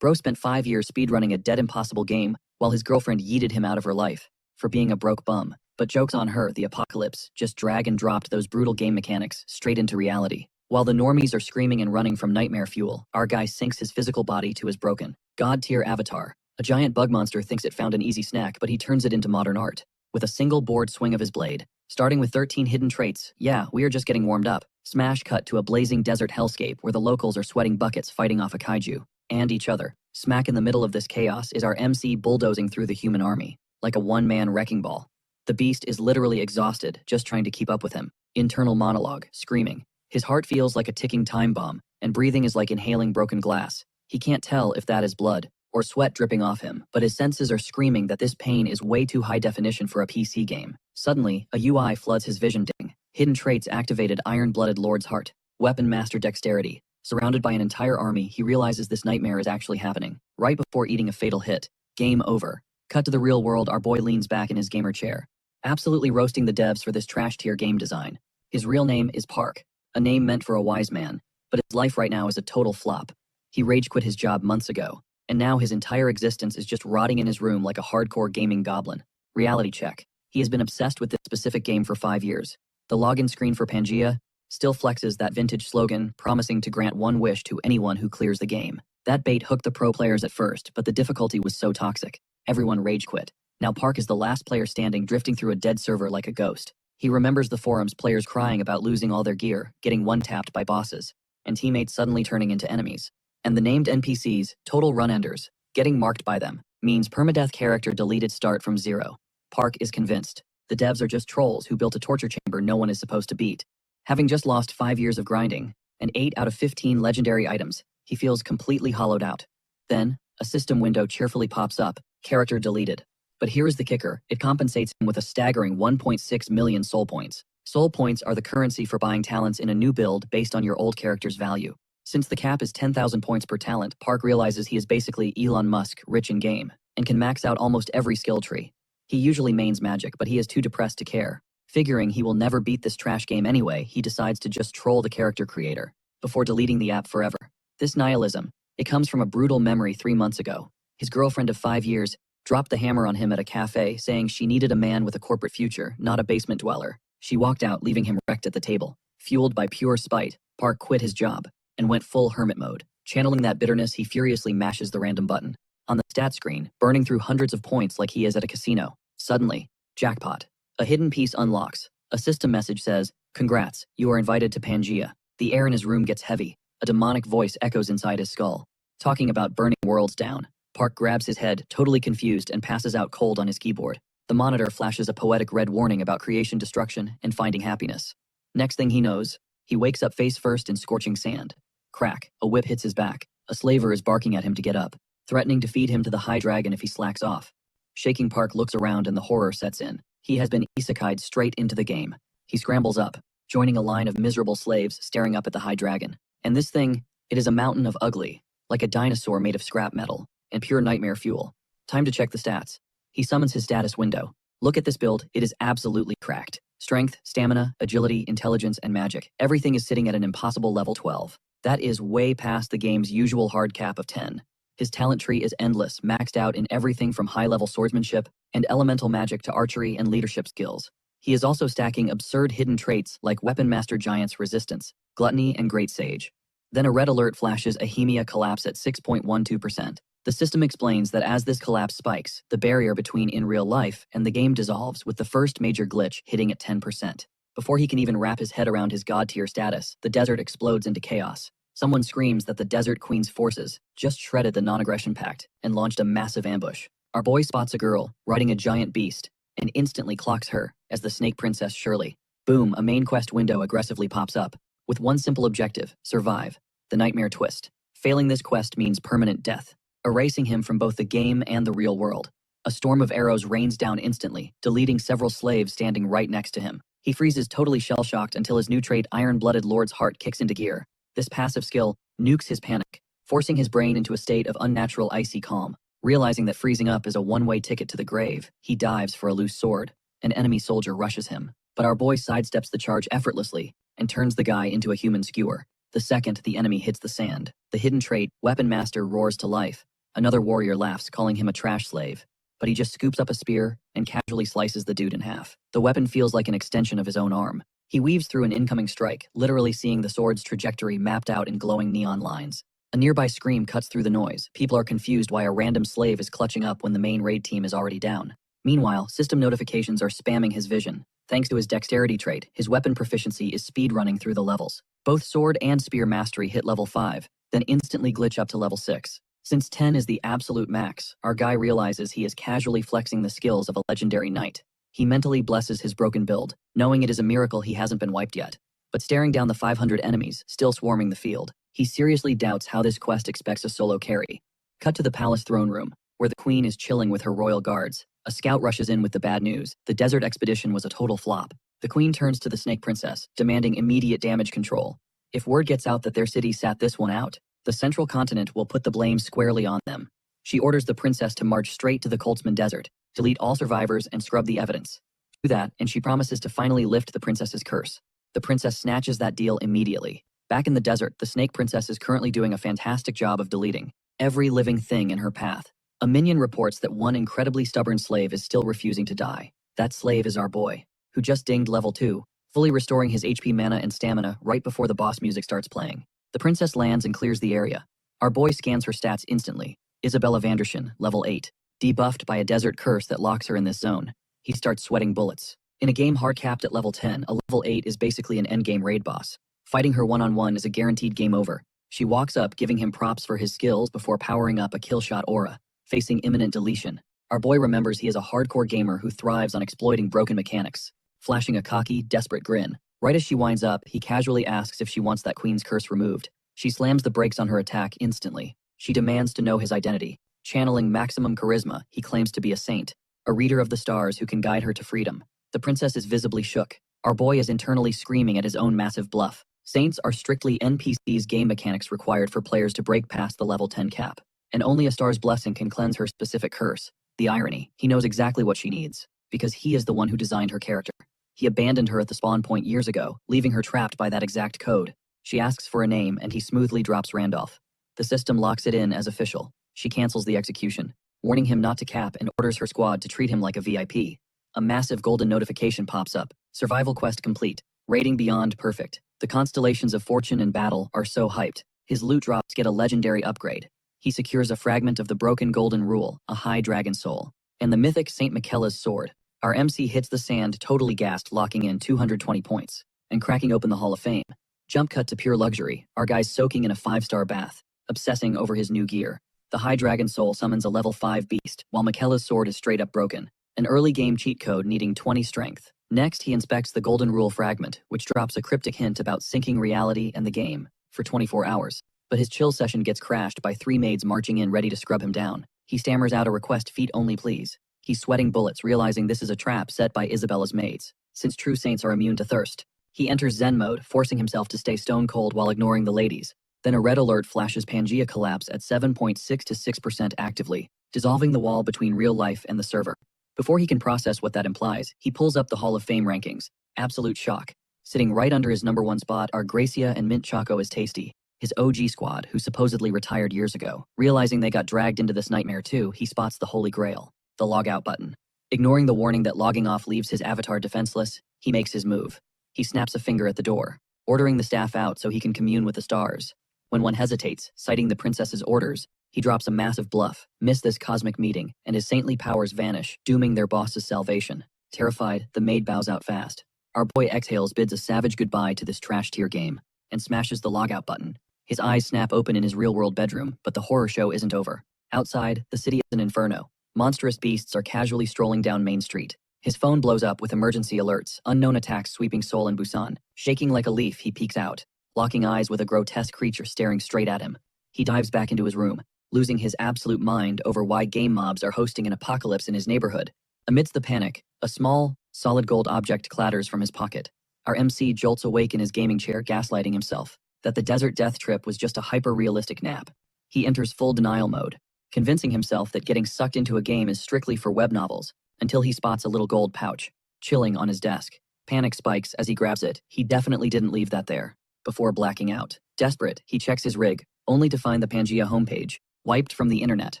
Bro spent 5 years speedrunning a dead impossible game while his girlfriend yeeted him out of her life for being a broke bum. But joke's on her, the apocalypse just drag and dropped those brutal game mechanics straight into reality. While the normies are screaming and running from nightmare fuel, our guy sinks his physical body to his broken, god-tier avatar. A giant bug monster thinks it found an easy snack, but he turns it into modern art with a single board swing of his blade. Starting with 13 hidden traits, yeah, we are just getting warmed up. Smash cut to a blazing desert hellscape where the locals are sweating buckets fighting off a kaiju and each other. Smack in the middle of this chaos is our MC bulldozing through the human army like a one-man wrecking ball. The beast is literally exhausted just trying to keep up with him. Internal monologue, screaming. His heart feels like a ticking time bomb, and breathing is like inhaling broken glass. He can't tell if that is blood or sweat dripping off him, but his senses are screaming that this pain is way too high definition for a PC game. Suddenly, a UI floods his vision. Ding. Hidden traits activated. Iron-blooded Lord's heart. Weapon master dexterity. Surrounded by an entire army, he realizes this nightmare is actually happening. Right before eating a fatal hit. Game over. Cut to the real world. Our boy leans back in his gamer chair, absolutely roasting the devs for this trash-tier game design. His real name is Park, a name meant for a wise man, but his life right now is a total flop. He rage quit his job months ago, and now his entire existence is just rotting in his room like a hardcore gaming goblin. Reality check. He has been obsessed with this specific game for 5 years. The login screen for Pangea still flexes that vintage slogan, promising to grant one wish to anyone who clears the game. That bait hooked the pro players at first, but the difficulty was so toxic. Everyone rage quit. Now Park is the last player standing, drifting through a dead server like a ghost. He remembers the forums, players crying about losing all their gear, getting one-tapped by bosses, and teammates suddenly turning into enemies. And the named NPCs, total run-enders, getting marked by them, means permadeath character deleted start from zero. Park is convinced. The devs are just trolls who built a torture chamber no one is supposed to beat. Having just lost 5 years of grinding, and 8 out of 15 legendary items, he feels completely hollowed out. Then, a system window cheerfully pops up, character deleted. But here is the kicker, it compensates him with a staggering 1.6 million soul points. Soul points are the currency for buying talents in a new build based on your old character's value. Since the cap is 10,000 points per talent, Park realizes he is basically Elon Musk, rich in game, and can max out almost every skill tree. He usually mains magic, but he is too depressed to care. Figuring he will never beat this trash game anyway, he decides to just troll the character creator before deleting the app forever. This nihilism, it comes from a brutal memory 3 months ago. His girlfriend of 5 years dropped the hammer on him at a cafe, saying she needed a man with a corporate future, not a basement dweller. She walked out, leaving him wrecked at the table. Fueled by pure spite, Park quit his job and went full hermit mode. Channeling that bitterness, he furiously mashes the random button on the stat screen, burning through hundreds of points like he is at a casino. Suddenly, jackpot. A hidden piece unlocks. A system message says, "Congrats, you are invited to Pangea." The air in his room gets heavy. A demonic voice echoes inside his skull, talking about burning worlds down. Park grabs his head, totally confused, and passes out cold on his keyboard. The monitor flashes a poetic red warning about creation, destruction, and finding happiness. Next thing he knows, he wakes up face first in scorching sand. Crack, a whip hits his back. A slaver is barking at him to get up, threatening to feed him to the high dragon if he slacks off. Shaking, Park looks around and the horror sets in. He has been isekai'd straight into the game. He scrambles up, joining a line of miserable slaves staring up at the high dragon. And this thing, it is a mountain of ugly, like a dinosaur made of scrap metal and pure nightmare fuel. Time to check the stats. He summons his status window. Look at this build, it is absolutely cracked. Strength, stamina, agility, intelligence, and magic. Everything is sitting at an impossible level 12. That is way past the game's usual hard cap of 10. His talent tree is endless, maxed out in everything from high-level swordsmanship and elemental magic to archery and leadership skills. He is also stacking absurd hidden traits like Weapon Master Giant's Resistance, Gluttony, and Great Sage. Then a red alert flashes: Ahemia collapse at 6.12%. The system explains that as this collapse spikes, the barrier between in real life and the game dissolves, with the first major glitch hitting at 10%. Before he can even wrap his head around his god-tier status, the desert explodes into chaos. Someone screams that the Desert Queen's forces just shredded the non-aggression pact and launched a massive ambush. Our boy spots a girl riding a giant beast and instantly clocks her as the Snake Princess Shirley. Boom, a main quest window aggressively pops up with one simple objective: survive. The nightmare twist. Failing this quest means permanent death, erasing him from both the game and the real world. A storm of arrows rains down instantly, deleting several slaves standing right next to him. He freezes, totally shell-shocked, until his new trait, Iron-Blooded Lord's Heart, kicks into gear. This passive skill nukes his panic, forcing his brain into a state of unnatural icy calm. Realizing that freezing up is a one-way ticket to the grave, he dives for a loose sword. An enemy soldier rushes him, but our boy sidesteps the charge effortlessly and turns the guy into a human skewer. The second the enemy hits the sand, the hidden trait, Weapon Master, roars to life. Another warrior laughs, calling him a trash slave. But he just scoops up a spear and casually slices the dude in half. The weapon feels like an extension of his own arm. He weaves through an incoming strike, literally seeing the sword's trajectory mapped out in glowing neon lines. A nearby scream cuts through the noise. People are confused why a random slave is clutching up when the main raid team is already down. Meanwhile, system notifications are spamming his vision. Thanks to his dexterity trait, his weapon proficiency is speedrunning through the levels. Both sword and spear mastery hit level 5, then instantly glitch up to level 6. Since 10 is the absolute max, our guy realizes he is casually flexing the skills of a legendary knight. He mentally blesses his broken build, knowing it is a miracle he hasn't been wiped yet. But staring down the 500 enemies still swarming the field, he seriously doubts how this quest expects a solo carry. Cut to the palace throne room, where the queen is chilling with her royal guards. A scout rushes in with the bad news. The desert expedition was a total flop. The queen turns to the snake princess, demanding immediate damage control. If word gets out that their city sat this one out, the central continent will put the blame squarely on them. She orders the princess to march straight to the Coltsman Desert, delete all survivors, and scrub the evidence. Do that, and she promises to finally lift the princess's curse. The princess snatches that deal immediately. Back in the desert, the snake princess is currently doing a fantastic job of deleting every living thing in her path. A minion reports that one incredibly stubborn slave is still refusing to die. That slave is our boy, who just dinged level 2, fully restoring his HP, mana, and stamina right before the boss music starts playing. The princess lands and clears the area. Our boy scans her stats instantly. Isabella Vandershen, level 8, debuffed by a desert curse that locks her in this zone. He starts sweating bullets. In a game hard capped at level 10, a level 8 is basically an endgame raid boss. Fighting her one-on-one is a guaranteed game over. She walks up, giving him props for his skills before powering up a killshot aura. Facing imminent deletion, our boy remembers he is a hardcore gamer who thrives on exploiting broken mechanics. Flashing a cocky, desperate grin, right as she winds up, he casually asks if she wants that queen's curse removed. She slams the brakes on her attack instantly. She demands to know his identity. Channeling maximum charisma, he claims to be a saint, a reader of the stars who can guide her to freedom. The princess is visibly shook. Our boy is internally screaming at his own massive bluff. Saints are strictly NPCs, game mechanics required for players to break past the level 10 cap. And only a star's blessing can cleanse her specific curse. The irony, he knows exactly what she needs, because he is the one who designed her character. He abandoned her at the spawn point years ago, leaving her trapped by that exact code. She asks for a name and he smoothly drops Randolph. The system locks it in as official. She cancels the execution, warning him not to cap, and orders her squad to treat him like a VIP. A massive golden notification pops up. Survival quest complete. Rating beyond perfect. The constellations of fortune and battle are so hyped. His loot drops get a legendary upgrade. He secures a fragment of the broken golden rule, a high dragon soul, and the mythic St. Michaela's sword. Our MC hits the sand, totally gassed, locking in 220 points, and cracking open the Hall of Fame. Jump cut to pure luxury, our guy's soaking in a 5-star bath, obsessing over his new gear. The high dragon soul summons a level 5 beast, while Michaela's sword is straight up broken. An early game cheat code needing 20 strength. Next, he inspects the golden rule fragment, which drops a cryptic hint about syncing reality and the game for 24 hours. But his chill session gets crashed by 3 maids marching in ready to scrub him down. He stammers out a request, feet only please. He's sweating bullets, realizing this is a trap set by Isabella's maids, since true saints are immune to thirst. He enters Zen mode, forcing himself to stay stone cold while ignoring the ladies. Then a red alert flashes. Pangea collapse at 7.6 to 6% actively, dissolving the wall between real life and the server. Before he can process what that implies, he pulls up the Hall of Fame rankings. Absolute shock. Sitting right under his number 1 spot are Gracia and Mint Choco as Tasty, his OG squad, who supposedly retired years ago. Realizing they got dragged into this nightmare too, he spots the Holy Grail, the log out button. Ignoring the warning that logging off leaves his avatar defenseless, he makes his move. He snaps a finger at the door, ordering the staff out so he can commune with the stars. When one hesitates, citing the princess's orders, he drops a massive bluff, miss this cosmic meeting, and his saintly powers vanish, dooming their boss's salvation. Terrified, the maid bows out fast. Our boy exhales, bids a savage goodbye to this trash tier game, and smashes the logout button. His eyes snap open in his real-world bedroom, but the horror show isn't over. Outside, the city is an inferno. Monstrous beasts are casually strolling down Main Street. His phone blows up with emergency alerts, unknown attacks sweeping Seoul and Busan. Shaking like a leaf, he peeks out, locking eyes with a grotesque creature staring straight at him. He dives back into his room, losing his absolute mind over why game mobs are hosting an apocalypse in his neighborhood. Amidst the panic, a small, solid gold object clatters from his pocket. Our MC jolts awake in his gaming chair, gaslighting himself that the desert death trip was just a hyper-realistic nap. He enters full denial mode, convincing himself that getting sucked into a game is strictly for web novels, until he spots a little gold pouch, chilling on his desk. Panic spikes as he grabs it. He definitely didn't leave that there. Before blacking out, Desperate, he checks his rig, only to find the Pangea homepage wiped from the internet,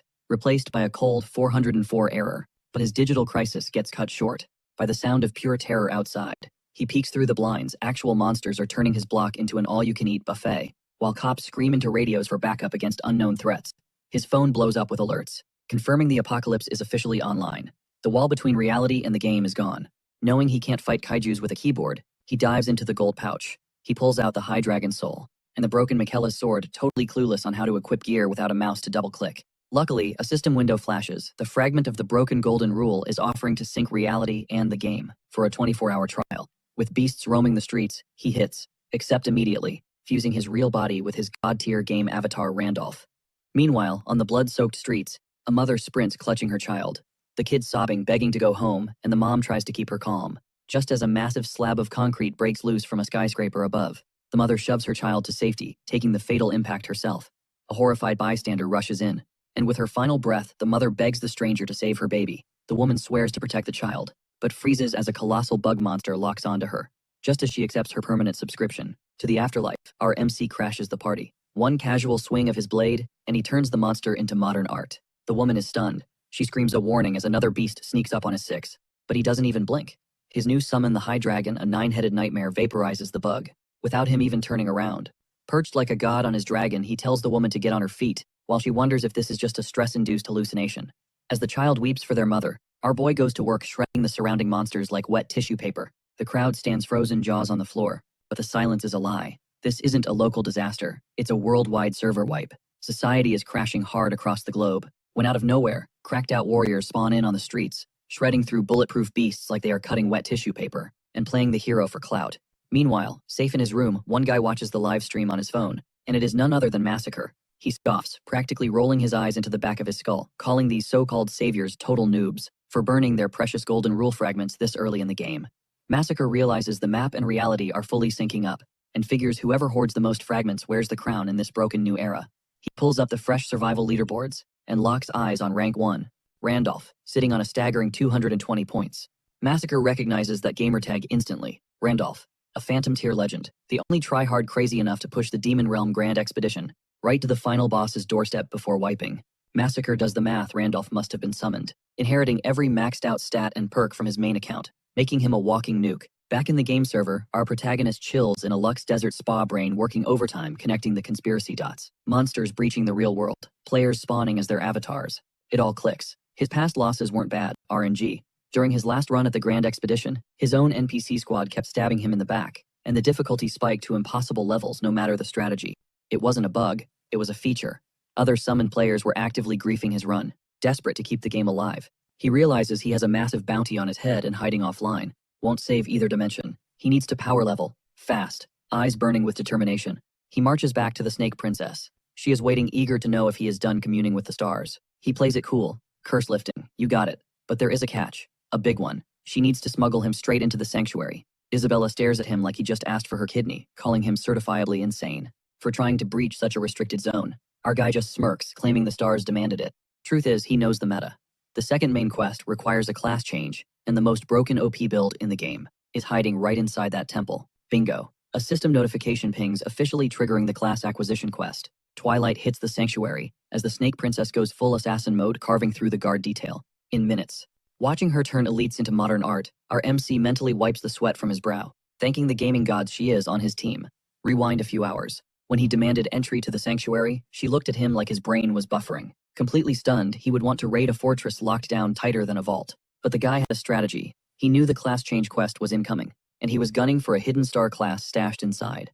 replaced by a cold 404 error. But his digital crisis gets cut short by the sound of pure terror outside. He peeks through the blinds. Actual monsters are turning his block into an all-you-can-eat buffet, while cops scream into radios for backup against unknown threats. His phone blows up with alerts, confirming the apocalypse is officially online. The wall between reality and the game is gone. Knowing he can't fight kaijus with a keyboard, he dives into the gold pouch. He pulls out the High Dragon Soul and the broken Michaela's sword, totally clueless on how to equip gear without a mouse to double-click. Luckily, a system window flashes. The fragment of the broken golden rule is offering to sync reality and the game for a 24-hour trial. With beasts roaming the streets, he hits accept immediately, fusing his real body with his god-tier game avatar Randolph. Meanwhile, on the blood-soaked streets, a mother sprints clutching her child. The kid sobbing, begging to go home, and the mom tries to keep her calm. Just as a massive slab of concrete breaks loose from a skyscraper above, the mother shoves her child to safety, taking the fatal impact herself. A horrified bystander rushes in, and with her final breath, the mother begs the stranger to save her baby. The woman swears to protect the child, but freezes as a colossal bug monster locks onto her. Just as she accepts her permanent subscription to the afterlife, our MC crashes the party. One casual swing of his blade, and he turns the monster into modern art. The woman is stunned. She screams a warning as another beast sneaks up on his six, but he doesn't even blink. His new summon, the High Dragon, a 9-headed nightmare, vaporizes the bug, without him even turning around. Perched like a god on his dragon, he tells the woman to get on her feet, while she wonders if this is just a stress-induced hallucination. As the child weeps for their mother, our boy goes to work shredding the surrounding monsters like wet tissue paper. The crowd stands frozen, jaws on the floor, but the silence is a lie. This isn't a local disaster, it's a worldwide server wipe. Society is crashing hard across the globe, when out of nowhere, cracked-out warriors spawn in on the streets, shredding through bulletproof beasts like they are cutting wet tissue paper, and playing the hero for clout. Meanwhile, safe in his room, one guy watches the live stream on his phone, and it is none other than Massacre. He scoffs, practically rolling his eyes into the back of his skull, calling these so-called saviors total noobs for burning their precious golden rule fragments this early in the game. Massacre realizes the map and reality are fully syncing up, and figures whoever hoards the most fragments wears the crown in this broken new era. He pulls up the fresh survival leaderboards, and locks eyes on rank 1, Randolph, sitting on a staggering 220 points. Massacre recognizes that gamertag instantly. Randolph, a phantom tier legend, the only tryhard crazy enough to push the Demon Realm Grand Expedition right to the final boss's doorstep before wiping. Massacre does the math. Randolph must have been summoned, inheriting every maxed out stat and perk from his main account, making him a walking nuke. Back in the game server, our protagonist chills in a Lux Desert spa, brain working overtime connecting the conspiracy dots. Monsters breaching the real world, players spawning as their avatars. It all clicks. His past losses weren't bad, RNG. During his last run at the Grand Expedition, his own NPC squad kept stabbing him in the back, and the difficulty spiked to impossible levels no matter the strategy. It wasn't a bug, it was a feature. Other summoned players were actively griefing his run, desperate to keep the game alive. He realizes he has a massive bounty on his head and hiding offline won't save either dimension. He needs to power level, fast, eyes burning with determination. He marches back to the Snake Princess. She is waiting, eager to know if he is done communing with the stars. He plays it cool, curse lifting, you got it. But there is a catch, a big one. She needs to smuggle him straight into the sanctuary. Isabella stares at him like he just asked for her kidney, calling him certifiably insane for trying to breach such a restricted zone. Our guy just smirks, claiming the stars demanded it. Truth is, he knows the meta. The second main quest requires a class change, and the most broken OP build in the game is hiding right inside that temple. Bingo. A system notification pings, officially triggering the class acquisition quest. Twilight hits the sanctuary as the Snake Princess goes full assassin mode, carving through the guard detail in minutes. Watching her turn elites into modern art, our MC mentally wipes the sweat from his brow, thanking the gaming gods she is on his team. Rewind a few hours. When he demanded entry to the sanctuary, she looked at him like his brain was buffering. Completely stunned, he would want to raid a fortress locked down tighter than a vault. But the guy had a strategy. He knew the class change quest was incoming, and he was gunning for a hidden star class stashed inside.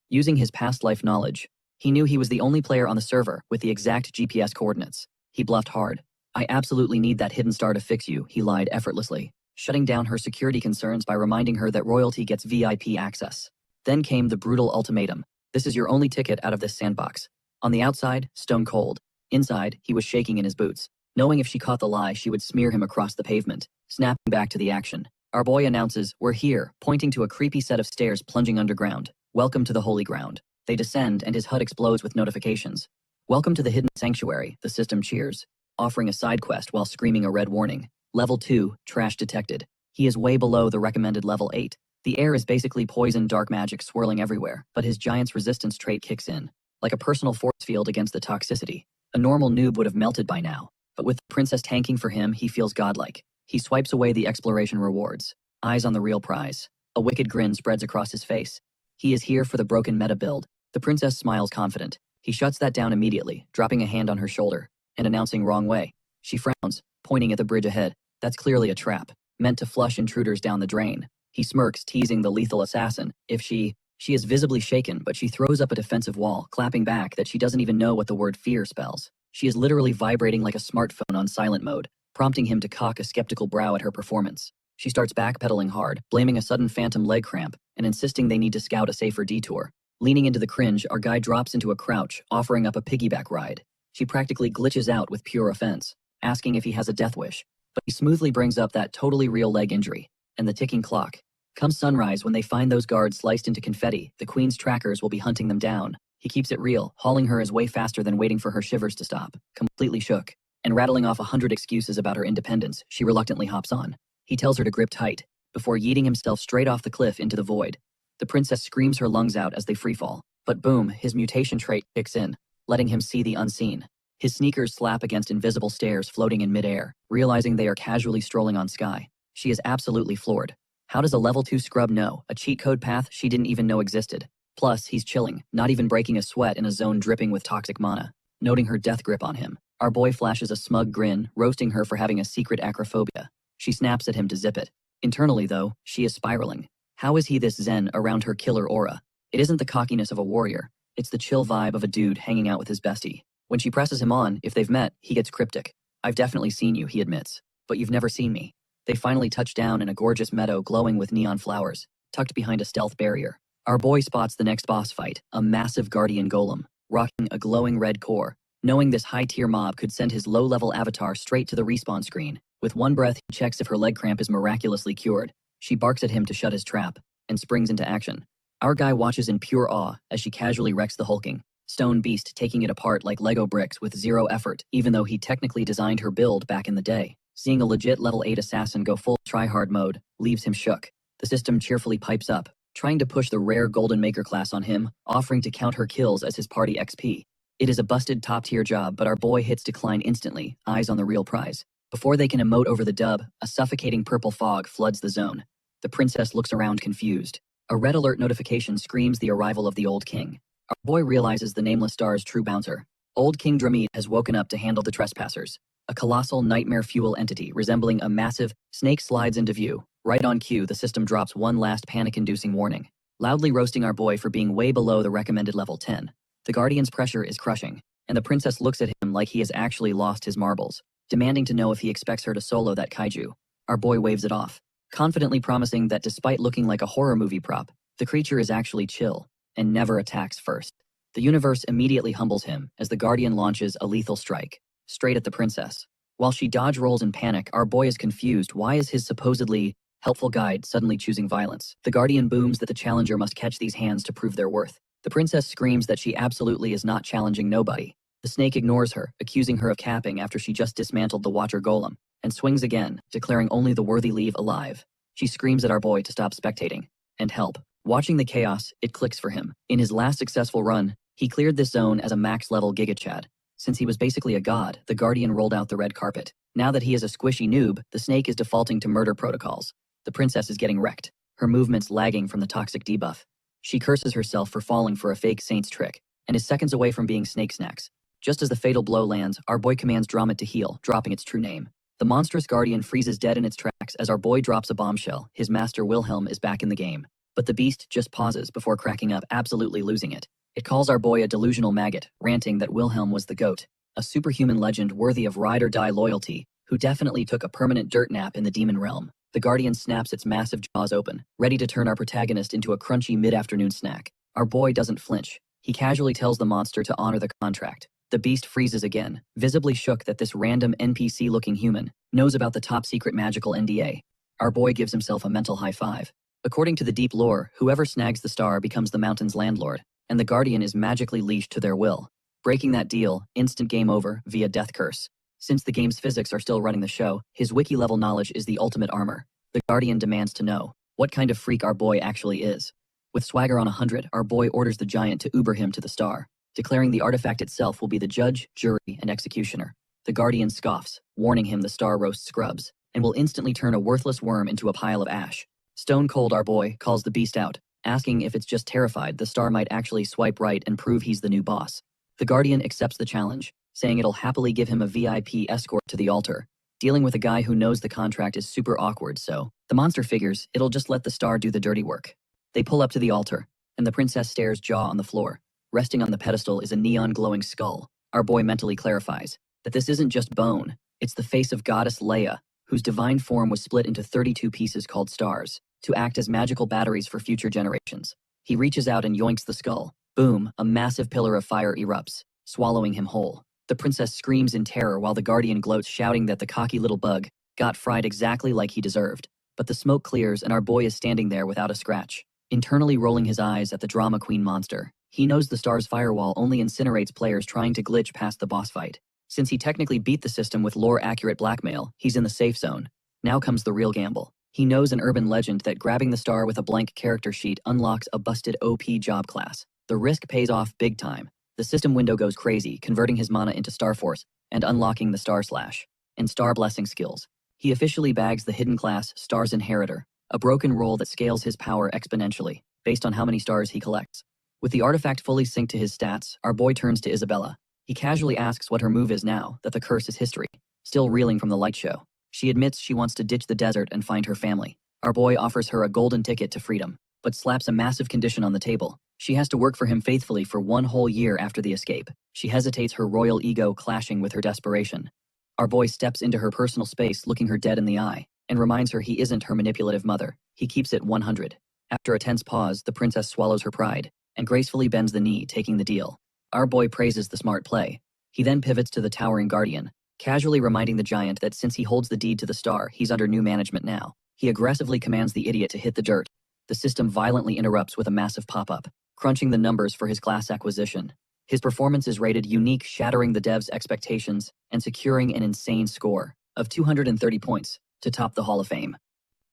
Using his past life knowledge, he knew he was the only player on the server with the exact GPS coordinates. He bluffed hard. I absolutely need that hidden star to fix you, he lied effortlessly, shutting down her security concerns by reminding her that royalty gets VIP access. Then came the brutal ultimatum. This is your only ticket out of this sandbox. On the outside, stone cold. Inside, he was shaking in his boots, knowing if she caught the lie, she would smear him across the pavement. Snapping back to the action, our boy announces, "We're here," pointing to a creepy set of stairs plunging underground. Welcome to the holy ground. They descend and his HUD explodes with notifications. Welcome to the hidden sanctuary, the system cheers, offering a side quest while screaming a red warning. Level 2, trash detected. He is way below the recommended level 8. The air is basically poison dark magic swirling everywhere, but his giant's resistance trait kicks in, like a personal force field against the toxicity. A normal noob would have melted by now, but with the princess tanking for him, he feels godlike. He swipes away the exploration rewards, eyes on the real prize. A wicked grin spreads across his face. He is here for the broken meta build. The princess smiles confident. He shuts that down immediately, dropping a hand on her shoulder, and announcing wrong way. She frowns, pointing at the bridge ahead. That's clearly a trap, meant to flush intruders down the drain. He smirks, teasing the lethal assassin. If she is visibly shaken, but she throws up a defensive wall, clapping back that she doesn't even know what the word fear spells. She is literally vibrating like a smartphone on silent mode, prompting him to cock a skeptical brow at her performance. She starts backpedaling hard, blaming a sudden phantom leg cramp, and insisting they need to scout a safer detour. Leaning into the cringe, our guy drops into a crouch, offering up a piggyback ride. She practically glitches out with pure offense, asking if he has a death wish. But he smoothly brings up that totally real leg injury, and the ticking clock. Come sunrise, when they find those guards sliced into confetti, the queen's trackers will be hunting them down. He keeps it real, hauling her is way faster than waiting for her shivers to stop. Completely shook, and rattling off 100 excuses about her independence, she reluctantly hops on. He tells her to grip tight, before yeeting himself straight off the cliff into the void. The princess screams her lungs out as they freefall, but boom, his mutation trait kicks in, letting him see the unseen. His sneakers slap against invisible stairs floating in midair, realizing they are casually strolling on sky. She is absolutely floored. How does a level 2 scrub know a cheat code path she didn't even know existed? Plus, he's chilling, not even breaking a sweat in a zone dripping with toxic mana. Noting her death grip on him, our boy flashes a smug grin, roasting her for having a secret acrophobia. She snaps at him to zip it. Internally, though, she is spiraling. How is he this zen around her killer aura? It isn't the cockiness of a warrior. It's the chill vibe of a dude hanging out with his bestie. When she presses him on, if they've met, he gets cryptic. I've definitely seen you, he admits. But you've never seen me. They finally touch down in a gorgeous meadow glowing with neon flowers, tucked behind a stealth barrier. Our boy spots the next boss fight, a massive guardian golem, rocking a glowing red core. Knowing this high-tier mob could send his low-level avatar straight to the respawn screen, with one breath he checks if her leg cramp is miraculously cured. She barks at him to shut his trap, and springs into action. Our guy watches in pure awe as she casually wrecks the hulking stone beast, taking it apart like Lego bricks with zero effort, even though he technically designed her build back in the day. Seeing a legit level 8 assassin go full try-hard mode leaves him shook. The system cheerfully pipes up, trying to push the rare Golden Maker class on him, offering to count her kills as his party XP. It is a busted top-tier job, but our boy hits decline instantly, eyes on the real prize. Before they can emote over the dub, a suffocating purple fog floods the zone. The princess looks around confused. A red alert notification screams the arrival of the Old King. Our boy realizes the Nameless Star's true bouncer. Old King Dramit has woken up to handle the trespassers. A colossal nightmare fuel entity resembling a massive snake slides into view. Right on cue, the system drops one last panic-inducing warning, loudly roasting our boy for being way below the recommended level 10. The Guardian's pressure is crushing, and the princess looks at him like he has actually lost his marbles, demanding to know if he expects her to solo that kaiju. Our boy waves it off, confidently promising that despite looking like a horror movie prop, the creature is actually chill, and never attacks first. The universe immediately humbles him as the Guardian launches a lethal strike, straight at the princess. While she dodge rolls in panic, our boy is confused. Why is his supposedly helpful guide suddenly choosing violence? The Guardian booms that the challenger must catch these hands to prove their worth. The princess screams that she absolutely is not challenging nobody. The snake ignores her, accusing her of capping after she just dismantled the Watcher Golem, and swings again, declaring only the worthy leave alive. She screams at our boy to stop spectating and help. Watching the chaos, it clicks for him. In his last successful run, he cleared this zone as a max-level Gigachad. Since he was basically a god, the Guardian rolled out the red carpet. Now that he is a squishy noob, the snake is defaulting to murder protocols. The princess is getting wrecked, her movements lagging from the toxic debuff. She curses herself for falling for a fake saint's trick, and is seconds away from being snake snacks. Just as the fatal blow lands, our boy commands Dramit to heal, dropping its true name. The monstrous Guardian freezes dead in its tracks as our boy drops a bombshell. His master Wilhelm is back in the game. But the beast just pauses before cracking up, absolutely losing it. It calls our boy a delusional maggot, ranting that Wilhelm was the GOAT, a superhuman legend worthy of ride-or-die loyalty, who definitely took a permanent dirt nap in the demon realm. The Guardian snaps its massive jaws open, ready to turn our protagonist into a crunchy mid-afternoon snack. Our boy doesn't flinch. He casually tells the monster to honor the contract. The beast freezes again, visibly shook that this random NPC-looking human knows about the top-secret magical NDA. Our boy gives himself a mental high five. According to the deep lore, whoever snags the star becomes the mountain's landlord, and the Guardian is magically leashed to their will. Breaking that deal, instant game over via death curse. Since the game's physics are still running the show, his wiki-level knowledge is the ultimate armor. The Guardian demands to know, what kind of freak our boy actually is. With swagger on 100, our boy orders the giant to Uber him to the star, declaring the artifact itself will be the judge, jury, and executioner. The guardian scoffs, warning him the star roasts scrubs, and will instantly turn a worthless worm into a pile of ash. Stone cold our boy calls the beast out, asking if it's just terrified the star might actually swipe right and prove he's the new boss. The guardian accepts the challenge, saying it'll happily give him a VIP escort to the altar. Dealing with a guy who knows the contract is super awkward, so the monster figures it'll just let the star do the dirty work. They pull up to the altar, and the princess stares jaw on the floor. Resting on the pedestal is a neon glowing skull. Our boy mentally clarifies that this isn't just bone, it's the face of goddess Leia, whose divine form was split into 32 pieces called stars, to act as magical batteries for future generations. He reaches out and yoinks the skull. Boom, a massive pillar of fire erupts, swallowing him whole. The princess screams in terror while the guardian gloats, shouting that the cocky little bug got fried exactly like he deserved. But the smoke clears and our boy is standing there without a scratch, internally rolling his eyes at the drama queen monster. He knows the star's firewall only incinerates players trying to glitch past the boss fight. Since he technically beat the system with lore-accurate blackmail, he's in the safe zone. Now comes the real gamble. He knows an urban legend that grabbing the star with a blank character sheet unlocks a busted OP job class. The risk pays off big time. The system window goes crazy, converting his mana into Star Force and unlocking the Star Slash and Star Blessing skills. He officially bags the hidden class Star's Inheritor, a broken roll that scales his power exponentially based on how many stars he collects. With the artifact fully synced to his stats, our boy turns to Isabella. He casually asks what her move is now that the curse is history. Still reeling from the light show, she admits she wants to ditch the desert and find her family. Our boy offers her a golden ticket to freedom, but slaps a massive condition on the table. She has to work for him faithfully for 1 whole year after the escape. She hesitates, her royal ego clashing with her desperation. Our boy steps into her personal space, looking her dead in the eye, and reminds her he isn't her manipulative mother. He keeps it 100. After a tense pause, the princess swallows her pride and gracefully bends the knee, taking the deal. Our boy praises the smart play. He then pivots to the towering guardian, casually reminding the giant that since he holds the deed to the star, he's under new management now. He aggressively commands the idiot to hit the dirt. The system violently interrupts with a massive pop-up, crunching the numbers for his class acquisition. His performance is rated unique, shattering the devs' expectations and securing an insane score of 230 points to top the Hall of Fame.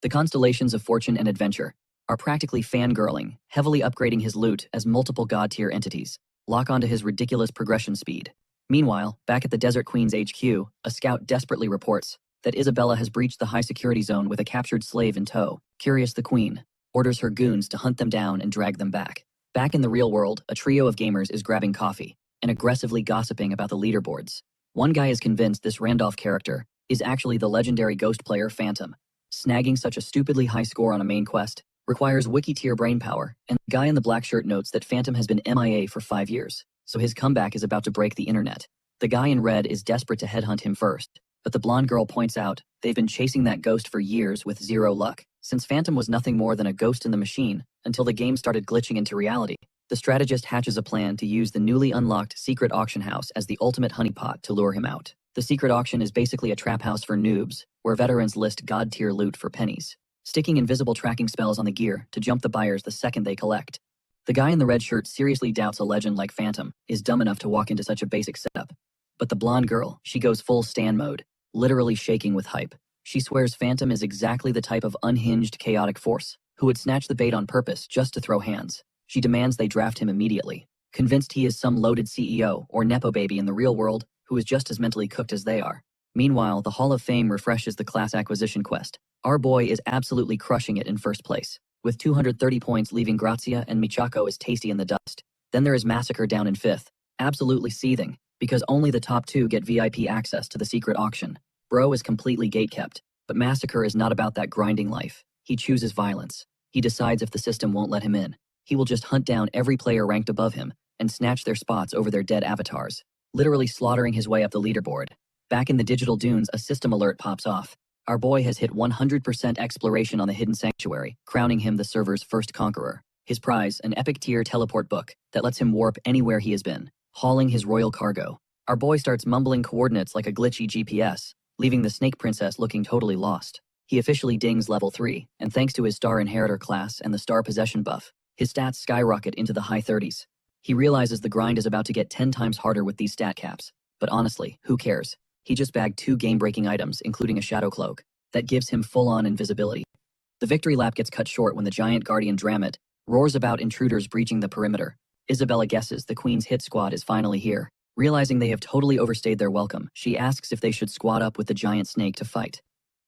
The constellations of fortune and adventure are practically fangirling, heavily upgrading his loot as multiple god-tier entities lock onto his ridiculous progression speed. Meanwhile, back at the Desert Queen's HQ, a scout desperately reports that Isabella has breached the high-security zone with a captured slave in tow. Curious, the queen orders her goons to hunt them down and drag them back. Back in the real world, a trio of gamers is grabbing coffee and aggressively gossiping about the leaderboards. One guy is convinced this Randolph character is actually the legendary ghost player Phantom. Snagging such a stupidly high score on a main quest requires wiki-tier brainpower, and the guy in the black shirt notes that Phantom has been MIA for 5 years, so his comeback is about to break the internet. The guy in red is desperate to headhunt him first, but the blonde girl points out they've been chasing that ghost for years with zero luck, since Phantom was nothing more than a ghost in the machine until the game started glitching into reality. The strategist hatches a plan to use the newly unlocked secret auction house as the ultimate honeypot to lure him out. The secret auction is basically a trap house for noobs, where veterans list god-tier loot for pennies, sticking invisible tracking spells on the gear to jump the buyers the second they collect. The guy in the red shirt seriously doubts a legend like Phantom is dumb enough to walk into such a basic setup. But the blonde girl, she goes full Stan mode, literally shaking with hype. She swears Phantom is exactly the type of unhinged, chaotic force who would snatch the bait on purpose just to throw hands. She demands they draft him immediately, convinced he is some loaded CEO or nepo baby in the real world who is just as mentally cooked as they are. Meanwhile, the Hall of Fame refreshes the class acquisition quest. Our boy is absolutely crushing it in first place, with 230 points, leaving Grazia and Michako as tasty in the dust. Then there is Massacre down in 5th, absolutely seething, because only the top 2 get VIP access to the secret auction. Bro is completely gatekept, but Massacre is not about that grinding life. He chooses violence. He decides if the system won't let him in, he will just hunt down every player ranked above him and snatch their spots over their dead avatars, literally slaughtering his way up the leaderboard. Back in the digital dunes, a system alert pops off. Our boy has hit 100% exploration on the hidden sanctuary, crowning him the server's first conqueror. His prize, an epic tier teleport book that lets him warp anywhere he has been, hauling his royal cargo. Our boy starts mumbling coordinates like a glitchy GPS, leaving the Snake Princess looking totally lost. He officially dings level 3, and thanks to his Star Inheritor class and the Star Possession buff, his stats skyrocket into the high 30s. He realizes the grind is about to get 10 times harder with these stat caps, but honestly, who cares? He just bagged 2 game-breaking items, including a shadow cloak that gives him full-on invisibility. The victory lap gets cut short when the giant guardian Dramit roars about intruders breaching the perimeter. Isabella guesses the Queen's hit squad is finally here. Realizing they have totally overstayed their welcome, she asks if they should squad up with the giant snake to fight.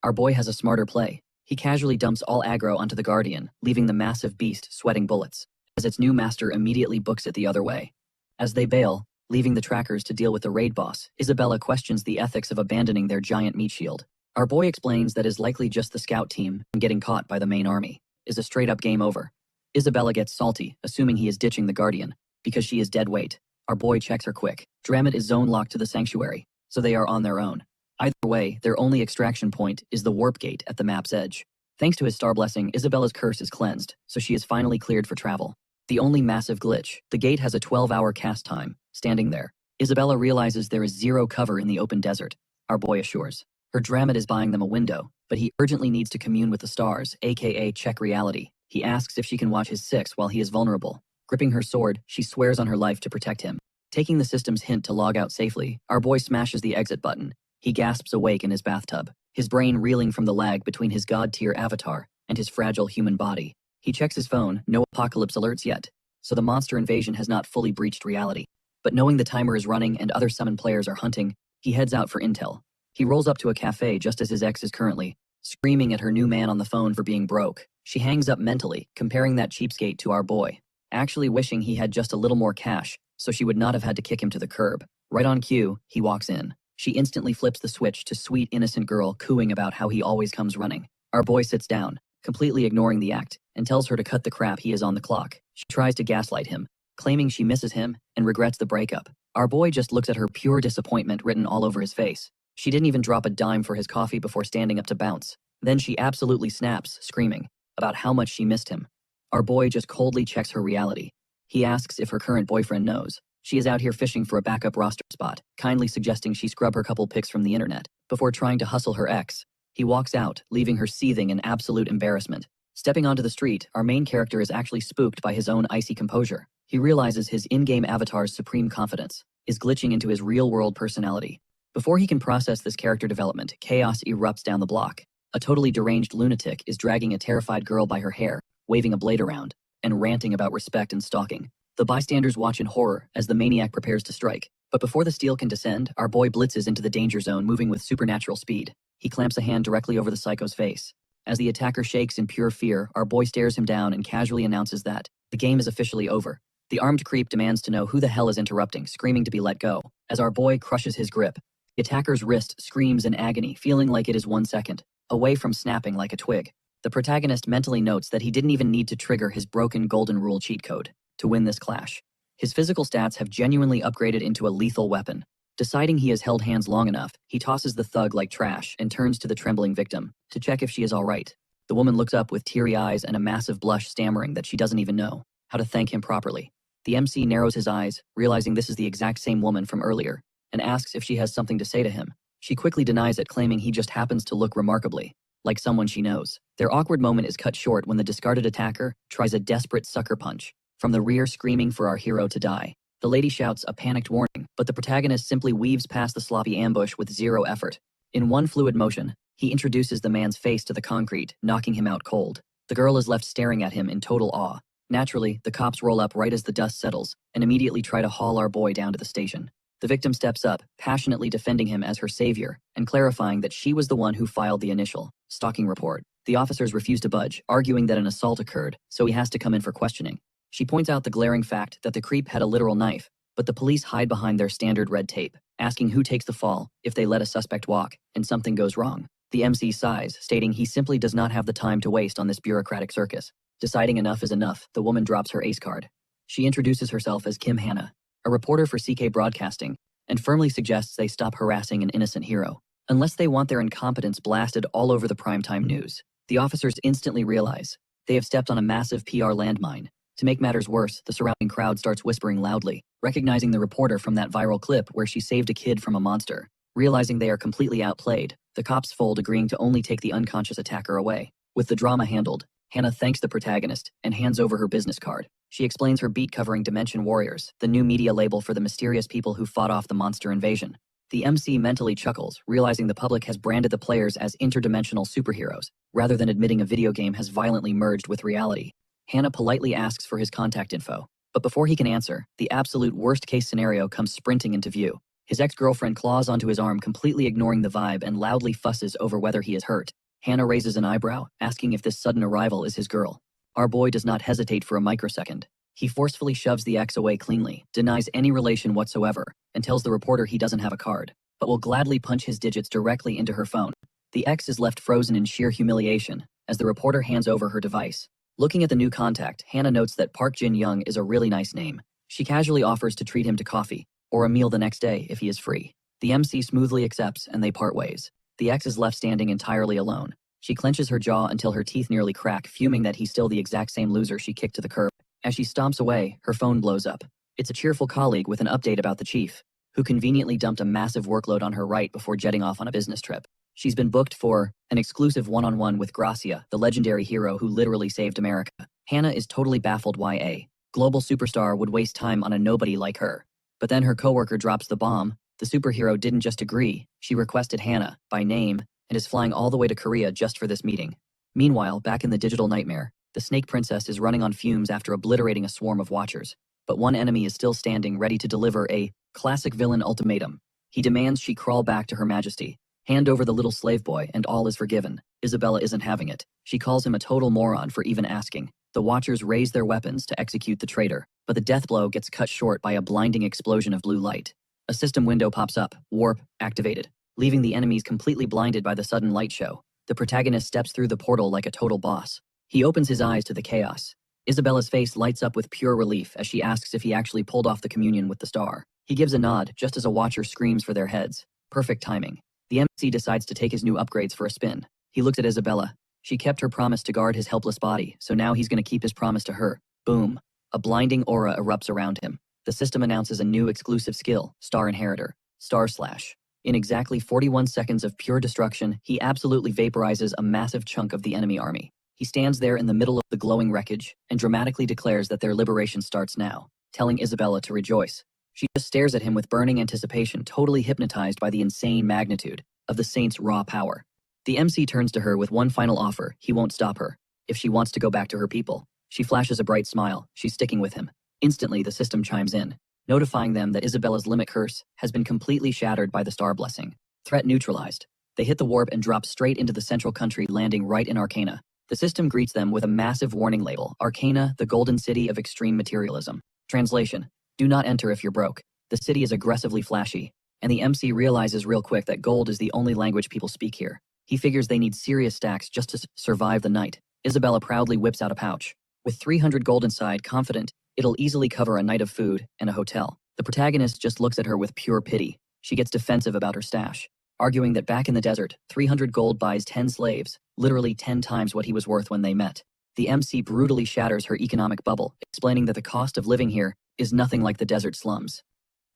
Our boy has a smarter play. He casually dumps all aggro onto the guardian, leaving the massive beast sweating bullets, as its new master immediately books it the other way. As they bail, leaving the trackers to deal with the raid boss, Isabella questions the ethics of abandoning their giant meat shield. Our boy explains that is likely just the scout team, and getting caught by the main army is a straight-up game over. Isabella gets salty, assuming he is ditching the guardian, because she is dead weight. Our boy checks her quick. Dramit is zone-locked to the sanctuary, so they are on their own. Either way, their only extraction point is the warp gate at the map's edge. Thanks to his star blessing, Isabella's curse is cleansed, so she is finally cleared for travel. The only massive glitch, the gate has a 12-hour cast time. Standing there, Isabella realizes there is zero cover in the open desert. Our boy assures her Dramit is buying them a window, but he urgently needs to commune with the stars, aka check reality. He asks if she can watch his six while he is vulnerable. Gripping her sword, she swears on her life to protect him. Taking the system's hint to log out safely, our boy smashes the exit button. He gasps awake in his bathtub, his brain reeling from the lag between his god-tier avatar and his fragile human body. He checks his phone, no apocalypse alerts yet, so the monster invasion has not fully breached reality. But knowing the timer is running and other summon players are hunting, he heads out for intel. He rolls up to a cafe just as his ex is currently screaming at her new man on the phone for being broke. She hangs up mentally, comparing that cheapskate to our boy, actually wishing he had just a little more cash, so she would not have had to kick him to the curb. Right on cue, he walks in. She instantly flips the switch to sweet, innocent girl cooing about how he always comes running. Our boy sits down, completely ignoring the act, and tells her to cut the crap he is on the clock. She tries to gaslight him, claiming she misses him and regrets the breakup. Our boy just looks at her pure disappointment written all over his face. She didn't even drop a dime for his coffee before standing up to bounce. Then she absolutely snaps, screaming about how much she missed him. Our boy just coldly checks her reality. He asks if her current boyfriend knows. She is out here fishing for a backup roster spot, kindly suggesting she scrub her couple pics from the internet before trying to hustle her ex. He walks out, leaving her seething in absolute embarrassment. Stepping onto the street, our main character is actually spooked by his own icy composure. He realizes his in-game avatar's supreme confidence is glitching into his real-world personality. Before he can process this character development, chaos erupts down the block. A totally deranged lunatic is dragging a terrified girl by her hair, waving a blade around, and ranting about respect and stalking. The bystanders watch in horror as the maniac prepares to strike. But before the steel can descend, our boy blitzes into the danger zone, moving with supernatural speed. He clamps a hand directly over the psycho's face. As the attacker shakes in pure fear, our boy stares him down and casually announces that the game is officially over. The armed creep demands to know who the hell is interrupting, screaming to be let go. As our boy crushes his grip, the attacker's wrist screams in agony, feeling like it is 1 second away from snapping like a twig. The protagonist mentally notes that he didn't even need to trigger his broken golden rule cheat code to win this clash. His physical stats have genuinely upgraded into a lethal weapon. Deciding he has held hands long enough, he tosses the thug like trash and turns to the trembling victim to check if she is all right. The woman looks up with teary eyes and a massive blush, stammering that she doesn't even know how to thank him properly. The MC narrows his eyes, realizing this is the exact same woman from earlier, and asks if she has something to say to him. She quickly denies it, claiming he just happens to look remarkably like someone she knows. Their awkward moment is cut short when the discarded attacker tries a desperate sucker punch from the rear, screaming for our hero to die. The lady shouts a panicked warning, but the protagonist simply weaves past the sloppy ambush with zero effort. In one fluid motion, he introduces the man's face to the concrete, knocking him out cold. The girl is left staring at him in total awe. Naturally, the cops roll up right as the dust settles and immediately try to haul our boy down to the station. The victim steps up, passionately defending him as her savior and clarifying that she was the one who filed the initial stalking report. The officers refuse to budge, arguing that an assault occurred, so he has to come in for questioning. She points out the glaring fact that the creep had a literal knife, but the police hide behind their standard red tape, asking who takes the fall if they let a suspect walk and something goes wrong. The MC sighs, stating he simply does not have the time to waste on this bureaucratic circus. Deciding enough is enough, the woman drops her ace card. She introduces herself as Kim Hannah, a reporter for CK Broadcasting, and firmly suggests they stop harassing an innocent hero, unless they want their incompetence blasted all over the primetime news. The officers instantly realize they have stepped on a massive PR landmine. To make matters worse, the surrounding crowd starts whispering loudly, recognizing the reporter from that viral clip where she saved a kid from a monster. Realizing they are completely outplayed, the cops fold, agreeing to only take the unconscious attacker away. With the drama handled, Hannah thanks the protagonist and hands over her business card. She explains her beat covering Dimension Warriors, the new media label for the mysterious people who fought off the monster invasion. The MC mentally chuckles, realizing the public has branded the players as interdimensional superheroes, rather than admitting a video game has violently merged with reality. Hannah politely asks for his contact info, but before he can answer, the absolute worst-case scenario comes sprinting into view. His ex-girlfriend claws onto his arm, completely ignoring the vibe, and loudly fusses over whether he is hurt. Hannah raises an eyebrow, asking if this sudden arrival is his girl. Our boy does not hesitate for a microsecond. He forcefully shoves the ex away cleanly, denies any relation whatsoever, and tells the reporter he doesn't have a card, but will gladly punch his digits directly into her phone. The ex is left frozen in sheer humiliation as the reporter hands over her device. Looking at the new contact, Hannah notes that Park Jin-young is a really nice name. She casually offers to treat him to coffee, or a meal the next day if he is free. The MC smoothly accepts and they part ways. The ex is left standing entirely alone. She clenches her jaw until her teeth nearly crack, fuming that he's still the exact same loser she kicked to the curb. As she stomps away, her phone blows up. It's a cheerful colleague with an update about the chief, who conveniently dumped a massive workload on her right before jetting off on a business trip. She's been booked for an exclusive one-on-one with Gracia, the legendary hero who literally saved America. Hannah is totally baffled why a global superstar would waste time on a nobody like her. But then her coworker drops the bomb. The superhero didn't just agree, she requested Hannah by name and is flying all the way to Korea just for this meeting. Meanwhile, back in the digital nightmare, the Snake Princess is running on fumes after obliterating a swarm of watchers. But one enemy is still standing, ready to deliver a classic villain ultimatum. He demands she crawl back to Her Majesty, hand over the little slave boy, and all is forgiven. Isabella isn't having it. She calls him a total moron for even asking. The watchers raise their weapons to execute the traitor, but the death blow gets cut short by a blinding explosion of blue light. A system window pops up, warp activated, leaving the enemies completely blinded by the sudden light show. The protagonist steps through the portal like a total boss. He opens his eyes to the chaos. Isabella's face lights up with pure relief as she asks if he actually pulled off the communion with the star. He gives a nod just as a watcher screams for their heads. Perfect timing. The MC decides to take his new upgrades for a spin. He looks at Isabella. She kept her promise to guard his helpless body, so now he's going to keep his promise to her. Boom. A blinding aura erupts around him. The system announces a new exclusive skill, Star Inheritor, Star Slash. In exactly 41 seconds of pure destruction, he absolutely vaporizes a massive chunk of the enemy army. He stands there in the middle of the glowing wreckage and dramatically declares that their liberation starts now, telling Isabella to rejoice. She just stares at him with burning anticipation, totally hypnotized by the insane magnitude of the saint's raw power. The MC turns to her with one final offer. He won't stop her. If she wants to go back to her people. She flashes a bright smile. She's sticking with him. Instantly, the system chimes in, notifying them that Isabella's limit curse has been completely shattered by the star blessing. Threat neutralized. They hit the warp and drop straight into the central country, landing right in Arcana. The system greets them with a massive warning label, Arcana, the golden city of extreme materialism. Translation: do not enter if you're broke. The city is aggressively flashy, and the MC realizes real quick that gold is the only language people speak here. He figures they need serious stacks just to survive the night. Isabella proudly whips out a pouch. With 300 gold inside, confident it'll easily cover a night of food and a hotel. The protagonist just looks at her with pure pity. She gets defensive about her stash, arguing that back in the desert, 300 gold buys 10 slaves, literally 10 times what he was worth when they met. The MC brutally shatters her economic bubble, explaining that the cost of living here is nothing like the desert slums.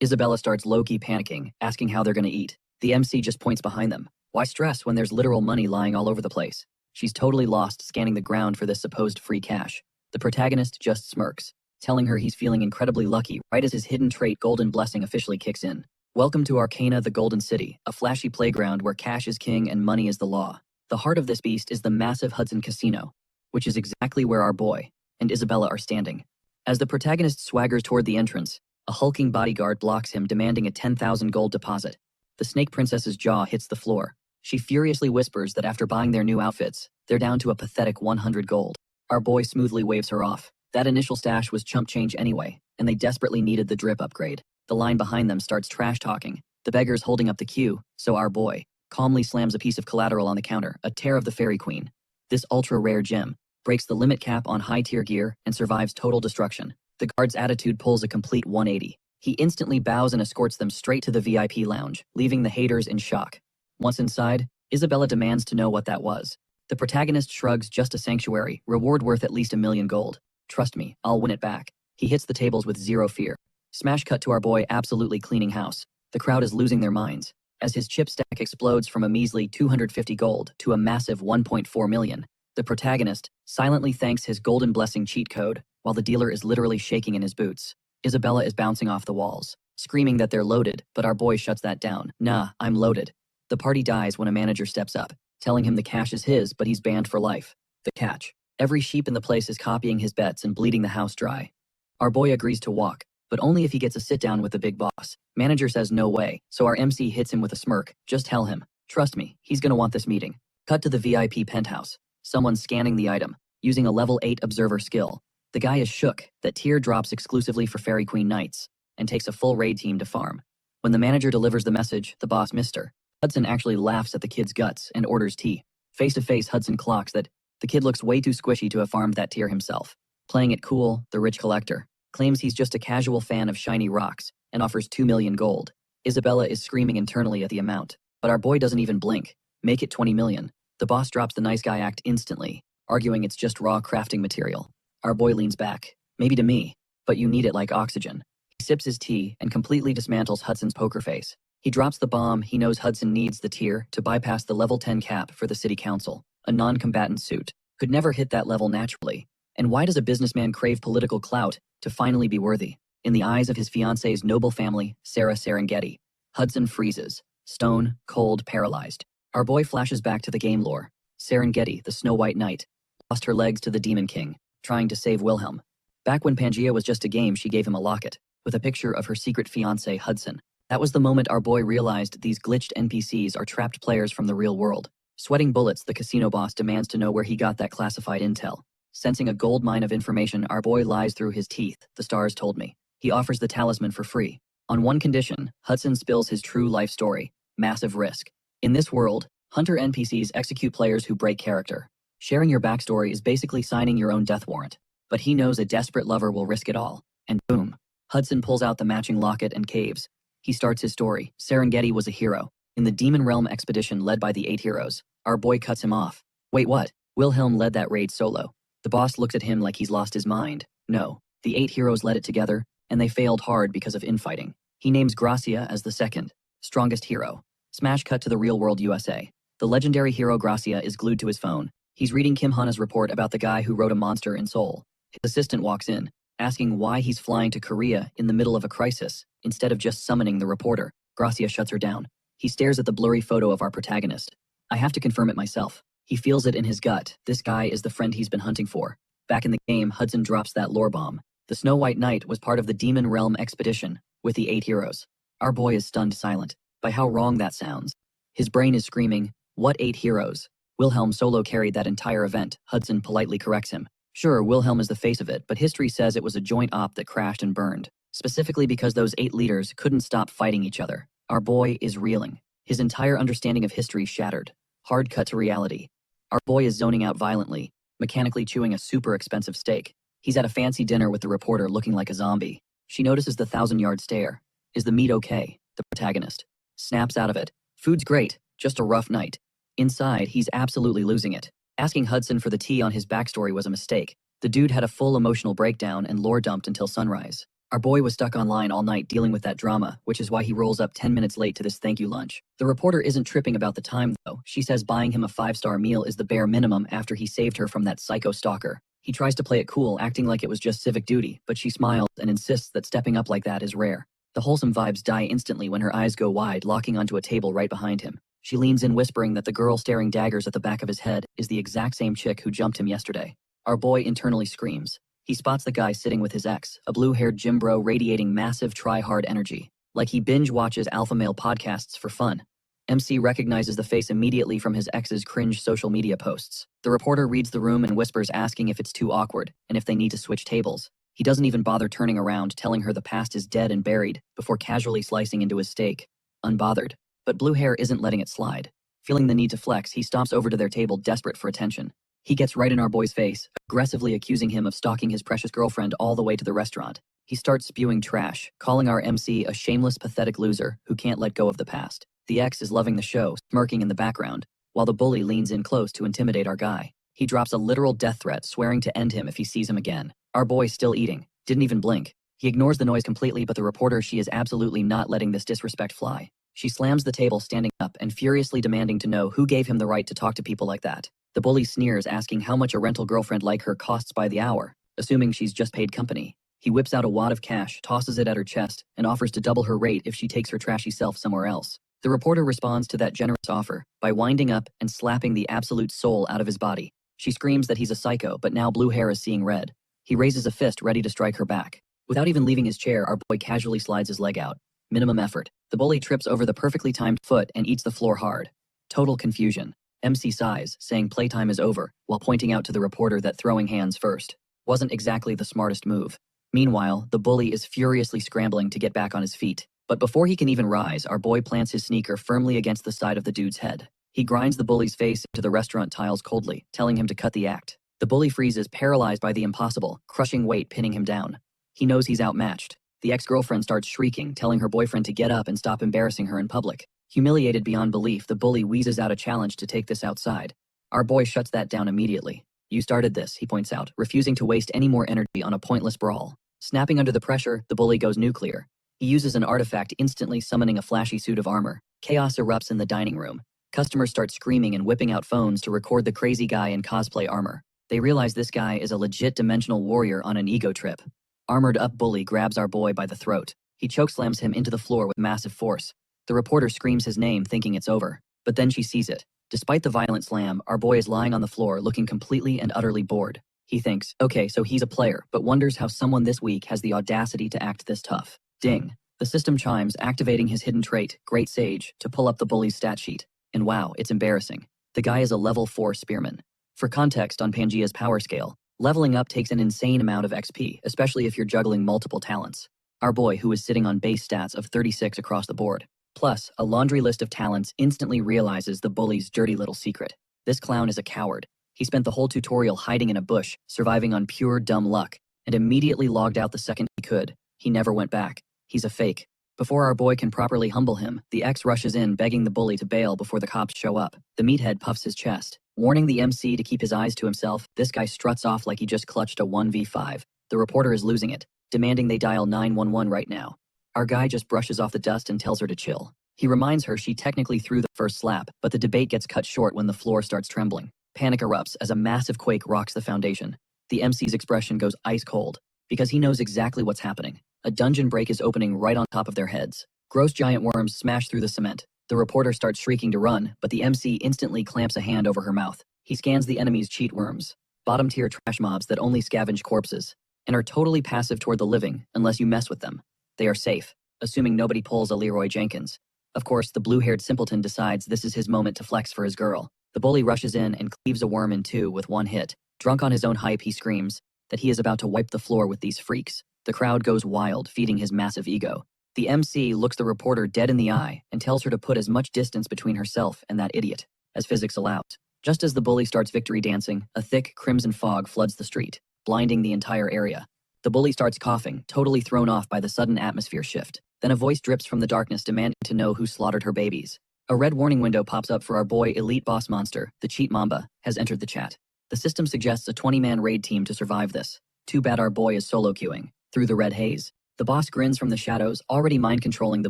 Isabella starts low-key panicking, asking how they're going to eat. The MC just points behind them. Why stress when there's literal money lying all over the place? She's totally lost, scanning the ground for this supposed free cash. The protagonist just smirks, telling her he's feeling incredibly lucky right as his hidden trait Golden Blessing officially kicks in. Welcome to Arcana, the Golden City, a flashy playground where cash is king and money is the law. The heart of this beast is the massive Hudson Casino, which is exactly where our boy and Isabella are standing. As the protagonist swaggers toward the entrance, a hulking bodyguard blocks him, demanding a 10,000 gold deposit. The Snake Princess's jaw hits the floor. She furiously whispers that after buying their new outfits, they're down to a pathetic 100 gold. Our boy smoothly waves her off. That initial stash was chump change anyway, and they desperately needed the drip upgrade. The line behind them starts trash talking. The beggar's holding up the queue, so our boy calmly slams a piece of collateral on the counter, a tear of the Fairy Queen. This ultra-rare gem breaks the limit cap on high-tier gear and survives total destruction. The guard's attitude pulls a complete 180. He instantly bows and escorts them straight to the VIP lounge, leaving the haters in shock. Once inside, Isabella demands to know what that was. The protagonist shrugs. Just a sanctuary, reward worth at least 1,000,000 gold. Trust me, I'll win it back. He hits the tables with zero fear. Smash cut to our boy absolutely cleaning house. The crowd is losing their minds, as his chip stack explodes from a measly 250 gold to a massive 1.4 million. The protagonist silently thanks his Golden Blessing cheat code, while the dealer is literally shaking in his boots. Isabella is bouncing off the walls, screaming that they're loaded, but our boy shuts that down. Nah, I'm loaded. The party dies when a manager steps up, telling him the cash is his, but he's banned for life. The catch. Every sheep in the place is copying his bets and bleeding the house dry. Our boy agrees to walk, but only if he gets a sit-down with the big boss. Manager says no way, so our MC hits him with a smirk. Just tell him. Trust me, he's gonna want this meeting. Cut to the VIP penthouse. Someone's scanning the item, using a level 8 observer skill. The guy is shook that tier drops exclusively for Fairy Queen Knights, and takes a full raid team to farm. When the manager delivers the message, the boss Mr. Hudson actually laughs at the kid's guts and orders tea. Face to face, Hudson clocks that the kid looks way too squishy to have farmed that tier himself. Playing it cool, the rich collector claims he's just a casual fan of shiny rocks and offers 2 million gold. Isabella is screaming internally at the amount, but our boy doesn't even blink. Make it 20 million. The boss drops the nice guy act instantly, arguing it's just raw crafting material. Our boy leans back. Maybe to me, but you need it like oxygen. He sips his tea and completely dismantles Hudson's poker face. He drops the bomb. He knows Hudson needs the tier to bypass the level 10 cap for the city council. A non-combatant suit could never hit that level naturally. And why does a businessman crave political clout to finally be worthy? In the eyes of his fiance's noble family, Sarah Serengeti, Hudson freezes, stone, cold, paralyzed. Our boy flashes back to the game lore. Serengeti, the Snow White Knight, lost her legs to the Demon King, trying to save Wilhelm. Back when Pangea was just a game, she gave him a locket with a picture of her secret fiancé, Hudson. That was the moment our boy realized these glitched NPCs are trapped players from the real world. Sweating bullets, the casino boss demands to know where he got that classified intel. Sensing a gold mine of information, our boy lies through his teeth. The stars told me. He offers the talisman for free. On one condition, Hudson spills his true life story. Massive risk. In this world, hunter NPCs execute players who break character. Sharing your backstory is basically signing your own death warrant. But he knows a desperate lover will risk it all. And boom. Hudson pulls out the matching locket and caves. He starts his story. Serengeti was a hero. In the Demon Realm expedition led by the 8 heroes, our boy cuts him off. Wait, what? Wilhelm led that raid solo. The boss looks at him like he's lost his mind. No, the 8 heroes led it together, and they failed hard because of infighting. He names Gracia as the second strongest hero. Smash cut to the real world USA. The legendary hero Gracia is glued to his phone. He's reading Kim Hana's report about the guy who wrote a monster in Seoul. His assistant walks in, asking why he's flying to Korea in the middle of a crisis, instead of just summoning the reporter. Gracia shuts her down. He stares at the blurry photo of our protagonist. I have to confirm it myself. He feels it in his gut. This guy is the friend he's been hunting for. Back in the game, Hudson drops that lore bomb. The Snow White Knight was part of the Demon Realm expedition with the 8 heroes. Our boy is stunned silent by how wrong that sounds. His brain is screaming, what 8 heroes? Wilhelm solo carried that entire event. Hudson politely corrects him. Sure, Wilhelm is the face of it, but history says it was a joint op that crashed and burned. Specifically because those 8 leaders couldn't stop fighting each other. Our boy is reeling. His entire understanding of history shattered. Hard cut to reality. Our boy is zoning out violently, mechanically chewing a super expensive steak. He's at a fancy dinner with the reporter looking like a zombie. She notices the 1,000-yard stare. Is the meat okay? The protagonist snaps out of it. Food's great, just a rough night. Inside, he's absolutely losing it. Asking Hudson for the tea on his backstory was a mistake. The dude had a full emotional breakdown and lore dumped until sunrise. Our boy was stuck online all night dealing with that drama, which is why he rolls up 10 minutes late to this thank you lunch. The reporter isn't tripping about the time, though. She says buying him a 5-star meal is the bare minimum after he saved her from that psycho stalker. He tries to play it cool, acting like it was just civic duty, but she smiles and insists that stepping up like that is rare. The wholesome vibes die instantly when her eyes go wide, locking onto a table right behind him. She leans in, whispering that the girl staring daggers at the back of his head is the exact same chick who jumped him yesterday. Our boy internally screams. He spots the guy sitting with his ex, a blue-haired gym bro radiating massive try-hard energy, like he binge-watches alpha male podcasts for fun. MC recognizes the face immediately from his ex's cringe social media posts. The reporter reads the room and whispers, asking if it's too awkward and if they need to switch tables. He doesn't even bother turning around, telling her the past is dead and buried, before casually slicing into his steak. Unbothered. But blue hair isn't letting it slide. Feeling the need to flex, he stomps over to their table, desperate for attention. He gets right in our boy's face, aggressively accusing him of stalking his precious girlfriend all the way to the restaurant. He starts spewing trash, calling our MC a shameless, pathetic loser who can't let go of the past. The ex is loving the show, smirking in the background, while the bully leans in close to intimidate our guy. He drops a literal death threat, swearing to end him if he sees him again. Our boy, still eating, didn't even blink. He ignores the noise completely, but the reporter, she is absolutely not letting this disrespect fly. She slams the table, standing up and furiously demanding to know who gave him the right to talk to people like that. The bully sneers, asking how much a rental girlfriend like her costs by the hour, assuming she's just paid company. He whips out a wad of cash, tosses it at her chest, and offers to double her rate if she takes her trashy self somewhere else. The reporter responds to that generous offer by winding up and slapping the absolute soul out of his body. She screams that he's a psycho, but now blue hair is seeing red. He raises a fist ready to strike her back. Without even leaving his chair, our boy casually slides his leg out. Minimum effort. The bully trips over the perfectly timed foot and eats the floor hard. Total confusion. MC sighs, saying playtime is over, while pointing out to the reporter that throwing hands first wasn't exactly the smartest move. Meanwhile, the bully is furiously scrambling to get back on his feet. But before he can even rise, our boy plants his sneaker firmly against the side of the dude's head. He grinds the bully's face into the restaurant tiles coldly, telling him to cut the act. The bully freezes, paralyzed by the impossible, crushing weight pinning him down. He knows he's outmatched. The ex-girlfriend starts shrieking, telling her boyfriend to get up and stop embarrassing her in public. Humiliated beyond belief, the bully wheezes out a challenge to take this outside. Our boy shuts that down immediately. You started this, he points out, refusing to waste any more energy on a pointless brawl. Snapping under the pressure, the bully goes nuclear. He uses an artifact, instantly summoning a flashy suit of armor. Chaos erupts in the dining room. Customers start screaming and whipping out phones to record the crazy guy in cosplay armor. They realize this guy is a legit dimensional warrior on an ego trip. Armored up bully grabs our boy by the throat. He chokeslams him into the floor with massive force. The reporter screams his name, thinking it's over. But then she sees it. Despite the violent slam, our boy is lying on the floor, looking completely and utterly bored. He thinks, okay, so he's a player, but wonders how someone this weak has the audacity to act this tough. Ding. The system chimes, activating his hidden trait, Great Sage, to pull up the bully's stat sheet. And wow, it's embarrassing. The guy is a level 4 spearman. For context on Pangea's power scale, leveling up takes an insane amount of XP, especially if you're juggling multiple talents. Our boy, who is sitting on base stats of 36 across the board, plus a laundry list of talents, instantly realizes the bully's dirty little secret. This clown is a coward. He spent the whole tutorial hiding in a bush, surviving on pure dumb luck, and immediately logged out the second he could. He never went back. He's a fake. Before our boy can properly humble him, the ex rushes in, begging the bully to bail before the cops show up. The meathead puffs his chest, warning the MC to keep his eyes to himself. This guy struts off like he just clutched a 1v5. The reporter is losing it, demanding they dial 911 right now. Our guy just brushes off the dust and tells her to chill. He reminds her she technically threw the first slap, but the debate gets cut short when the floor starts trembling. Panic erupts as a massive quake rocks the foundation. The MC's expression goes ice cold, because he knows exactly what's happening. A dungeon break is opening right on top of their heads. Gross giant worms smash through the cement. The reporter starts shrieking to run, but the MC instantly clamps a hand over her mouth. He scans the enemy's cheat worms, bottom-tier trash mobs that only scavenge corpses, and are totally passive toward the living unless you mess with them. They are safe, assuming nobody pulls a Leroy Jenkins. Of course, the blue-haired simpleton decides this is his moment to flex for his girl. The bully rushes in and cleaves a worm in two with one hit. Drunk on his own hype, he screams that he is about to wipe the floor with these freaks. The crowd goes wild, feeding his massive ego. The MC looks the reporter dead in the eye and tells her to put as much distance between herself and that idiot as physics allows. Just as the bully starts victory dancing, a thick crimson fog floods the street, blinding the entire area. The bully starts coughing, totally thrown off by the sudden atmosphere shift. Then a voice drips from the darkness demanding to know who slaughtered her babies. A red warning window pops up for our boy Elite Boss Monster, the Cheat Mamba, has entered the chat. The system suggests a 20-man raid team to survive this. Too bad our boy is solo queuing through the red haze. The boss grins from the shadows, already mind-controlling the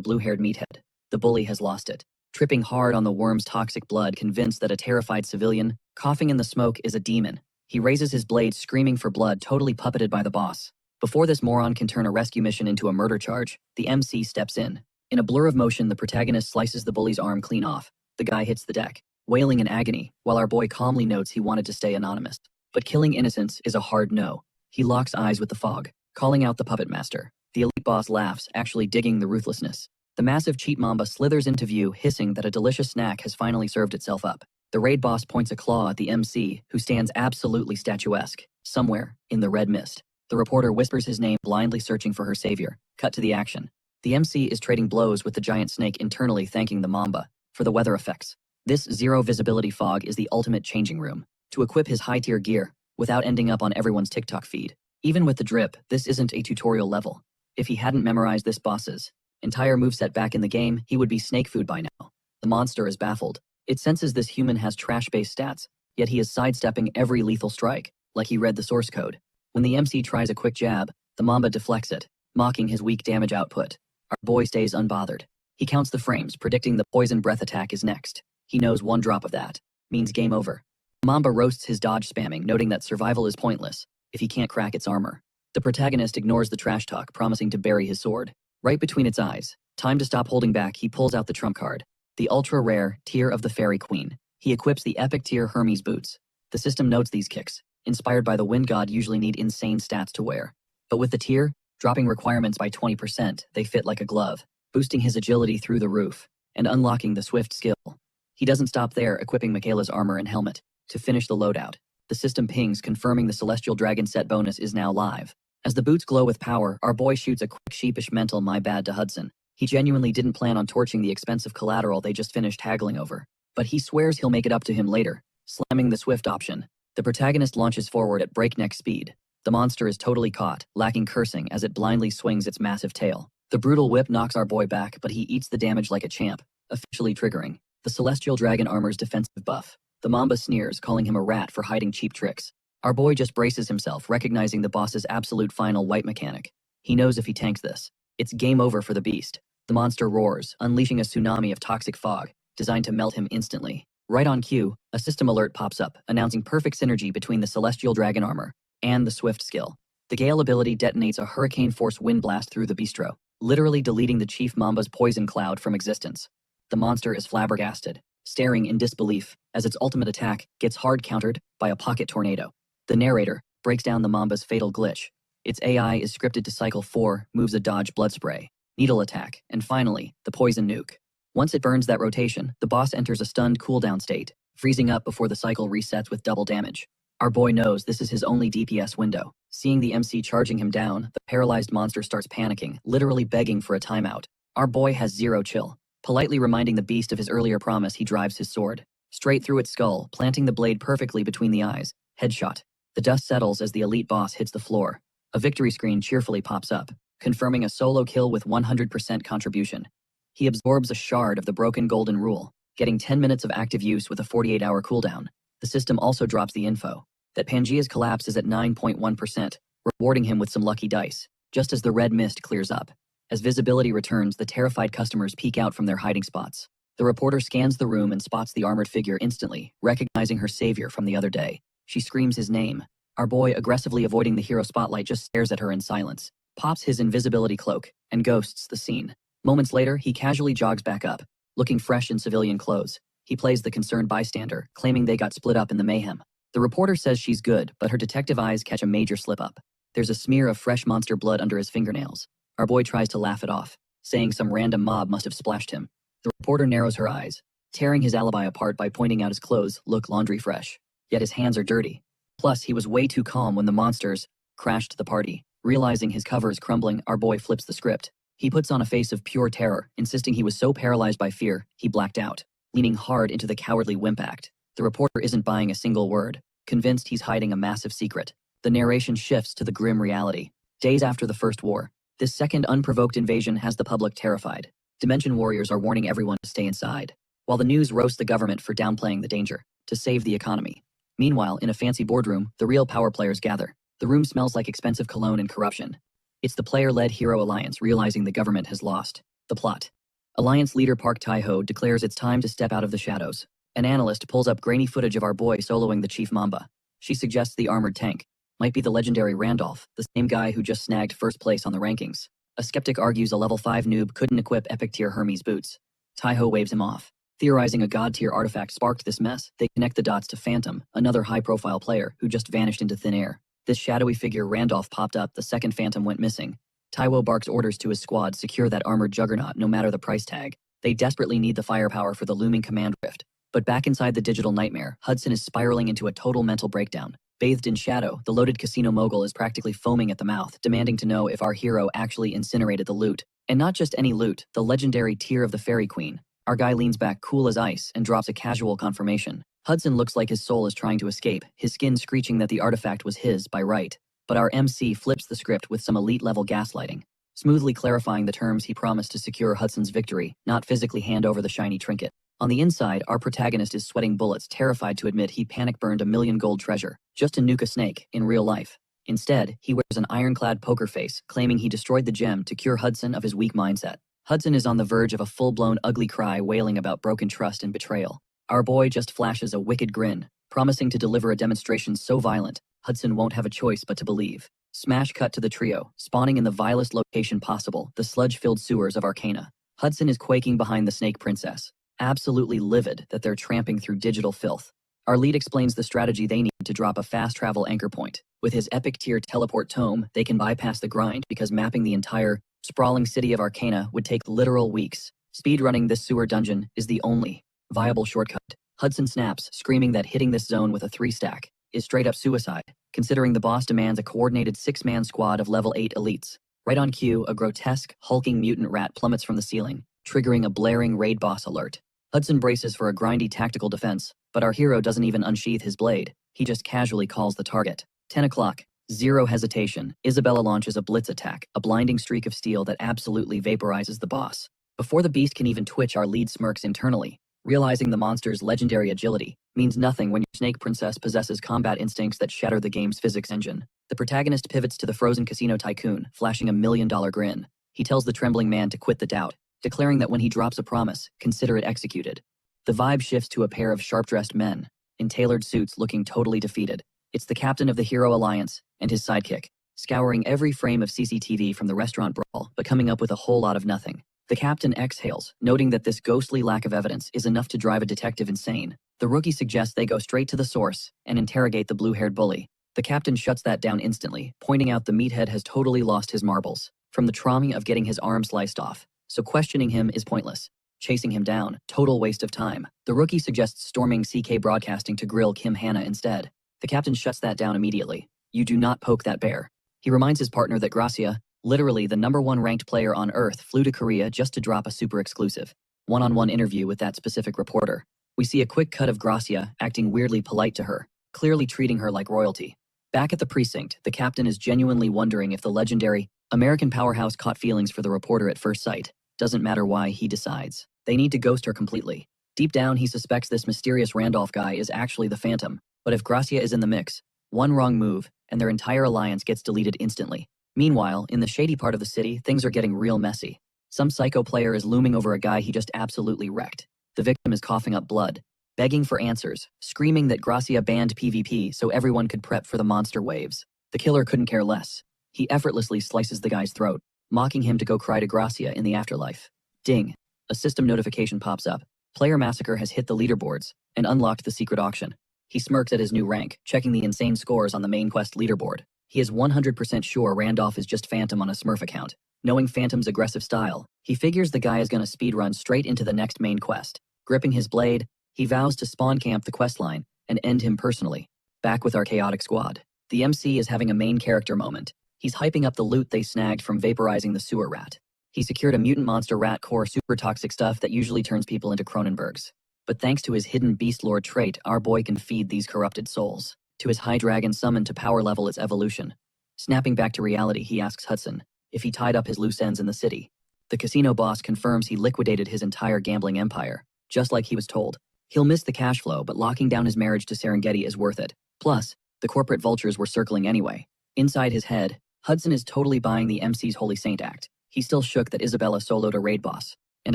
blue-haired meathead. The bully has lost it. Tripping hard on the worm's toxic blood, convinced that a terrified civilian, coughing in the smoke, is a demon. He raises his blade, screaming for blood, totally puppeted by the boss. Before this moron can turn a rescue mission into a murder charge, the MC steps in. In a blur of motion, the protagonist slices the bully's arm clean off. The guy hits the deck, wailing in agony, while our boy calmly notes he wanted to stay anonymous. But killing innocents is a hard no. He locks eyes with the fog, calling out the puppet master. The elite boss laughs, actually digging the ruthlessness. The massive cheat mamba slithers into view, hissing that a delicious snack has finally served itself up. The raid boss points a claw at the MC, who stands absolutely statuesque, somewhere in the red mist. The reporter whispers his name, blindly searching for her savior. Cut to the action. The MC is trading blows with the giant snake, internally thanking the mamba for the weather effects. This zero visibility fog is the ultimate changing room to equip his high-tier gear without ending up on everyone's TikTok feed. Even with the drip, this isn't a tutorial level. If he hadn't memorized this boss's entire moveset back in the game, he would be snake food by now. The monster is baffled. It senses this human has trash-based stats, yet he is sidestepping every lethal strike, like he read the source code. When the MC tries a quick jab, the mamba deflects it, mocking his weak damage output. Our boy stays unbothered. He counts the frames, predicting the poison breath attack is next. He knows one drop of that means game over. Mamba roasts his dodge spamming, noting that survival is pointless if he can't crack its armor. The protagonist ignores the trash talk, promising to bury his sword. Right between its eyes. Time to stop holding back, he pulls out the trump card. The ultra-rare Tear of the Fairy Queen. He equips the epic tier Hermes boots. The system notes these kicks, inspired by the wind god, usually need insane stats to wear. But with the tier, dropping requirements by 20%, they fit like a glove, boosting his agility through the roof, and unlocking the swift skill. He doesn't stop there, equipping Michaela's armor and helmet. To finish the loadout, the system pings, confirming the Celestial Dragon set bonus is now live. As the boots glow with power, our boy shoots a quick sheepish mental "my bad" to Hudson. He genuinely didn't plan on torching the expensive collateral they just finished haggling over. But he swears he'll make it up to him later, slamming the swift option. The protagonist launches forward at breakneck speed. The monster is totally caught, lacking cursing as it blindly swings its massive tail. The brutal whip knocks our boy back, but he eats the damage like a champ, officially triggering the Celestial Dragon armor's defensive buff. The Mamba sneers, calling him a rat for hiding cheap tricks. Our boy just braces himself, recognizing the boss's absolute final white mechanic. He knows if he tanks this, it's game over for the beast. The monster roars, unleashing a tsunami of toxic fog, designed to melt him instantly. Right on cue, a system alert pops up, announcing perfect synergy between the Celestial Dragon armor and the Swift skill. The Gale ability detonates a hurricane force wind blast through the bistro, literally deleting the Chief Mamba's poison cloud from existence. The monster is flabbergasted, staring in disbelief as its ultimate attack gets hard countered by a pocket tornado. The narrator breaks down the Mamba's fatal glitch. Its AI is scripted to cycle 4 moves: a dodge blood spray, needle attack, and finally, the poison nuke. Once it burns that rotation, the boss enters a stunned cooldown state, freezing up before the cycle resets with double damage. Our boy knows this is his only DPS window. Seeing the MC charging him down, the paralyzed monster starts panicking, literally begging for a timeout. Our boy has zero chill. Politely reminding the beast of his earlier promise, he drives his sword straight through its skull, planting the blade perfectly between the eyes. Headshot. The dust settles as the elite boss hits the floor. A victory screen cheerfully pops up, confirming a solo kill with 100% contribution. He absorbs a shard of the broken golden rule, getting 10 minutes of active use with a 48-hour cooldown. The system also drops the info that Pangea's collapse is at 9.1%, rewarding him with some lucky dice, just as the red mist clears up. As visibility returns, the terrified customers peek out from their hiding spots. The reporter scans the room and spots the armored figure instantly, recognizing her savior from the other day. She screams his name. Our boy, aggressively avoiding the hero spotlight, just stares at her in silence, pops his invisibility cloak, and ghosts the scene. Moments later, he casually jogs back up, looking fresh in civilian clothes. He plays the concerned bystander, claiming they got split up in the mayhem. The reporter says she's good, but her detective eyes catch a major slip-up. There's a smear of fresh monster blood under his fingernails. Our boy tries to laugh it off, saying some random mob must have splashed him. The reporter narrows her eyes, tearing his alibi apart by pointing out his clothes look laundry fresh, yet his hands are dirty. Plus, he was way too calm when the monsters crashed the party. Realizing his cover is crumbling, our boy flips the script. He puts on a face of pure terror, insisting he was so paralyzed by fear, he blacked out, leaning hard into the cowardly wimp act. The reporter isn't buying a single word, convinced he's hiding a massive secret. The narration shifts to the grim reality. Days after the First War, this second unprovoked invasion has the public terrified. Dimension warriors are warning everyone to stay inside, while the news roasts the government for downplaying the danger, to save the economy. Meanwhile, in a fancy boardroom, the real power players gather. The room smells like expensive cologne and corruption. It's the player-led Hero Alliance realizing the government has lost. The plot. Alliance leader Park Tae-ho declares it's time to step out of the shadows. An analyst pulls up grainy footage of our boy soloing the Chief Mamba. She suggests the armored tank might be the legendary Randolph, the same guy who just snagged first place on the rankings. A skeptic argues a level 5 noob couldn't equip epic tier Hermes boots. Tae-ho waves him off. Theorizing a god-tier artifact sparked this mess, they connect the dots to Phantom, another high-profile player who just vanished into thin air. This shadowy figure Randolph popped up, the second Phantom went missing. Taiwo barks orders to his squad, secure that armored juggernaut no matter the price tag. They desperately need the firepower for the looming command rift. But back inside the digital nightmare, Hudson is spiraling into a total mental breakdown. Bathed in shadow, the loaded casino mogul is practically foaming at the mouth, demanding to know if our hero actually incinerated the loot. And not just any loot, the legendary Tear of the Fairy Queen. Our guy leans back cool as ice and drops a casual confirmation. Hudson looks like his soul is trying to escape, his skin screeching that the artifact was his by right. But our MC flips the script with some elite-level gaslighting, smoothly clarifying the terms he promised to secure Hudson's victory, not physically hand over the shiny trinket. On the inside, our protagonist is sweating bullets, terrified to admit he panic-burned a million gold treasure, just to nuke a snake, in real life. Instead, he wears an ironclad poker face, claiming he destroyed the gem to cure Hudson of his weak mindset. Hudson is on the verge of a full-blown ugly cry, wailing about broken trust and betrayal. Our boy just flashes a wicked grin, promising to deliver a demonstration so violent, Hudson won't have a choice but to believe. Smash cut to the trio, spawning in the vilest location possible, the sludge-filled sewers of Arcana. Hudson is quaking behind the Snake Princess, absolutely livid that they're tramping through digital filth. Our lead explains the strategy they need to drop a fast travel anchor point. With his epic tier teleport tome, they can bypass the grind because mapping the entire sprawling city of Arcana would take literal weeks. Speedrunning this sewer dungeon is the only viable shortcut. Hudson snaps, screaming that hitting this zone with a 3-stack is straight up suicide, considering the boss demands a coordinated 6-man squad of level 8 elites. Right on cue, a grotesque, hulking mutant rat plummets from the ceiling, triggering a blaring raid boss alert. Hudson braces for a grindy tactical defense, but our hero doesn't even unsheath his blade. He just casually calls the target. 10 o'clock. Zero hesitation. Isabella launches a blitz attack, a blinding streak of steel that absolutely vaporizes the boss. Before the beast can even twitch, our lead smirks internally, realizing the monster's legendary agility means nothing when your Snake Princess possesses combat instincts that shatter the game's physics engine. The protagonist pivots to the frozen casino tycoon, flashing a $1 million grin. He tells the trembling man to quit the doubt, declaring that when he drops a promise, consider it executed. The vibe shifts to a pair of sharp-dressed men, in tailored suits looking totally defeated. It's the captain of the Hero Alliance and his sidekick, scouring every frame of CCTV from the restaurant brawl, but coming up with a whole lot of nothing. The captain exhales, noting that this ghostly lack of evidence is enough to drive a detective insane. The rookie suggests they go straight to the source and interrogate the blue-haired bully. The captain shuts that down instantly, pointing out the meathead has totally lost his marbles from the trauma of getting his arm sliced off, so questioning him is pointless. Chasing him down, total waste of time. The rookie suggests storming CK Broadcasting to grill Kim Hanna instead. The captain shuts that down immediately. You do not poke that bear. He reminds his partner that Gracia, literally the #1 ranked player on Earth, flew to Korea just to drop a super exclusive one-on-one interview with that specific reporter. We see a quick cut of Gracia acting weirdly polite to her, clearly treating her like royalty. Back at the precinct, the captain is genuinely wondering if the legendary American powerhouse caught feelings for the reporter at first sight. Doesn't matter why, he decides they need to ghost her completely. Deep down, he suspects this mysterious Randolph guy is actually the Phantom. But if Gracia is in the mix, one wrong move, and their entire alliance gets deleted instantly. Meanwhile, in the shady part of the city, things are getting real messy. Some psycho player is looming over a guy he just absolutely wrecked. The victim is coughing up blood, begging for answers, screaming that Gracia banned PvP so everyone could prep for the monster waves. The killer couldn't care less. He effortlessly slices the guy's throat, mocking him to go cry to Gracia in the afterlife. Ding. A system notification pops up. Player Massacre has hit the leaderboards and unlocked the secret auction. He smirks at his new rank, checking the insane scores on the main quest leaderboard. He is 100% sure Randolph is just Phantom on a Smurf account. Knowing Phantom's aggressive style, he figures the guy is gonna speedrun straight into the next main quest. Gripping his blade, he vows to spawn camp the questline and end him personally. Back with our chaotic squad, the MC is having a main character moment. He's hyping up the loot they snagged from vaporizing the sewer rat. He secured a mutant monster rat core super toxic stuff that usually turns people into Cronenbergs. But thanks to his hidden beast lord trait, our boy can feed these corrupted souls. To his high dragon summoned to power level its evolution. Snapping back to reality, he asks Hudson if he tied up his loose ends in the city. The casino boss confirms he liquidated his entire gambling empire, just like he was told. He'll miss the cash flow, but locking down his marriage to Serengeti is worth it. Plus, the corporate vultures were circling anyway. Inside his head, Hudson is totally buying the MC's Holy Saint act. He's still shook that Isabella soloed a raid boss, and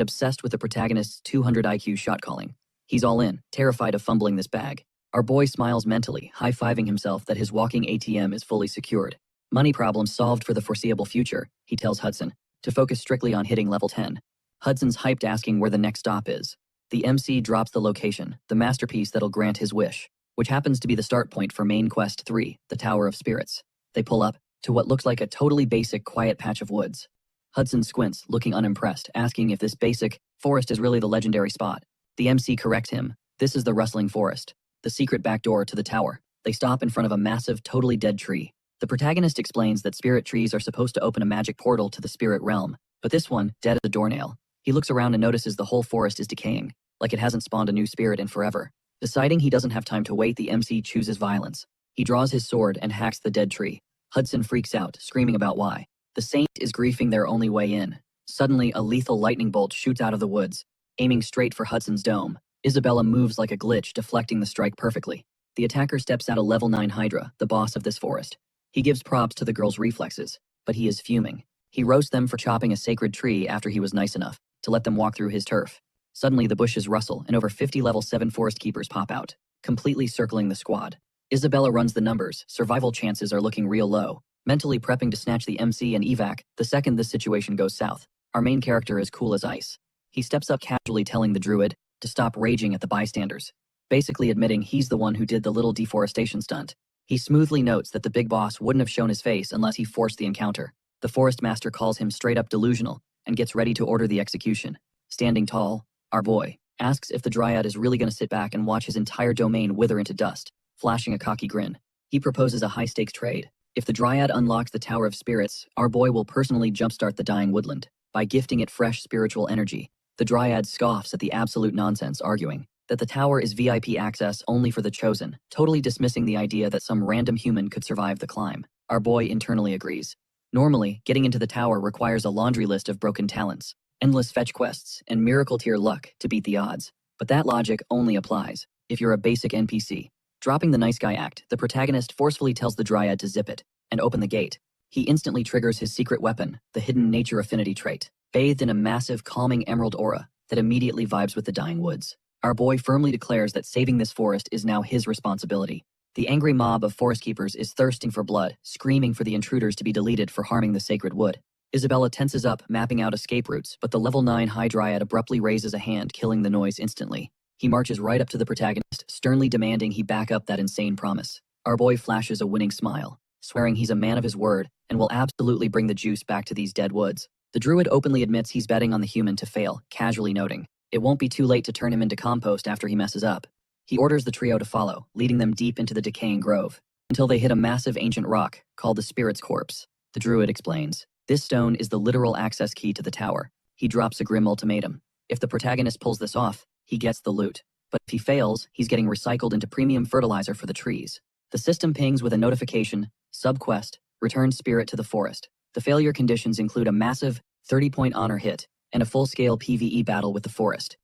obsessed with the protagonist's 200 IQ shot calling. He's all in, terrified of fumbling this bag. Our boy smiles mentally, high-fiving himself that his walking ATM is fully secured. Money problems solved for the foreseeable future, he tells Hudson, to focus strictly on hitting level 10. Hudson's hyped, asking where the next stop is. The MC drops the location, the masterpiece that'll grant his wish, which happens to be the start point for main quest 3, the Tower of Spirits. They pull up to what looks like a totally basic, quiet patch of woods. Hudson squints, looking unimpressed, asking if this basic forest is really the legendary spot. The MC corrects him. This is the rustling forest, the secret back door to the tower. They stop in front of a massive, totally dead tree. The protagonist explains that spirit trees are supposed to open a magic portal to the spirit realm, but this one, dead as a doornail. He looks around and notices the whole forest is decaying, like it hasn't spawned a new spirit in forever. Deciding he doesn't have time to wait, the MC chooses violence. He draws his sword and hacks the dead tree. Hudson freaks out, screaming about why. The saint is griefing their only way in. Suddenly, a lethal lightning bolt shoots out of the woods, aiming straight for Hudson's dome. Isabella moves like a glitch, deflecting the strike perfectly. The attacker steps out a level 9 Hydra, the boss of this forest. He gives props to the girl's reflexes, but he is fuming. He roasts them for chopping a sacred tree after he was nice enough to let them walk through his turf. Suddenly, the bushes rustle and over 50 level 7 forest keepers pop out, completely circling the squad. Isabella runs the numbers. Survival chances are looking real low. mentally prepping to snatch the MC and evac the second this situation goes south. Our main character is cool as ice. He steps up casually telling the druid to stop raging at the bystanders, basically admitting he's the one who did the little deforestation stunt. He smoothly notes that the big boss wouldn't have shown his face unless he forced the encounter. The forest master calls him straight up delusional and gets ready to order the execution. Standing tall, our boy asks if the dryad is really going to sit back and watch his entire domain wither into dust, flashing a cocky grin. He proposes a high-stakes trade. If the dryad unlocks the Tower of Spirits, our boy will personally jumpstart the dying woodland by gifting it fresh spiritual energy. The dryad scoffs at the absolute nonsense, arguing that the tower is VIP access only for the chosen, totally dismissing the idea that some random human could survive the climb. Our boy internally agrees. Normally, getting into the tower requires a laundry list of broken talents, endless fetch quests, and miracle tier luck to beat the odds. But that logic only applies if you're a basic NPC. Dropping the nice guy act, the protagonist forcefully tells the dryad to zip it and open the gate. He instantly triggers his secret weapon, the hidden nature affinity trait, bathed in a massive calming emerald aura that immediately vibes with the dying woods. Our boy firmly declares that saving this forest is now his responsibility. The angry mob of forest keepers is thirsting for blood, screaming for the intruders to be deleted for harming the sacred wood. Isabella tenses up, mapping out escape routes, but the level 9 High Dryad abruptly raises a hand, killing the noise instantly. He marches right up to the protagonist, sternly demanding he back up that insane promise. Our boy flashes a winning smile, swearing he's a man of his word and will absolutely bring the juice back to these dead woods. The druid openly admits he's betting on the human to fail, casually noting it won't be too late to turn him into compost after he messes up. He orders the trio to follow, leading them deep into the decaying grove, until they hit a massive ancient rock called the Spirit's Corpse. The druid explains, this stone is the literal access key to the tower. He drops a grim ultimatum. If the protagonist pulls this off, he gets the loot. But if he fails, he's getting recycled into premium fertilizer for the trees. The system pings with a notification, subquest, return spirit to the forest. The failure conditions include a massive 30-point honor hit and a full-scale PvE battle with the forest.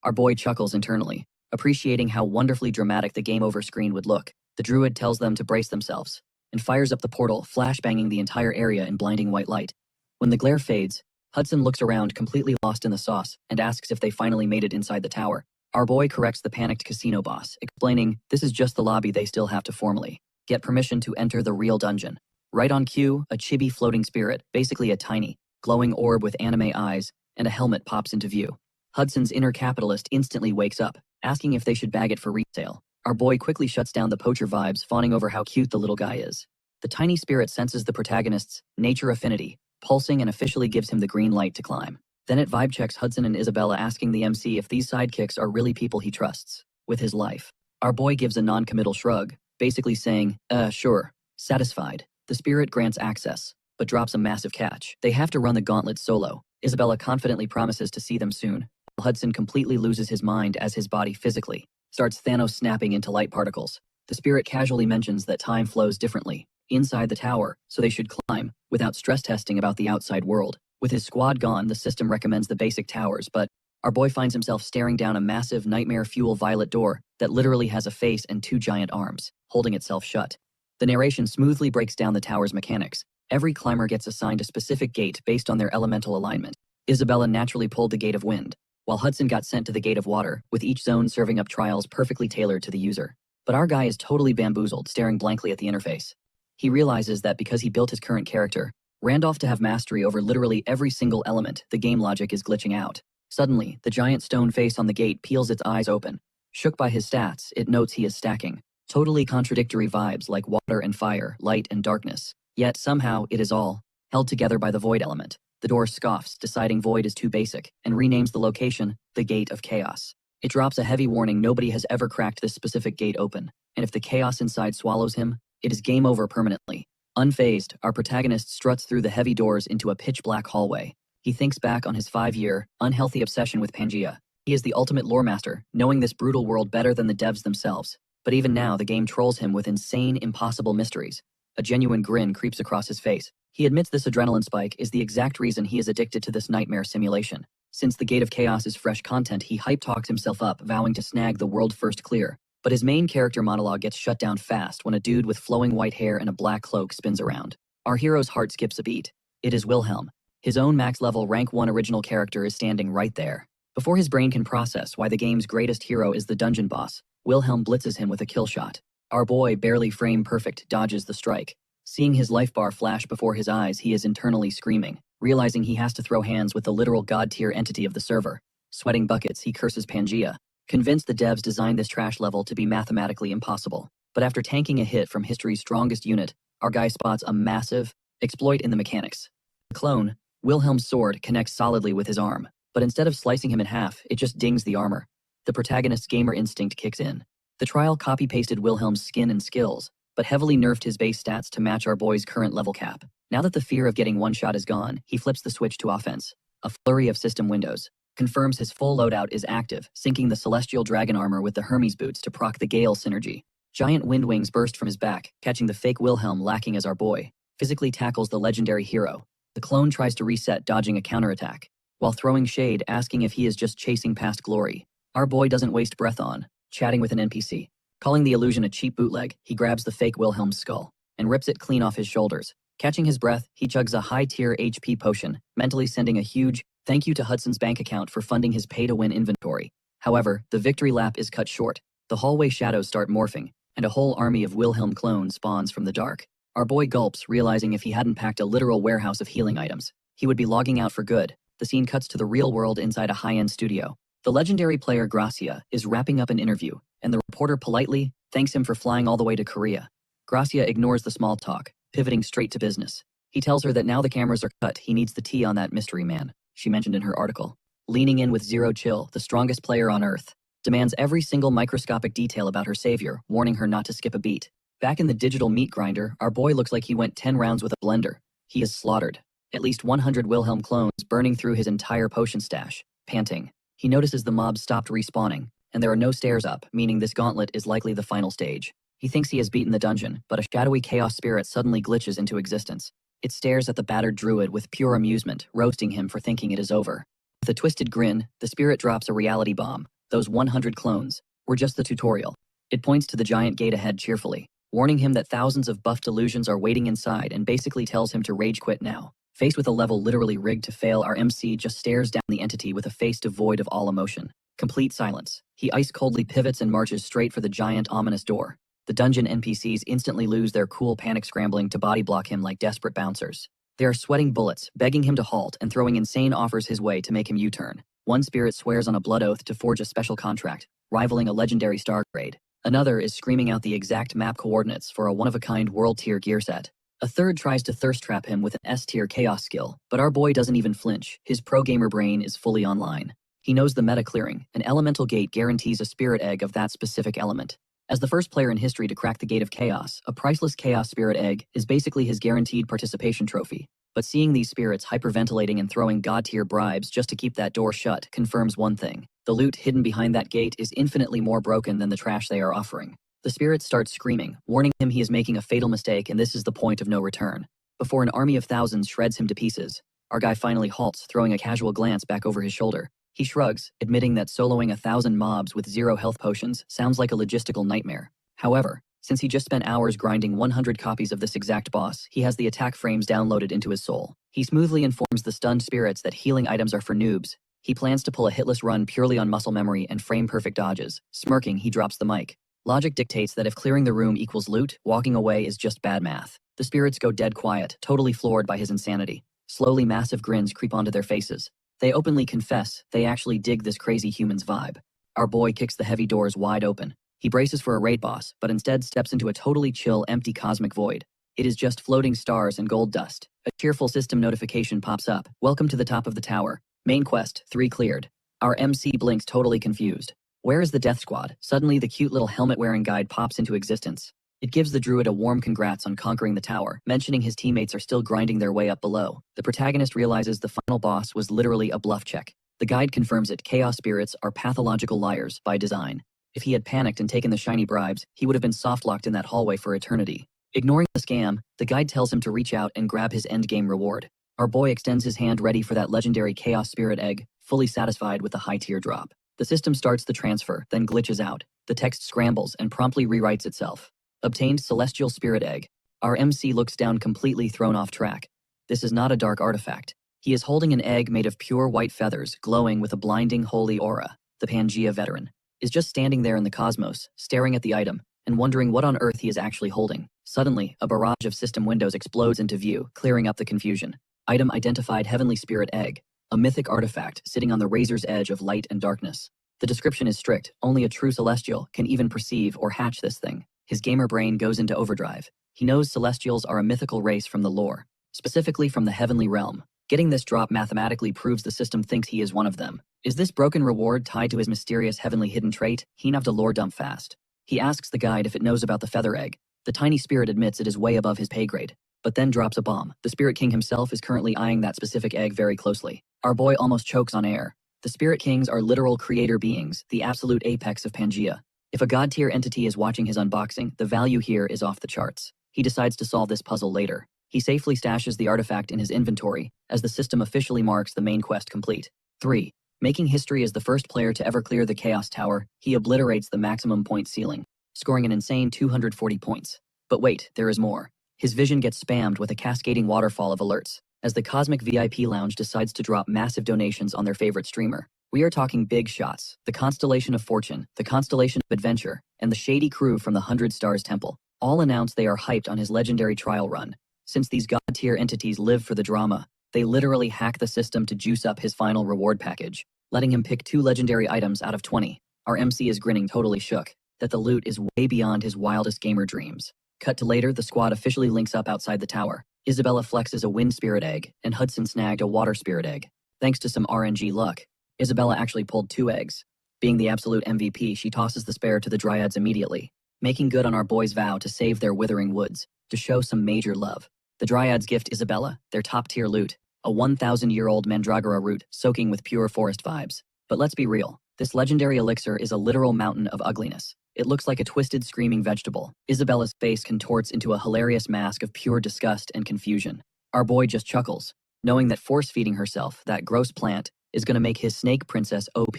Our boy chuckles internally, appreciating how wonderfully dramatic the game over screen would look. The druid tells them to brace themselves and fires up the portal, flashbanging the entire area in blinding white light. When the glare fades, Hudson looks around completely lost in the sauce and asks if they finally made it inside the tower. Our boy corrects the panicked casino boss, explaining this is just the lobby, they still have to formally get permission to enter the real dungeon. Right on cue, a chibi floating spirit, basically a tiny, glowing orb with anime eyes, and a helmet pops into view. Hudson's inner capitalist instantly wakes up, asking if they should bag it for resale. Our boy quickly shuts down the poacher vibes, fawning over how cute the little guy is. The tiny spirit senses the protagonist's nature affinity, pulsing, and officially gives him the green light to climb. Then it vibe checks Hudson and Isabella, asking the MC if these sidekicks are really people he trusts with his life. Our boy gives a non-committal shrug, basically saying, sure, satisfied. The spirit grants access, but drops a massive catch. They have to run the gauntlet solo. Isabella confidently promises to see them soon. Hudson completely loses his mind as his body physically starts Thanos snapping into light particles. The spirit casually mentions that time flows differently inside the tower, so they should climb without stress testing about the outside world. With his squad gone, the system recommends the basic towers, but our boy finds himself staring down a massive nightmare fuel violet door that literally has a face and 2 giant arms, holding itself shut. The narration smoothly breaks down the tower's mechanics. Every climber gets assigned a specific gate based on their elemental alignment. Isabella naturally pulled the Gate of Wind, while Hudson got sent to the Gate of Water, with each zone serving up trials perfectly tailored to the user. But our guy is totally bamboozled, staring blankly at the interface. He realizes that because he built his current character, Randolph, to have mastery over literally every single element, the game logic is glitching out. Suddenly, the giant stone face on the gate peels its eyes open. Shook by his stats, it notes he is stacking totally contradictory vibes like water and fire, light and darkness. Yet somehow it is all held together by the void element. The door scoffs, deciding void is too basic, and renames the location the Gate of Chaos. It drops a heavy warning: nobody has ever cracked this specific gate open, and if the chaos inside swallows him, it is game over permanently. Unfazed, our protagonist struts through the heavy doors into a pitch-black hallway. He thinks back on his 5-year, unhealthy obsession with Pangea. He is the ultimate lore master, knowing this brutal world better than the devs themselves. But even now, the game trolls him with insane, impossible mysteries. A genuine grin creeps across his face. He admits this adrenaline spike is the exact reason he is addicted to this nightmare simulation. Since the Gate of Chaos is fresh content, he hype talks himself up, vowing to snag the world first clear. But his main character monologue gets shut down fast when a dude with flowing white hair and a black cloak spins around. Our hero's heart skips a beat. It is Wilhelm. His own max-level rank 1 original character is standing right there. Before his brain can process why the game's greatest hero is the dungeon boss, Wilhelm blitzes him with a kill shot. Our boy, barely frame perfect, dodges the strike, Seeing his life bar flash before his eyes, he is internally screaming, realizing he has to throw hands with the literal god-tier entity of the server. Sweating buckets, he curses Pangea, convinced the devs designed this trash level to be mathematically impossible. But after tanking a hit from history's strongest unit, our guy spots a massive exploit in the mechanics. The clone, Wilhelm's sword, connects solidly with his arm, but instead of slicing him in half, it just dings the armor. The protagonist's gamer instinct kicks in. The trial copy-pasted Wilhelm's skin and skills, but heavily nerfed his base stats to match our boy's current level cap. Now that the fear of getting one shot is gone, he flips the switch to offense. A flurry of system windows confirms his full loadout is active, syncing the celestial dragon armor with the Hermes boots to proc the Gale synergy. Giant wind wings burst from his back, catching the fake Wilhelm lacking as our boy physically tackles the legendary hero. The clone tries to reset, dodging a counterattack, while throwing shade, asking if he is just chasing past glory. Our boy doesn't waste breath on chatting with an NPC. Calling the illusion a cheap bootleg, he grabs the fake Wilhelm's skull and rips it clean off his shoulders. Catching his breath, he chugs a high-tier HP potion, mentally sending a huge thank you to Hudson's bank account for funding his pay-to-win inventory. However, the victory lap is cut short. The hallway shadows start morphing, and a whole army of Wilhelm clones spawns from the dark. Our boy gulps, realizing if he hadn't packed a literal warehouse of healing items, he would be logging out for good. The scene cuts to the real world inside a high-end studio. The legendary player Gracia is wrapping up an interview, and the reporter politely thanks him for flying all the way to Korea. Gracia ignores the small talk, pivoting straight to business. He tells her that now the cameras are cut, he needs the tea on that mystery man she mentioned in her article. Leaning in with zero chill, the strongest player on Earth demands every single microscopic detail about her savior, warning her not to skip a beat. Back in the digital meat grinder, our boy looks like he went 10 rounds with a blender. He is slaughtered. At least 100 Wilhelm clones burning through his entire potion stash. Panting, he notices the mobs stopped respawning, and there are no stairs up, meaning this gauntlet is likely the final stage. He thinks he has beaten the dungeon, but a shadowy chaos spirit suddenly glitches into existence. It stares at the battered druid with pure amusement, roasting him for thinking it is over. With a twisted grin, the spirit drops a reality bomb. Those 100 clones were just the tutorial. It points to the giant gate ahead cheerfully, warning him that thousands of buffed illusions are waiting inside, and basically tells him to rage quit now. Faced with a level literally rigged to fail, our MC just stares down the entity with a face devoid of all emotion. Complete silence. He ice-coldly pivots and marches straight for the giant, ominous door. The dungeon NPCs instantly lose their cool, panic scrambling to body block him like desperate bouncers. They are sweating bullets, begging him to halt, and throwing insane offers his way to make him U-turn. One spirit swears on a blood oath to forge a special contract, rivaling a legendary star grade. Another is screaming out the exact map coordinates for a one-of-a-kind world-tier gear set. A third tries to thirst trap him with an S-tier chaos skill, but our boy doesn't even flinch. His pro-gamer brain is fully online. He knows the meta clearing. An elemental gate guarantees a spirit egg of that specific element. As the first player in history to crack the gate of chaos, a priceless chaos spirit egg is basically his guaranteed participation trophy. But seeing these spirits hyperventilating and throwing god-tier bribes just to keep that door shut confirms one thing. The loot hidden behind that gate is infinitely more broken than the trash they are offering. The spirits start screaming, warning him he is making a fatal mistake and this is the point of no return. Before an army of thousands shreds him to pieces, our guy finally halts, throwing a casual glance back over his shoulder. He shrugs, admitting that soloing 1,000 mobs with 0 health potions sounds like a logistical nightmare. However, since he just spent hours grinding 100 copies of this exact boss, he has the attack frames downloaded into his soul. He smoothly informs the stunned spirits that healing items are for noobs. He plans to pull a hitless run purely on muscle memory and frame-perfect dodges. Smirking, he drops the mic. Logic dictates that if clearing the room equals loot, walking away is just bad math. The spirits go dead quiet, totally floored by his insanity. Slowly, massive grins creep onto their faces. They openly confess they actually dig this crazy human's vibe. Our boy kicks the heavy doors wide open. He braces for a raid boss, but instead steps into a totally chill, empty cosmic void. It is just floating stars and gold dust. A cheerful system notification pops up. Welcome to the top of the tower. Main quest, 3 cleared. Our MC blinks, totally confused. Where is the death squad? Suddenly, the cute little helmet-wearing guide pops into existence. It gives the druid a warm congrats on conquering the tower, mentioning his teammates are still grinding their way up below. The protagonist realizes the final boss was literally a bluff check. The guide confirms it. Chaos spirits are pathological liars by design. If he had panicked and taken the shiny bribes, he would have been soft-locked in that hallway for eternity. Ignoring the scam, the guide tells him to reach out and grab his endgame reward. Our boy extends his hand ready for that legendary chaos spirit egg, fully satisfied with the high tier drop. The system starts the transfer, then glitches out. The text scrambles and promptly rewrites itself. Obtained celestial spirit egg. Our MC looks down, completely thrown off track. This is not a dark artifact. He is holding an egg made of pure white feathers, glowing with a blinding holy aura. The Pangea veteran is just standing there in the cosmos, staring at the item, and wondering what on earth he is actually holding. Suddenly, a barrage of system windows explodes into view, clearing up the confusion. Item identified: Heavenly Spirit Egg, a mythic artifact sitting on the razor's edge of light and darkness. The description is strict. Only a true celestial can even perceive or hatch this thing. His gamer brain goes into overdrive. He knows celestials are a mythical race from the lore, specifically from the heavenly realm. Getting this drop mathematically proves the system thinks he is one of them. Is this broken reward tied to his mysterious heavenly hidden trait? He knows a lore dump fast. He asks the guide if it knows about the feather egg. The tiny spirit admits it is way above his pay grade, but then drops a bomb. The Spirit King himself is currently eyeing that specific egg very closely. Our boy almost chokes on air. The Spirit Kings are literal creator beings, the absolute apex of Pangea. If a god-tier entity is watching his unboxing, the value here is off the charts. He decides to solve this puzzle later. He safely stashes the artifact in his inventory, as the system officially marks the main quest complete. 3. Making history as the first player to ever clear the Chaos Tower, he obliterates the maximum point ceiling, scoring an insane 240 points. But wait, there is more. His vision gets spammed with a cascading waterfall of alerts, as the Cosmic VIP Lounge decides to drop massive donations on their favorite streamer. We are talking big shots: the Constellation of Fortune, the Constellation of Adventure, and the shady crew from the 100 Stars Temple. All announce they are hyped on his legendary trial run. Since these god-tier entities live for the drama, they literally hack the system to juice up his final reward package, letting him pick 2 legendary items out of 20. Our MC is grinning, totally shook that the loot is way beyond his wildest gamer dreams. Cut to later, the squad officially links up outside the tower. Isabella flexes a wind spirit egg, and Hudson snagged a water spirit egg. Thanks to some RNG luck, Isabella actually pulled 2 eggs. Being the absolute MVP, she tosses the spare to the Dryads immediately, making good on our boy's vow to save their withering woods, to show some major love. The Dryads gift Isabella their top-tier loot, a 1,000-year-old Mandragora root soaking with pure forest vibes. But let's be real, this legendary elixir is a literal mountain of ugliness. It looks like a twisted, screaming vegetable. Isabella's face contorts into a hilarious mask of pure disgust and confusion. Our boy just chuckles, knowing that force-feeding herself, that gross plant, is going to make his snake princess OP.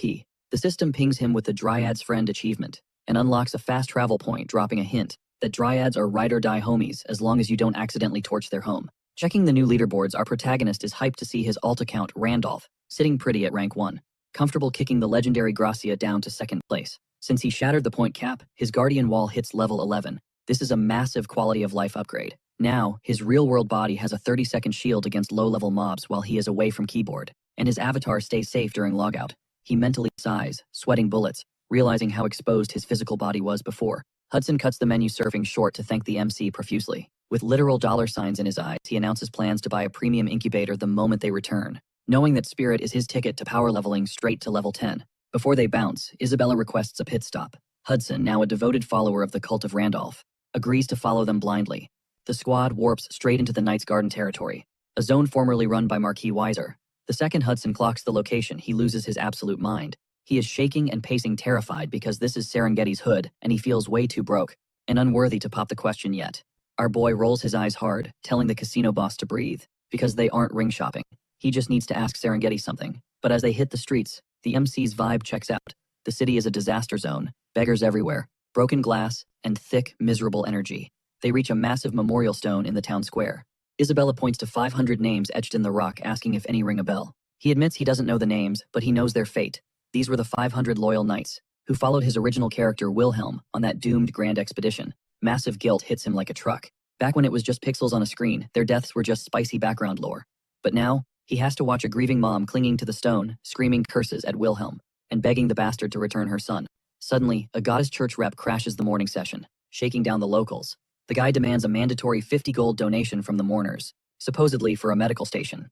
The system pings him with the Dryad's Friend achievement, and unlocks a fast travel point, dropping a hint that Dryads are ride-or-die homies as long as you don't accidentally torch their home. Checking the new leaderboards, our protagonist is hyped to see his alt account, Randolph, sitting pretty at rank 1, comfortable kicking the legendary Gracia down to 2nd place. Since he shattered the point cap, his Guardian Wall hits level 11. This is a massive quality of life upgrade. Now, his real-world body has a 30-second shield against low-level mobs while he is away from keyboard, and his avatar stays safe during logout. He mentally sighs, sweating bullets, realizing how exposed his physical body was before. Hudson cuts the menu surfing short to thank the MC profusely. With literal dollar signs in his eyes, he announces plans to buy a premium incubator the moment they return, knowing that Spirit is his ticket to power leveling straight to level 10. Before they bounce, Isabella requests a pit stop. Hudson, now a devoted follower of the cult of Randolph, agrees to follow them blindly. The squad warps straight into the Knight's Garden territory, a zone formerly run by Marquis Weiser. The second Hudson clocks the location, he loses his absolute mind. He is shaking and pacing, terrified because this is Serengeti's hood, and he feels way too broke and unworthy to pop the question yet. Our boy rolls his eyes hard, telling the casino boss to breathe, because they aren't ring shopping. He just needs to ask Serengeti something. But as they hit the streets, the MC's vibe checks out. The city is a disaster zone, beggars everywhere, broken glass, and thick, miserable energy. They reach a massive memorial stone in the town square. Isabella points to 500 names etched in the rock, asking if any ring a bell. He admits he doesn't know the names, but he knows their fate. These were the 500 loyal knights, who followed his original character Wilhelm on that doomed grand expedition. Massive guilt hits him like a truck. Back when it was just pixels on a screen, their deaths were just spicy background lore. But now, he has to watch a grieving mom clinging to the stone, screaming curses at Wilhelm, and begging the bastard to return her son. Suddenly, a goddess church rep crashes the morning session, shaking down the locals. The guy demands a mandatory 50 gold donation from the mourners, supposedly for a medical station.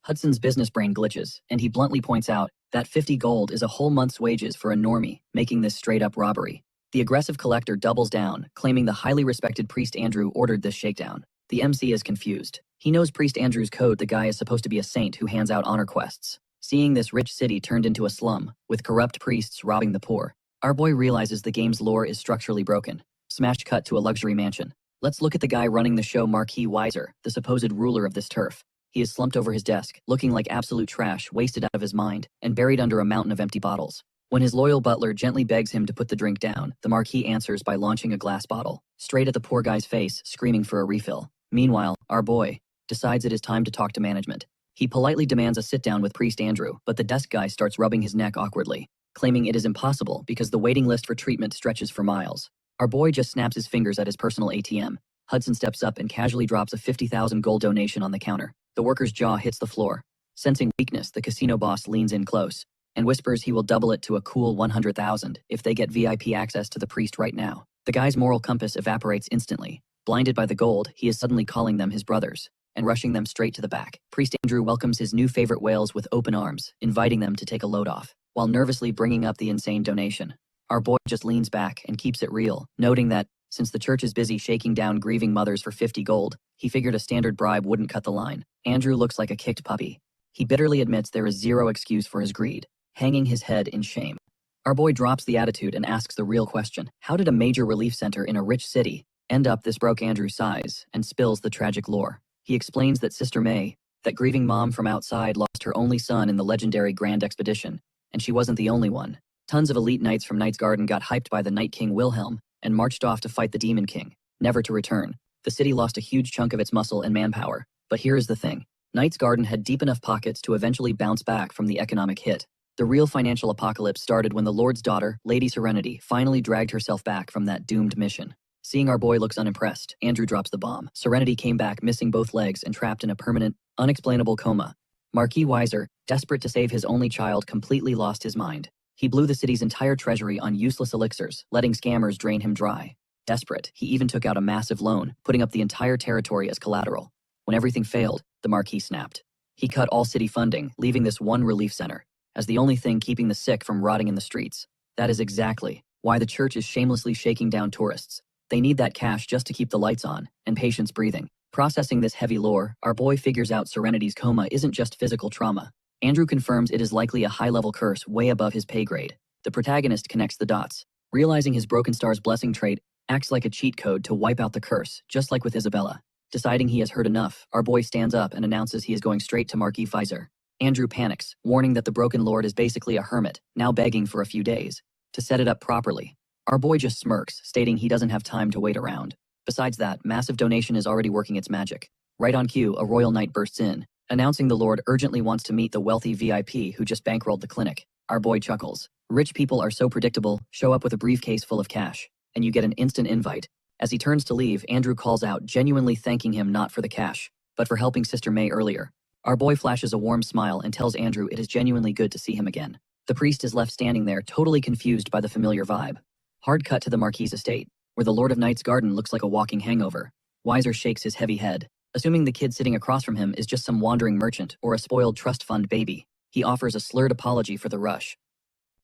Hudson's business brain glitches, and he bluntly points out that 50 gold is a whole month's wages for a normie, making this straight-up robbery. The aggressive collector doubles down, claiming the highly respected Priest Andrew ordered this shakedown. The MC is confused. He knows Priest Andrew's code. The guy is supposed to be a saint who hands out honor quests. Seeing this rich city turned into a slum, with corrupt priests robbing the poor, our boy realizes the game's lore is structurally broken. Smash cut to a luxury mansion. Let's look at the guy running the show, Marquis Weiser, the supposed ruler of this turf. He is slumped over his desk, looking like absolute trash, wasted out of his mind, and buried under a mountain of empty bottles. When his loyal butler gently begs him to put the drink down, the Marquis answers by launching a glass bottle straight at the poor guy's face, screaming for a refill. Meanwhile, our boy decides it is time to talk to management. He politely demands a sit-down with Priest Andrew, but the desk guy starts rubbing his neck awkwardly, claiming it is impossible because the waiting list for treatment stretches for miles. Our boy just snaps his fingers at his personal ATM. Hudson steps up and casually drops a 50,000 gold donation on the counter. The worker's jaw hits the floor. Sensing weakness, the casino boss leans in close and whispers he will double it to a cool 100,000 if they get VIP access to the priest right now. The guy's moral compass evaporates instantly. Blinded by the gold, he is suddenly calling them his brothers and rushing them straight to the back. Priest Andrew welcomes his new favorite whales with open arms, inviting them to take a load off, while nervously bringing up the insane donation. Our boy just leans back and keeps it real, noting that, since the church is busy shaking down grieving mothers for 50 gold, he figured a standard bribe wouldn't cut the line. Andrew looks like a kicked puppy. He bitterly admits there is zero excuse for his greed, hanging his head in shame. Our boy drops the attitude and asks the real question. How did a major relief center in a rich city end up this broke Andrew's size, and spills the tragic lore. He explains that Sister May, that grieving mom from outside, lost her only son in the legendary Grand Expedition, and she wasn't the only one. Tons of elite knights from Knight's Garden got hyped by the Night King Wilhelm and marched off to fight the Demon King, never to return. The city lost a huge chunk of its muscle and manpower, but here is the thing. Knight's Garden had deep enough pockets to eventually bounce back from the economic hit. The real financial apocalypse started when the Lord's daughter, Lady Serenity, finally dragged herself back from that doomed mission. Seeing our boy looks unimpressed, Andrew drops the bomb. Serenity came back missing both legs and trapped in a permanent, unexplainable coma. Marquis Weiser, desperate to save his only child, completely lost his mind. He blew the city's entire treasury on useless elixirs, letting scammers drain him dry. Desperate, he even took out a massive loan, putting up the entire territory as collateral. When everything failed, the Marquis snapped. He cut all city funding, leaving this one relief center as the only thing keeping the sick from rotting in the streets. That is exactly why the church is shamelessly shaking down tourists. They need that cash just to keep the lights on and patients breathing. Processing this heavy lore, our boy figures out Serenity's coma isn't just physical trauma. Andrew confirms it is likely a high-level curse way above his pay grade. The protagonist connects the dots, realizing his broken star's blessing trait acts like a cheat code to wipe out the curse, just like with Isabella. Deciding he has heard enough, our boy stands up and announces he is going straight to Marquis Weiser. Andrew panics, warning that the broken lord is basically a hermit, now begging for a few days to set it up properly. Our boy just smirks, stating he doesn't have time to wait around. Besides that, massive donation is already working its magic. Right on cue, a royal knight bursts in, announcing the lord urgently wants to meet the wealthy VIP who just bankrolled the clinic. Our boy chuckles. Rich people are so predictable. Show up with a briefcase full of cash, and you get an instant invite. As he turns to leave, Andrew calls out, genuinely thanking him not for the cash, but for helping Sister May earlier. Our boy flashes a warm smile and tells Andrew it is genuinely good to see him again. The priest is left standing there, totally confused by the familiar vibe. Hard cut to the Marquis' estate, where the Lord of Knight's Garden looks like a walking hangover. Weiser shakes his heavy head, assuming the kid sitting across from him is just some wandering merchant or a spoiled trust fund baby. He offers a slurred apology for the rush.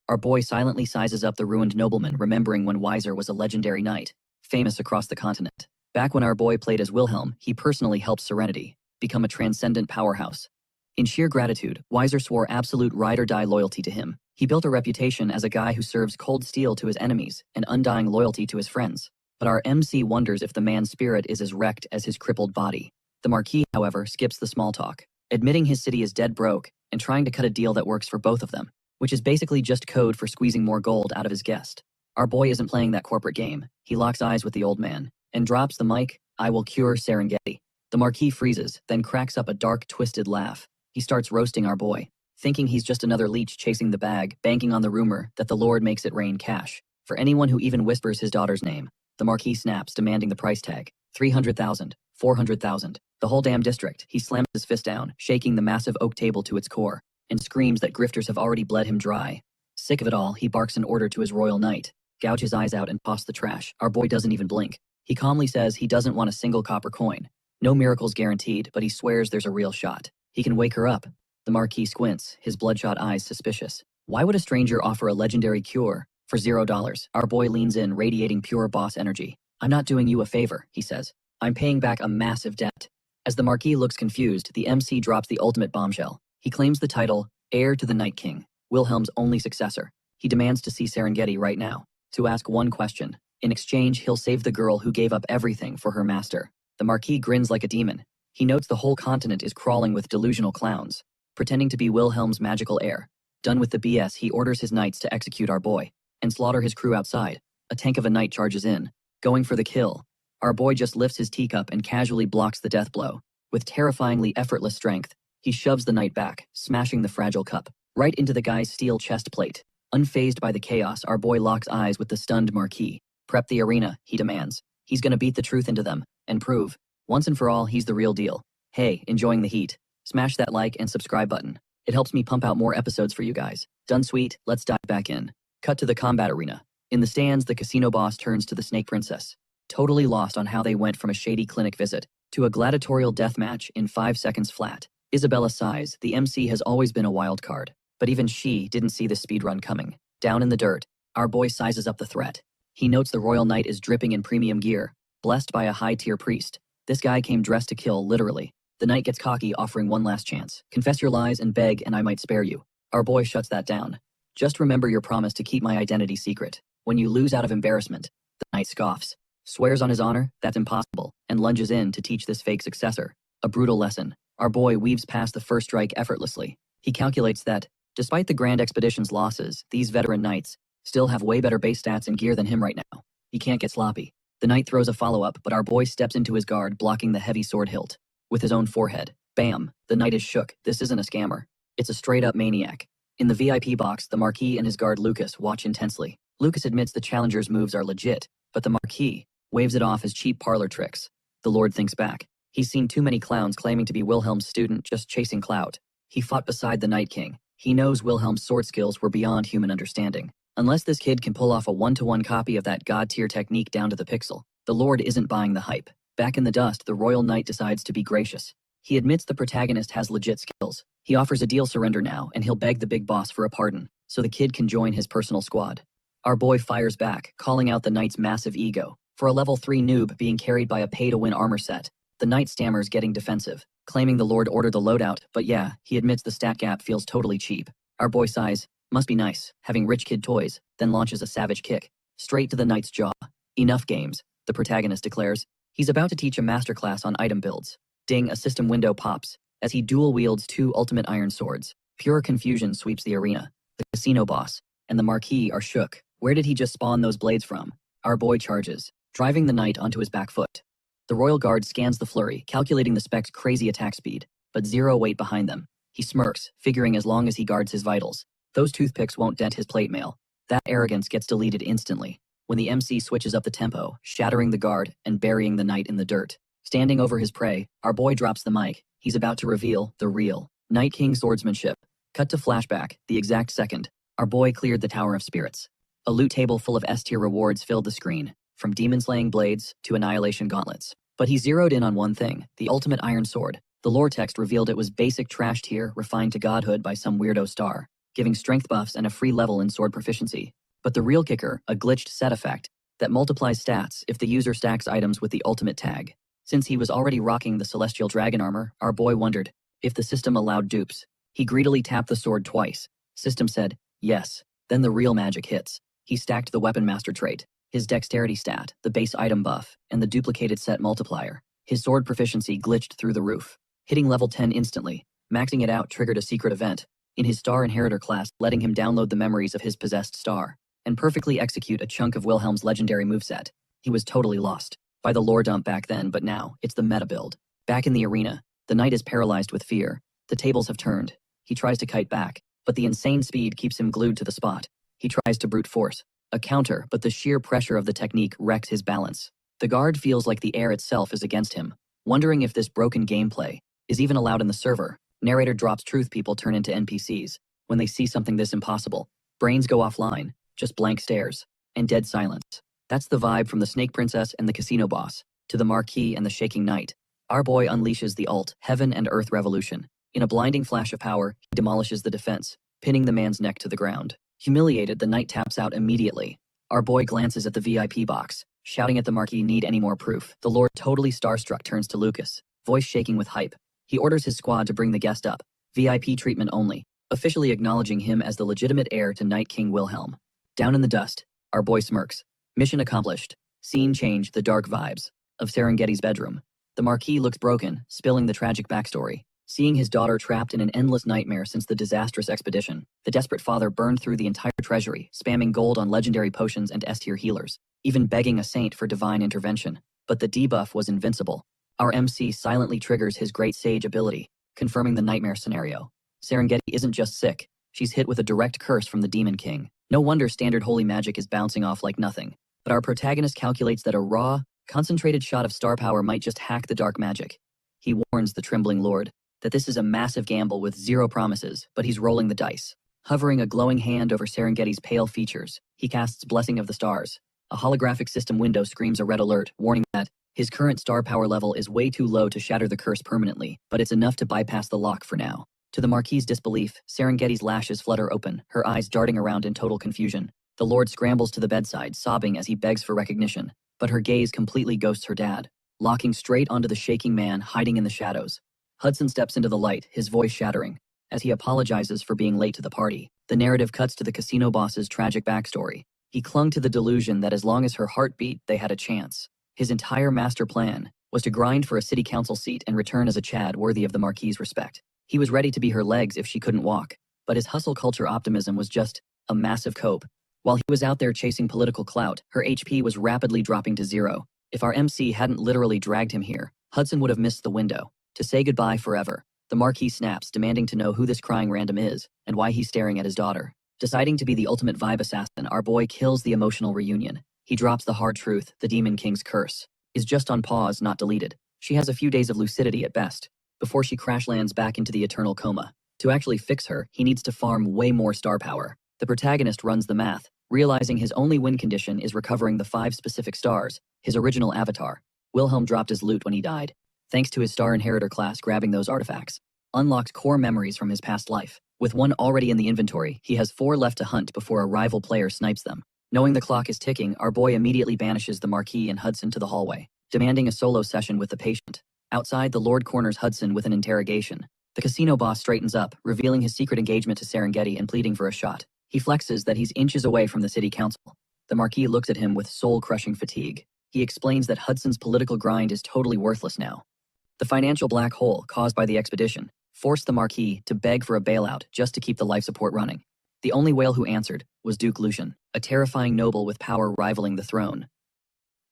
Our boy silently sizes up the ruined nobleman, remembering when Weiser was a legendary knight, famous across the continent. Back when our boy played as Wilhelm, he personally helped Serenity become a transcendent powerhouse. In sheer gratitude, Weiser swore absolute ride-or-die loyalty to him. He built a reputation as a guy who serves cold steel to his enemies and undying loyalty to his friends. But our MC wonders if the man's spirit is as wrecked as his crippled body. The Marquis, however, skips the small talk, admitting his city is dead broke and trying to cut a deal that works for both of them, which is basically just code for squeezing more gold out of his guest. Our boy isn't playing that corporate game. He locks eyes with the old man and drops the mic, "I will cure Serengeti." The Marquis freezes, then cracks up a dark, twisted laugh. He starts roasting our boy, thinking he's just another leech chasing the bag, banking on the rumor that the Lord makes it rain cash for anyone who even whispers his daughter's name. The Marquis snaps, demanding the price tag. 300,000, 400,000, the whole damn district. He slams his fist down, shaking the massive oak table to its core, and screams that grifters have already bled him dry. Sick of it all, he barks an order to his royal knight, gouge his eyes out and toss the trash. Our boy doesn't even blink. He calmly says he doesn't want a single copper coin. No miracles guaranteed, but he swears there's a real shot. He can wake her up. The Marquis squints, his bloodshot eyes suspicious. Why would a stranger offer a legendary cure for $0? Our boy leans in, radiating pure boss energy. "I'm not doing you a favor," he says. "I'm paying back a massive debt." As the Marquis looks confused, the MC drops the ultimate bombshell. He claims the title, heir to the Night King, Wilhelm's only successor. He demands to see Serengeti right now, to ask one question. In exchange, he'll save the girl who gave up everything for her master. The Marquis grins like a demon. He notes the whole continent is crawling with delusional clowns, pretending to be Wilhelm's magical heir. Done with the BS, he orders his knights to execute our boy and slaughter his crew outside. A tank of a knight charges in, going for the kill. Our boy just lifts his teacup and casually blocks the death blow. With terrifyingly effortless strength, he shoves the knight back, smashing the fragile cup right into the guy's steel chest plate. Unfazed by the chaos, our boy locks eyes with the stunned Marquis, Prep the arena, he demands. He's gonna beat the truth into them and prove, once and for all, he's the real deal. Hey, enjoying the heat? Smash that like and subscribe button. It helps me pump out more episodes for you guys. Done sweet, let's dive back in. Cut to the combat arena. In the stands, the casino boss turns to the Snake Princess, totally lost on how they went from a shady clinic visit to a gladiatorial death match in 5 seconds flat. Isabella sighs. The MC has always been a wild card, but even she didn't see the speedrun coming. Down in the dirt, our boy sizes up the threat. He notes the Royal Knight is dripping in premium gear, blessed by a high-tier priest. This guy came dressed to kill, literally. The knight gets cocky, offering one last chance. Confess your lies and beg, and I might spare you. Our boy shuts that down. Just remember your promise to keep my identity secret. When you lose out of embarrassment, the knight scoffs, swears on his honor, that's impossible, and lunges in to teach this fake successor a brutal lesson. Our boy weaves past the first strike effortlessly. He calculates that, despite the Grand Expedition's losses, these veteran knights still have way better base stats and gear than him right now. He can't get sloppy. The knight throws a follow-up, but our boy steps into his guard, blocking the heavy sword hilt with his own forehead. Bam! The knight is shook. This isn't a scammer. It's a straight-up maniac. In the VIP box, the Marquis and his guard Lucas watch intensely. Lucas admits the challenger's moves are legit, but the Marquis waves it off as cheap parlor tricks. The Lord thinks back. He's seen too many clowns claiming to be Wilhelm's student just chasing clout. He fought beside the Night King. He knows Wilhelm's sword skills were beyond human understanding. Unless this kid can pull off a one-to-one copy of that god-tier technique down to the pixel, the Lord isn't buying the hype. Back in the dust, the Royal Knight decides to be gracious. He admits the protagonist has legit skills. He offers a deal surrender now, and he'll beg the big boss for a pardon, so the kid can join his personal squad. Our boy fires back, calling out the knight's massive ego. For a level 3 noob being carried by a pay-to-win armor set, the knight stammers, getting defensive, claiming the Lord ordered the loadout, but yeah, he admits the stat gap feels totally cheap. Our boy sighs, must be nice, having rich kid toys, then launches a savage kick, straight to the knight's jaw. Enough games, the protagonist declares. He's about to teach a masterclass on item builds. Ding, a system window pops, as he dual wields 2 ultimate iron swords. Pure confusion sweeps the arena. The casino boss and the Marquis are shook. Where did he just spawn those blades from? Our boy charges, driving the knight onto his back foot. The Royal Guard scans the flurry, calculating the spec's crazy attack speed, but zero weight behind them. He smirks, figuring as long as he guards his vitals, those toothpicks won't dent his plate mail. That arrogance gets deleted instantly when the MC switches up the tempo, shattering the guard and burying the knight in the dirt. Standing over his prey, our boy drops the mic. He's about to reveal the real Night King swordsmanship. Cut to flashback, the exact second our boy cleared the Tower of Spirits. A loot table full of S-tier rewards filled the screen, from demon-slaying blades to annihilation gauntlets. But he zeroed in on one thing, the ultimate iron sword. The lore text revealed it was basic trash tier refined to godhood by some weirdo star, giving strength buffs and a free level in sword proficiency. But the real kicker, a glitched set effect that multiplies stats if the user stacks items with the ultimate tag. Since he was already rocking the celestial dragon armor, our boy wondered if the system allowed dupes. He greedily tapped the sword twice. System said, yes. Then the real magic hits. He stacked the weapon master trait, his dexterity stat, the base item buff, and the duplicated set multiplier. His sword proficiency glitched through the roof, hitting level 10 instantly. Maxing it out triggered a secret event in his Star Inheritor class, letting him download the memories of his possessed star and perfectly execute a chunk of Wilhelm's legendary moveset. He was totally lost by the lore dump back then, but now it's the meta build. Back in the arena, the knight is paralyzed with fear. The tables have turned. He tries to kite back, but the insane speed keeps him glued to the spot. He tries to brute force a counter, but the sheer pressure of the technique wrecks his balance. The guard feels like the air itself is against him, wondering if this broken gameplay is even allowed in the server. Narrator drops truth, people turn into NPCs when they see something this impossible. Brains go offline, just blank stares and dead silence. That's the vibe from the Snake Princess and the casino boss to the Marquis and the shaking knight. Our boy unleashes the ult, Heaven and Earth Revolution. In a blinding flash of power, he demolishes the defense, pinning the man's neck to the ground. Humiliated, the knight taps out immediately. Our boy glances at the VIP box, shouting at the Marquis, need any more proof? The Lord, totally starstruck, turns to Lucas, voice shaking with hype. He orders his squad to bring the guest up, VIP treatment only, officially acknowledging him as the legitimate heir to Night King Wilhelm. Down in the dust, our boy smirks. Mission accomplished. Scene change, the dark vibes of Serengeti's bedroom. The Marquis looks broken, spilling the tragic backstory. Seeing his daughter trapped in an endless nightmare since the disastrous expedition, the desperate father burned through the entire treasury, spamming gold on legendary potions and S-tier healers, even begging a saint for divine intervention. But the debuff was invincible. Our MC silently triggers his great sage ability, confirming the nightmare scenario. Serengeti isn't just sick, she's hit with a direct curse from the Demon King. No wonder standard holy magic is bouncing off like nothing. But our protagonist calculates that a raw, concentrated shot of star power might just hack the dark magic. He warns the trembling lord that this is a massive gamble with zero promises, but he's rolling the dice. Hovering a glowing hand over Serengeti's pale features, he casts Blessing of the Stars. A holographic system window screams a red alert, warning that his current star power level is way too low to shatter the curse permanently, but it's enough to bypass the lock for now. To the Marquis's disbelief, Serengeti's lashes flutter open, her eyes darting around in total confusion. The Lord scrambles to the bedside, sobbing as he begs for recognition, but her gaze completely ghosts her dad, locking straight onto the shaking man hiding in the shadows. Hudson steps into the light, his voice shattering. As he apologizes for being late to the party, the narrative cuts to the casino boss's tragic backstory. He clung to the delusion that as long as her heart beat, they had a chance. His entire master plan was to grind for a city council seat and return as a Chad worthy of the Marquis's respect. He was ready to be her legs if she couldn't walk, but his hustle culture optimism was just a massive cope. While he was out there chasing political clout, her HP was rapidly dropping to zero. If our MC hadn't literally dragged him here, Hudson would have missed the window. To say goodbye forever, the Marquis snaps, demanding to know who this crying random is and why he's staring at his daughter. Deciding to be the ultimate vibe assassin, our boy kills the emotional reunion. He drops the hard truth: the Demon King's curse is just on pause, not deleted. She has a few days of lucidity at best, before she crash lands back into the eternal coma. To actually fix her, he needs to farm way more star power. The protagonist runs the math, realizing his only win condition is recovering the 5 specific stars, his original avatar. Wilhelm dropped his loot when he died. Thanks to his Star Inheritor class grabbing those artifacts, unlocked core memories from his past life. With 1 already in the inventory, he has 4 left to hunt before a rival player snipes them. Knowing the clock is ticking, our boy immediately banishes the Marquis and Hudson to the hallway, demanding a solo session with the patient. Outside, the Lord corners Hudson with an interrogation. The casino boss straightens up, revealing his secret engagement to Serengeti and pleading for a shot. He flexes that he's inches away from the city council. The Marquis looks at him with soul-crushing fatigue. He explains that Hudson's political grind is totally worthless now. The financial black hole caused by the expedition forced the Marquis to beg for a bailout just to keep the life support running. The only whale who answered was Duke Lucian, a terrifying noble with power rivaling the throne.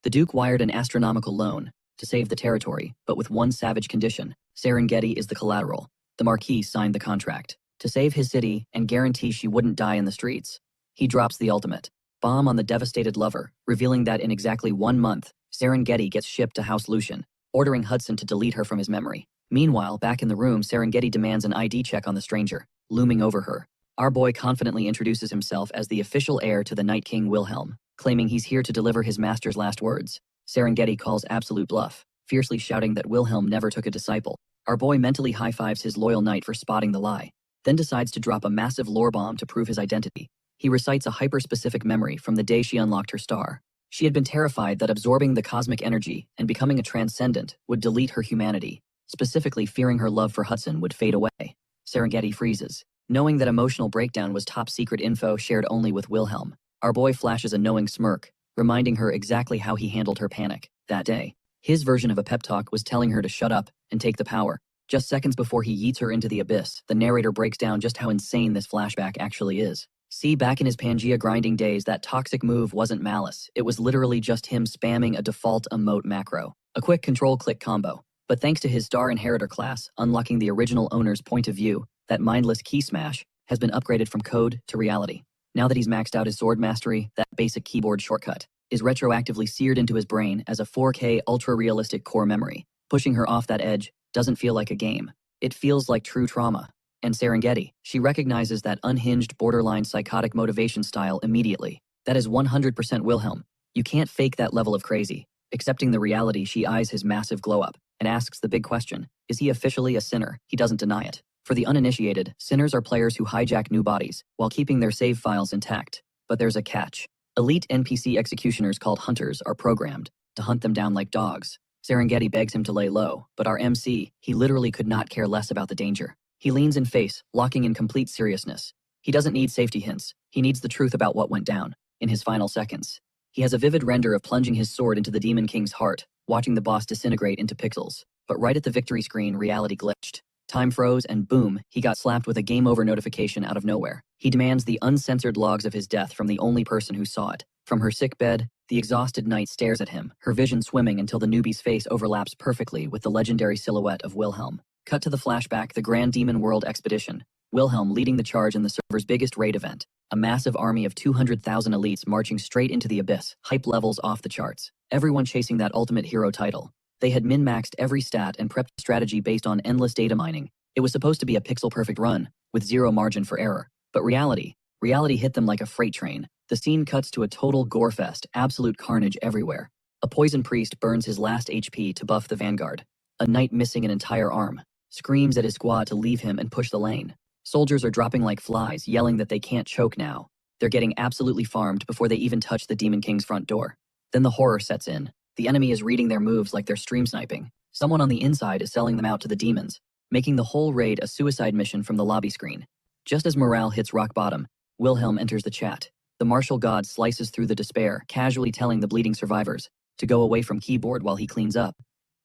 The Duke wired an astronomical loan to save the territory, but with one savage condition: Serengeti is the collateral. The Marquis signed the contract to save his city and guarantee she wouldn't die in the streets. He drops the ultimate bomb on the devastated lover, revealing that in exactly 1 month, Serengeti gets shipped to House Lucian, ordering Hudson to delete her from his memory. Meanwhile, back in the room, Serengeti demands an ID check on the stranger, looming over her. Our boy confidently introduces himself as the official heir to the Night King Wilhelm, claiming he's here to deliver his master's last words. Serengeti calls absolute bluff, fiercely shouting that Wilhelm never took a disciple. Our boy mentally high-fives his loyal knight for spotting the lie, then decides to drop a massive lore bomb to prove his identity. He recites a hyper-specific memory from the day she unlocked her star. She had been terrified that absorbing the cosmic energy and becoming a transcendent would delete her humanity, specifically fearing her love for Hudson would fade away. Serengeti freezes, knowing that emotional breakdown was top-secret info shared only with Wilhelm. Our boy flashes a knowing smirk, reminding her exactly how he handled her panic that day. His version of a pep talk was telling her to shut up and take the power. Just seconds before he yeets her into the abyss, the narrator breaks down just how insane this flashback actually is. See, back in his Pangea grinding days, that toxic move wasn't malice. It was literally just him spamming a default emote macro. A quick control-click combo. But thanks to his Star Inheritor class, unlocking the original owner's point of view, that mindless key smash has been upgraded from code to reality. Now that he's maxed out his sword mastery, that basic keyboard shortcut is retroactively seared into his brain as a 4K ultra-realistic core memory. Pushing her off that edge doesn't feel like a game. It feels like true trauma. And Serengeti, she recognizes that unhinged, borderline psychotic motivation style immediately. That is 100% Wilhelm. You can't fake that level of crazy. Accepting the reality, she eyes his massive glow-up and asks the big question: is he officially a sinner? He doesn't deny it. For the uninitiated, sinners are players who hijack new bodies while keeping their save files intact. But there's a catch. Elite NPC executioners called hunters are programmed to hunt them down like dogs. Serengeti begs him to lay low, but our MC, he literally could not care less about the danger. He leans in face, locking in complete seriousness. He doesn't need safety hints. He needs the truth about what went down. In his final seconds, he has a vivid render of plunging his sword into the Demon King's heart, watching the boss disintegrate into pixels. But right at the victory screen, reality glitched. Time froze, and boom, he got slapped with a game over notification out of nowhere. He demands the uncensored logs of his death from the only person who saw it. From her sick bed, the exhausted knight stares at him, her vision swimming until the newbie's face overlaps perfectly with the legendary silhouette of Wilhelm. Cut to the flashback, the Grand Demon World Expedition. Wilhelm leading the charge in the server's biggest raid event. A massive army of 200,000 elites marching straight into the abyss, hype levels off the charts. Everyone chasing that ultimate hero title. They had min-maxed every stat and prepped strategy based on endless data mining. It was supposed to be a pixel-perfect run, with zero margin for error. But reality hit them like a freight train. The scene cuts to a total gorefest, absolute carnage everywhere. A poison priest burns his last HP to buff the vanguard. A knight missing an entire arm screams at his squad to leave him and push the lane. Soldiers are dropping like flies, yelling that they can't choke now. They're getting absolutely farmed before they even touch the Demon King's front door. Then the horror sets in. The enemy is reading their moves like they're stream sniping. Someone on the inside is selling them out to the demons, making the whole raid a suicide mission from the lobby screen. Just as morale hits rock bottom, Wilhelm enters the chat. The martial god slices through the despair, casually telling the bleeding survivors to go away from keyboard while he cleans up.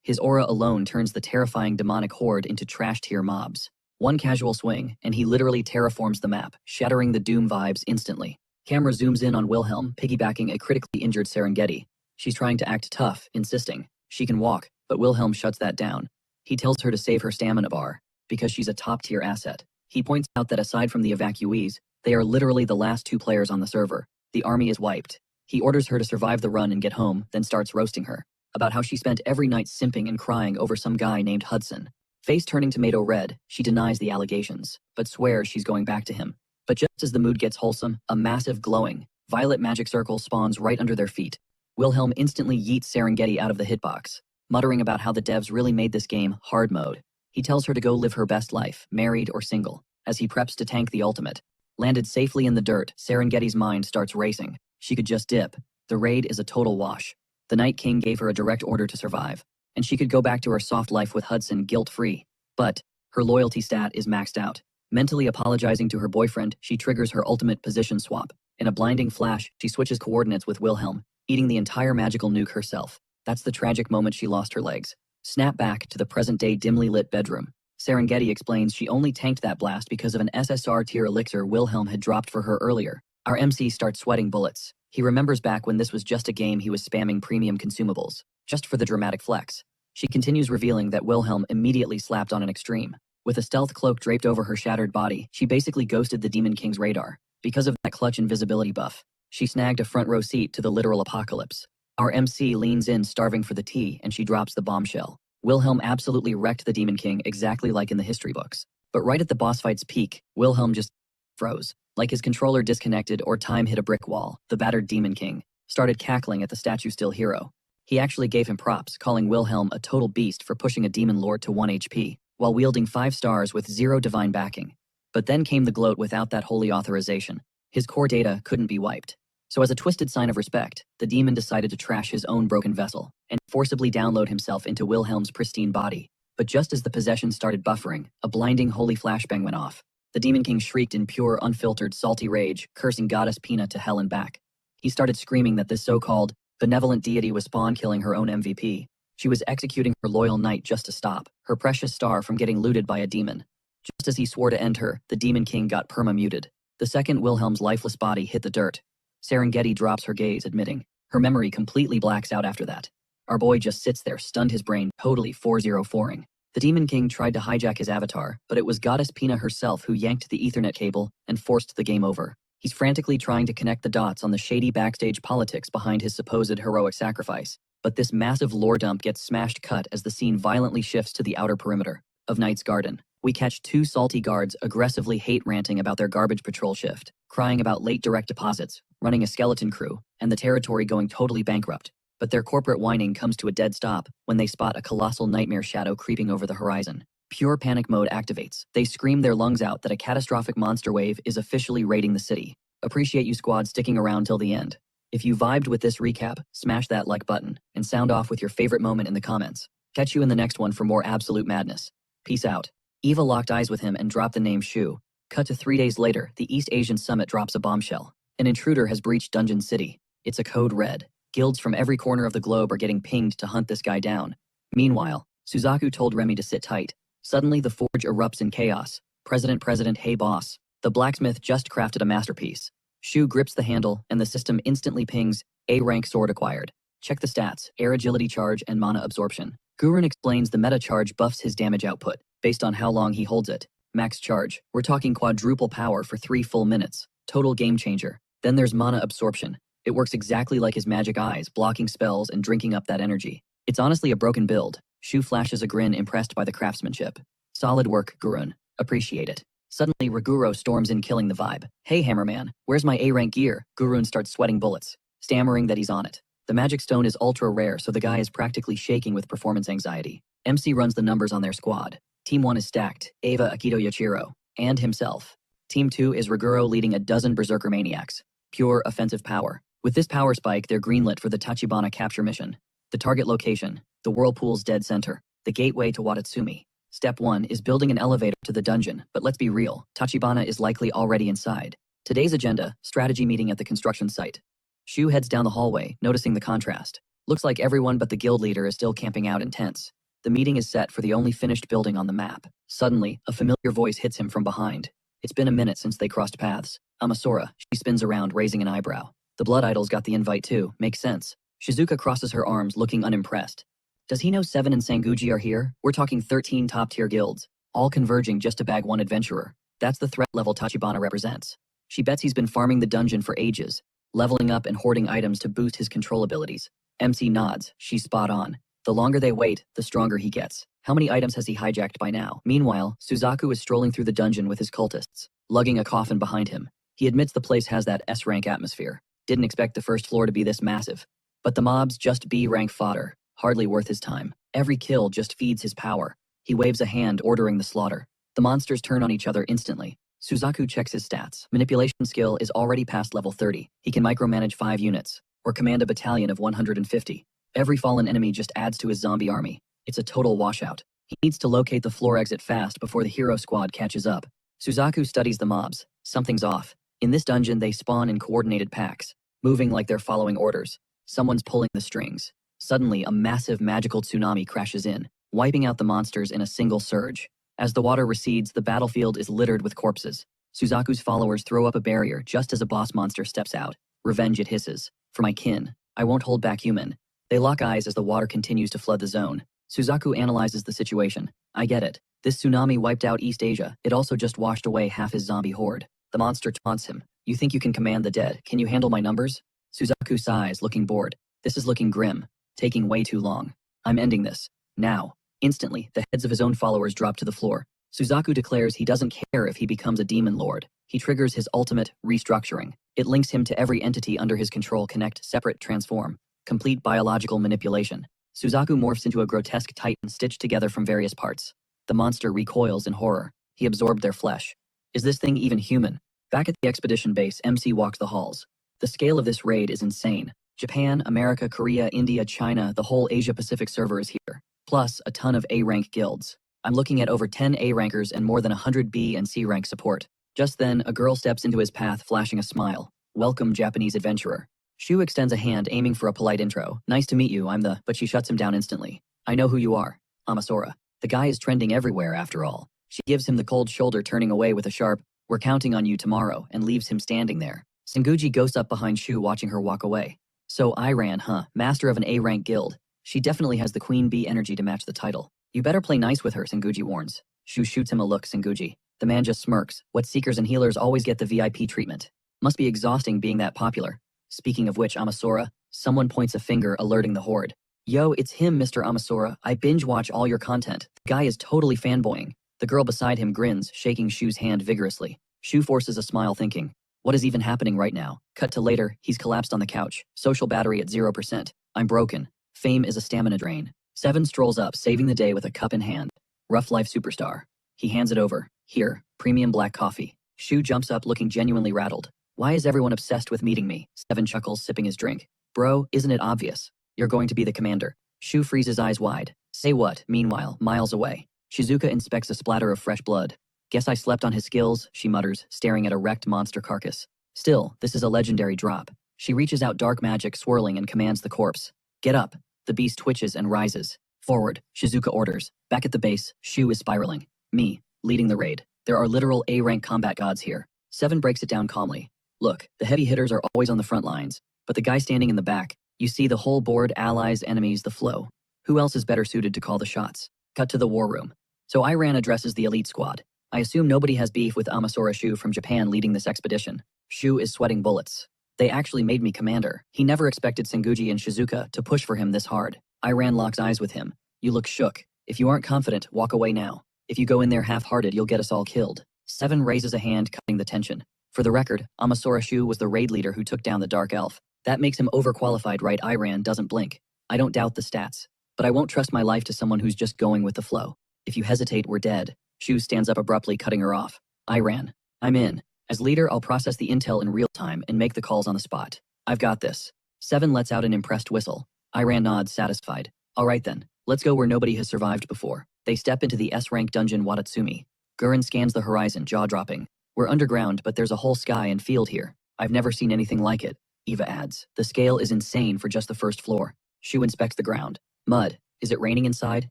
His aura alone turns the terrifying demonic horde into trash-tier mobs. One casual swing, and he literally terraforms the map, shattering the Doom vibes instantly. Camera zooms in on Wilhelm, piggybacking a critically injured Serengeti. She's trying to act tough, insisting she can walk, but Wilhelm shuts that down. He tells her to save her stamina bar, because she's a top-tier asset. He points out that aside from the evacuees, they are literally the last 2 players on the server. The army is wiped. He orders her to survive the run and get home, then starts roasting her about how she spent every night simping and crying over some guy named Hudson. Face turning tomato red, she denies the allegations, but swears she's going back to him. But just as the mood gets wholesome, a massive glowing, violet magic circle spawns right under their feet. Wilhelm instantly yeets Serengeti out of the hitbox, muttering about how the devs really made this game hard mode. He tells her to go live her best life, married or single, as he preps to tank the ultimate. Landed safely in the dirt, Serengeti's mind starts racing. She could just dip. The raid is a total wash. The Night King gave her a direct order to survive, and she could go back to her soft life with Hudson guilt-free. But her loyalty stat is maxed out. Mentally apologizing to her boyfriend, she triggers her ultimate position swap. In a blinding flash, she switches coordinates with Wilhelm, eating the entire magical nuke herself. That's the tragic moment she lost her legs. Snap back to the present-day dimly lit bedroom. Serengeti explains she only tanked that blast because of an SSR tier elixir Wilhelm had dropped for her earlier. Our MC starts sweating bullets. He remembers back when this was just a game he was spamming premium consumables, just for the dramatic flex. She continues revealing that Wilhelm immediately slapped on an extreme. With a stealth cloak draped over her shattered body, she basically ghosted the Demon King's radar. Because of that clutch invisibility buff, she snagged a front row seat to the literal apocalypse. Our MC leans in starving for the tea and she drops the bombshell. Wilhelm absolutely wrecked the Demon King exactly like in the history books. But right at the boss fight's peak, Wilhelm just froze. Like his controller disconnected or time hit a brick wall, the battered Demon King started cackling at the statue-still hero. He actually gave him props, calling Wilhelm a total beast for pushing a demon lord to 1 HP, while wielding 5 stars with 0 divine backing. But then came the gloat without that holy authorization. His core data couldn't be wiped. So as a twisted sign of respect, the demon decided to trash his own broken vessel and forcibly download himself into Wilhelm's pristine body. But just as the possession started buffering, a blinding holy flashbang went off. The Demon King shrieked in pure, unfiltered, salty rage, cursing Goddess Pina to hell and back. He started screaming that this so-called benevolent deity was spawn-killing her own MVP. She was executing her loyal knight just to stop her precious star from getting looted by a demon. Just as he swore to end her, the Demon King got perma-muted. The second Wilhelm's lifeless body hit the dirt, Serengeti drops her gaze, admitting her memory completely blacks out after that. Our boy just sits there, stunned, his brain totally 404ing. The Demon King tried to hijack his avatar, but it was Goddess Pina herself who yanked the Ethernet cable and forced the game over. He's frantically trying to connect the dots on the shady backstage politics behind his supposed heroic sacrifice. But this massive lore dump gets smashed cut as the scene violently shifts to the outer perimeter of Knight's Garden. We catch 2 salty guards aggressively hate-ranting about their garbage patrol shift, crying about late direct deposits, running a skeleton crew, and the territory going totally bankrupt. But their corporate whining comes to a dead stop when they spot a colossal nightmare shadow creeping over the horizon. Pure panic mode activates. They scream their lungs out that a catastrophic monster wave is officially raiding the city. Appreciate you, squad, sticking around till the end. If you vibed with this recap, smash that like button and sound off with your favorite moment in the comments. Catch you in the next one for more absolute madness. Peace out. Eva locked eyes with him and dropped the name Shu. Cut to 3 days later, the East Asian Summit drops a bombshell. An intruder has breached Dungeon City. It's a code red. Guilds from every corner of the globe are getting pinged to hunt this guy down. Meanwhile, Suzaku told Remy to sit tight. Suddenly the forge erupts in chaos. President, hey boss. The blacksmith just crafted a masterpiece. Shu grips the handle, and the system instantly pings, A-rank sword acquired. Check the stats, air agility charge and mana absorption. Gurren explains the meta charge buffs his damage output, based on how long he holds it. Max charge. We're talking quadruple power for 3 full minutes. Total game changer. Then there's mana absorption. It works exactly like his magic eyes, blocking spells and drinking up that energy. It's honestly a broken build. Shu flashes a grin, impressed by the craftsmanship. Solid work, Gurun. Appreciate it. Suddenly, Raguro storms in, killing the vibe. Hey Hammerman, where's my A-rank gear? Gurun starts sweating bullets, stammering that he's on it. The magic stone is ultra rare, so the guy is practically shaking with performance anxiety. MC runs the numbers on their squad. Team 1 is stacked, Eva, Akito Yachiro, and himself. Team 2 is Raguro leading a dozen berserker maniacs. Pure offensive power. With this power spike, they're greenlit for the Tachibana capture mission. The target location, the Whirlpool's dead center, the gateway to Watatsumi. Step 1 is building an elevator to the dungeon, but let's be real, Tachibana is likely already inside. Today's agenda, strategy meeting at the construction site. Shu heads down the hallway, noticing the contrast. Looks like everyone but the guild leader is still camping out in tents. The meeting is set for the only finished building on the map. Suddenly, a familiar voice hits him from behind. It's been a minute since they crossed paths. Amasora, she spins around, raising an eyebrow. The Blood Idols got the invite too, makes sense. Shizuka crosses her arms, looking unimpressed. Does he know Seven and Sanguji are here? We're talking 13 top-tier guilds, all converging just to bag one adventurer. That's the threat level Tachibana represents. She bets he's been farming the dungeon for ages, leveling up and hoarding items to boost his control abilities. MC nods, she's spot on. The longer they wait, the stronger he gets. How many items has he hijacked by now? Meanwhile, Suzaku is strolling through the dungeon with his cultists, lugging a coffin behind him. He admits the place has that S-rank atmosphere. Didn't expect the first floor to be this massive. But the mobs just B-rank fodder, hardly worth his time. Every kill just feeds his power. He waves a hand, ordering the slaughter. The monsters turn on each other instantly. Suzaku checks his stats. Manipulation skill is already past level 30. He can micromanage 5 units, or command a battalion of 150. Every fallen enemy just adds to his zombie army. It's a total washout. He needs to locate the floor exit fast before the hero squad catches up. Suzaku studies the mobs. Something's off. In this dungeon, they spawn in coordinated packs, moving like they're following orders. Someone's pulling the strings. Suddenly, a massive magical tsunami crashes in, wiping out the monsters in a single surge. As the water recedes, the battlefield is littered with corpses. Suzaku's followers throw up a barrier just as a boss monster steps out. Revenge, it hisses. For my kin, I won't hold back, human. They lock eyes as the water continues to flood the zone. Suzaku analyzes the situation. I get it. This tsunami wiped out East Asia. It also just washed away half his zombie horde. The monster taunts him. You think you can command the dead? Can you handle my numbers? Suzaku sighs, looking bored. This is looking grim. Taking way too long. I'm ending this. Now. Instantly, the heads of his own followers drop to the floor. Suzaku declares he doesn't care if he becomes a demon lord. He triggers his ultimate restructuring. It links him to every entity under his control. Connect, separate, transform. Complete biological manipulation. Suzaku morphs into a grotesque titan stitched together from various parts. The monster recoils in horror. He absorbed their flesh. Is this thing even human? Back at the expedition base, MC walks the halls. The scale of this raid is insane. Japan, America, Korea, India, China, the whole Asia-Pacific server is here. Plus, a ton of A-rank guilds. I'm looking at over 10 A-rankers and more than 100 B and C-rank support. Just then, a girl steps into his path, flashing a smile. Welcome, Japanese adventurer. Shu extends a hand, aiming for a polite intro. Nice to meet you, I'm the... But she shuts him down instantly. I know who you are. Amasora. The guy is trending everywhere, after all. She gives him the cold shoulder, turning away with a sharp, we're counting on you tomorrow, and leaves him standing there. Sanguji goes up behind Shu, watching her walk away. So Iran, huh? Master of an A-rank guild. She definitely has the Queen Bee energy to match the title. You better play nice with her, Sanguji warns. Shu shoots him a look, Sanguji. The man just smirks. What seekers and healers always get the VIP treatment. Must be exhausting being that popular. Speaking of which, Amasora, someone points a finger, alerting the horde. Yo, it's him, Mr. Amasora. I binge watch all your content. The guy is totally fanboying. The girl beside him grins, shaking Shu's hand vigorously. Shu forces a smile, thinking, what is even happening right now? Cut to later, he's collapsed on the couch. Social battery at 0%. I'm broken. Fame is a stamina drain. Seven strolls up, saving the day with a cup in hand. Rough life superstar. He hands it over. Here, premium black coffee. Shu jumps up, looking genuinely rattled. Why is everyone obsessed with meeting me? Seven chuckles, sipping his drink. Bro, isn't it obvious? You're going to be the commander. Shu freezes eyes wide. Say what? Meanwhile, miles away, Shizuka inspects a splatter of fresh blood. Guess I slept on his skills, she mutters, staring at a wrecked monster carcass. Still, this is a legendary drop. She reaches out, dark magic swirling, and commands the corpse. Get up. The beast twitches and rises. Forward, Shizuka orders. Back at the base, Shu is spiraling. Me, leading the raid. There are literal A-rank combat gods here. Seven breaks it down calmly. Look, the heavy hitters are always on the front lines, but the guy standing in the back, you see the whole board, allies, enemies, the flow. Who else is better suited to call the shots? Cut to the war room. So Iran addresses the elite squad. I assume nobody has beef with Amasora Shu from Japan leading this expedition. Shu is sweating bullets. They actually made me commander. He never expected Senguji and Shizuka to push for him this hard. Iran locks eyes with him. You look shook. If you aren't confident, walk away now. If you go in there half-hearted, you'll get us all killed. Seven raises a hand, cutting the tension. For the record, Amasora Shu was the raid leader who took down the Dark Elf. That makes him overqualified, right? Iran doesn't blink. I don't doubt the stats, but I won't trust my life to someone who's just going with the flow. If you hesitate, we're dead. Shu stands up abruptly, cutting her off. Iran, I'm in. As leader, I'll process the intel in real time and make the calls on the spot. I've got this. Seven lets out an impressed whistle. Iran nods, satisfied. All right then, let's go where nobody has survived before. They step into the S-rank dungeon Watatsumi. Gurren scans the horizon, jaw-dropping. We're underground, but there's a whole sky and field here. I've never seen anything like it. Eva adds. The scale is insane for just the first floor. Shu inspects the ground. Mud. Is it raining inside?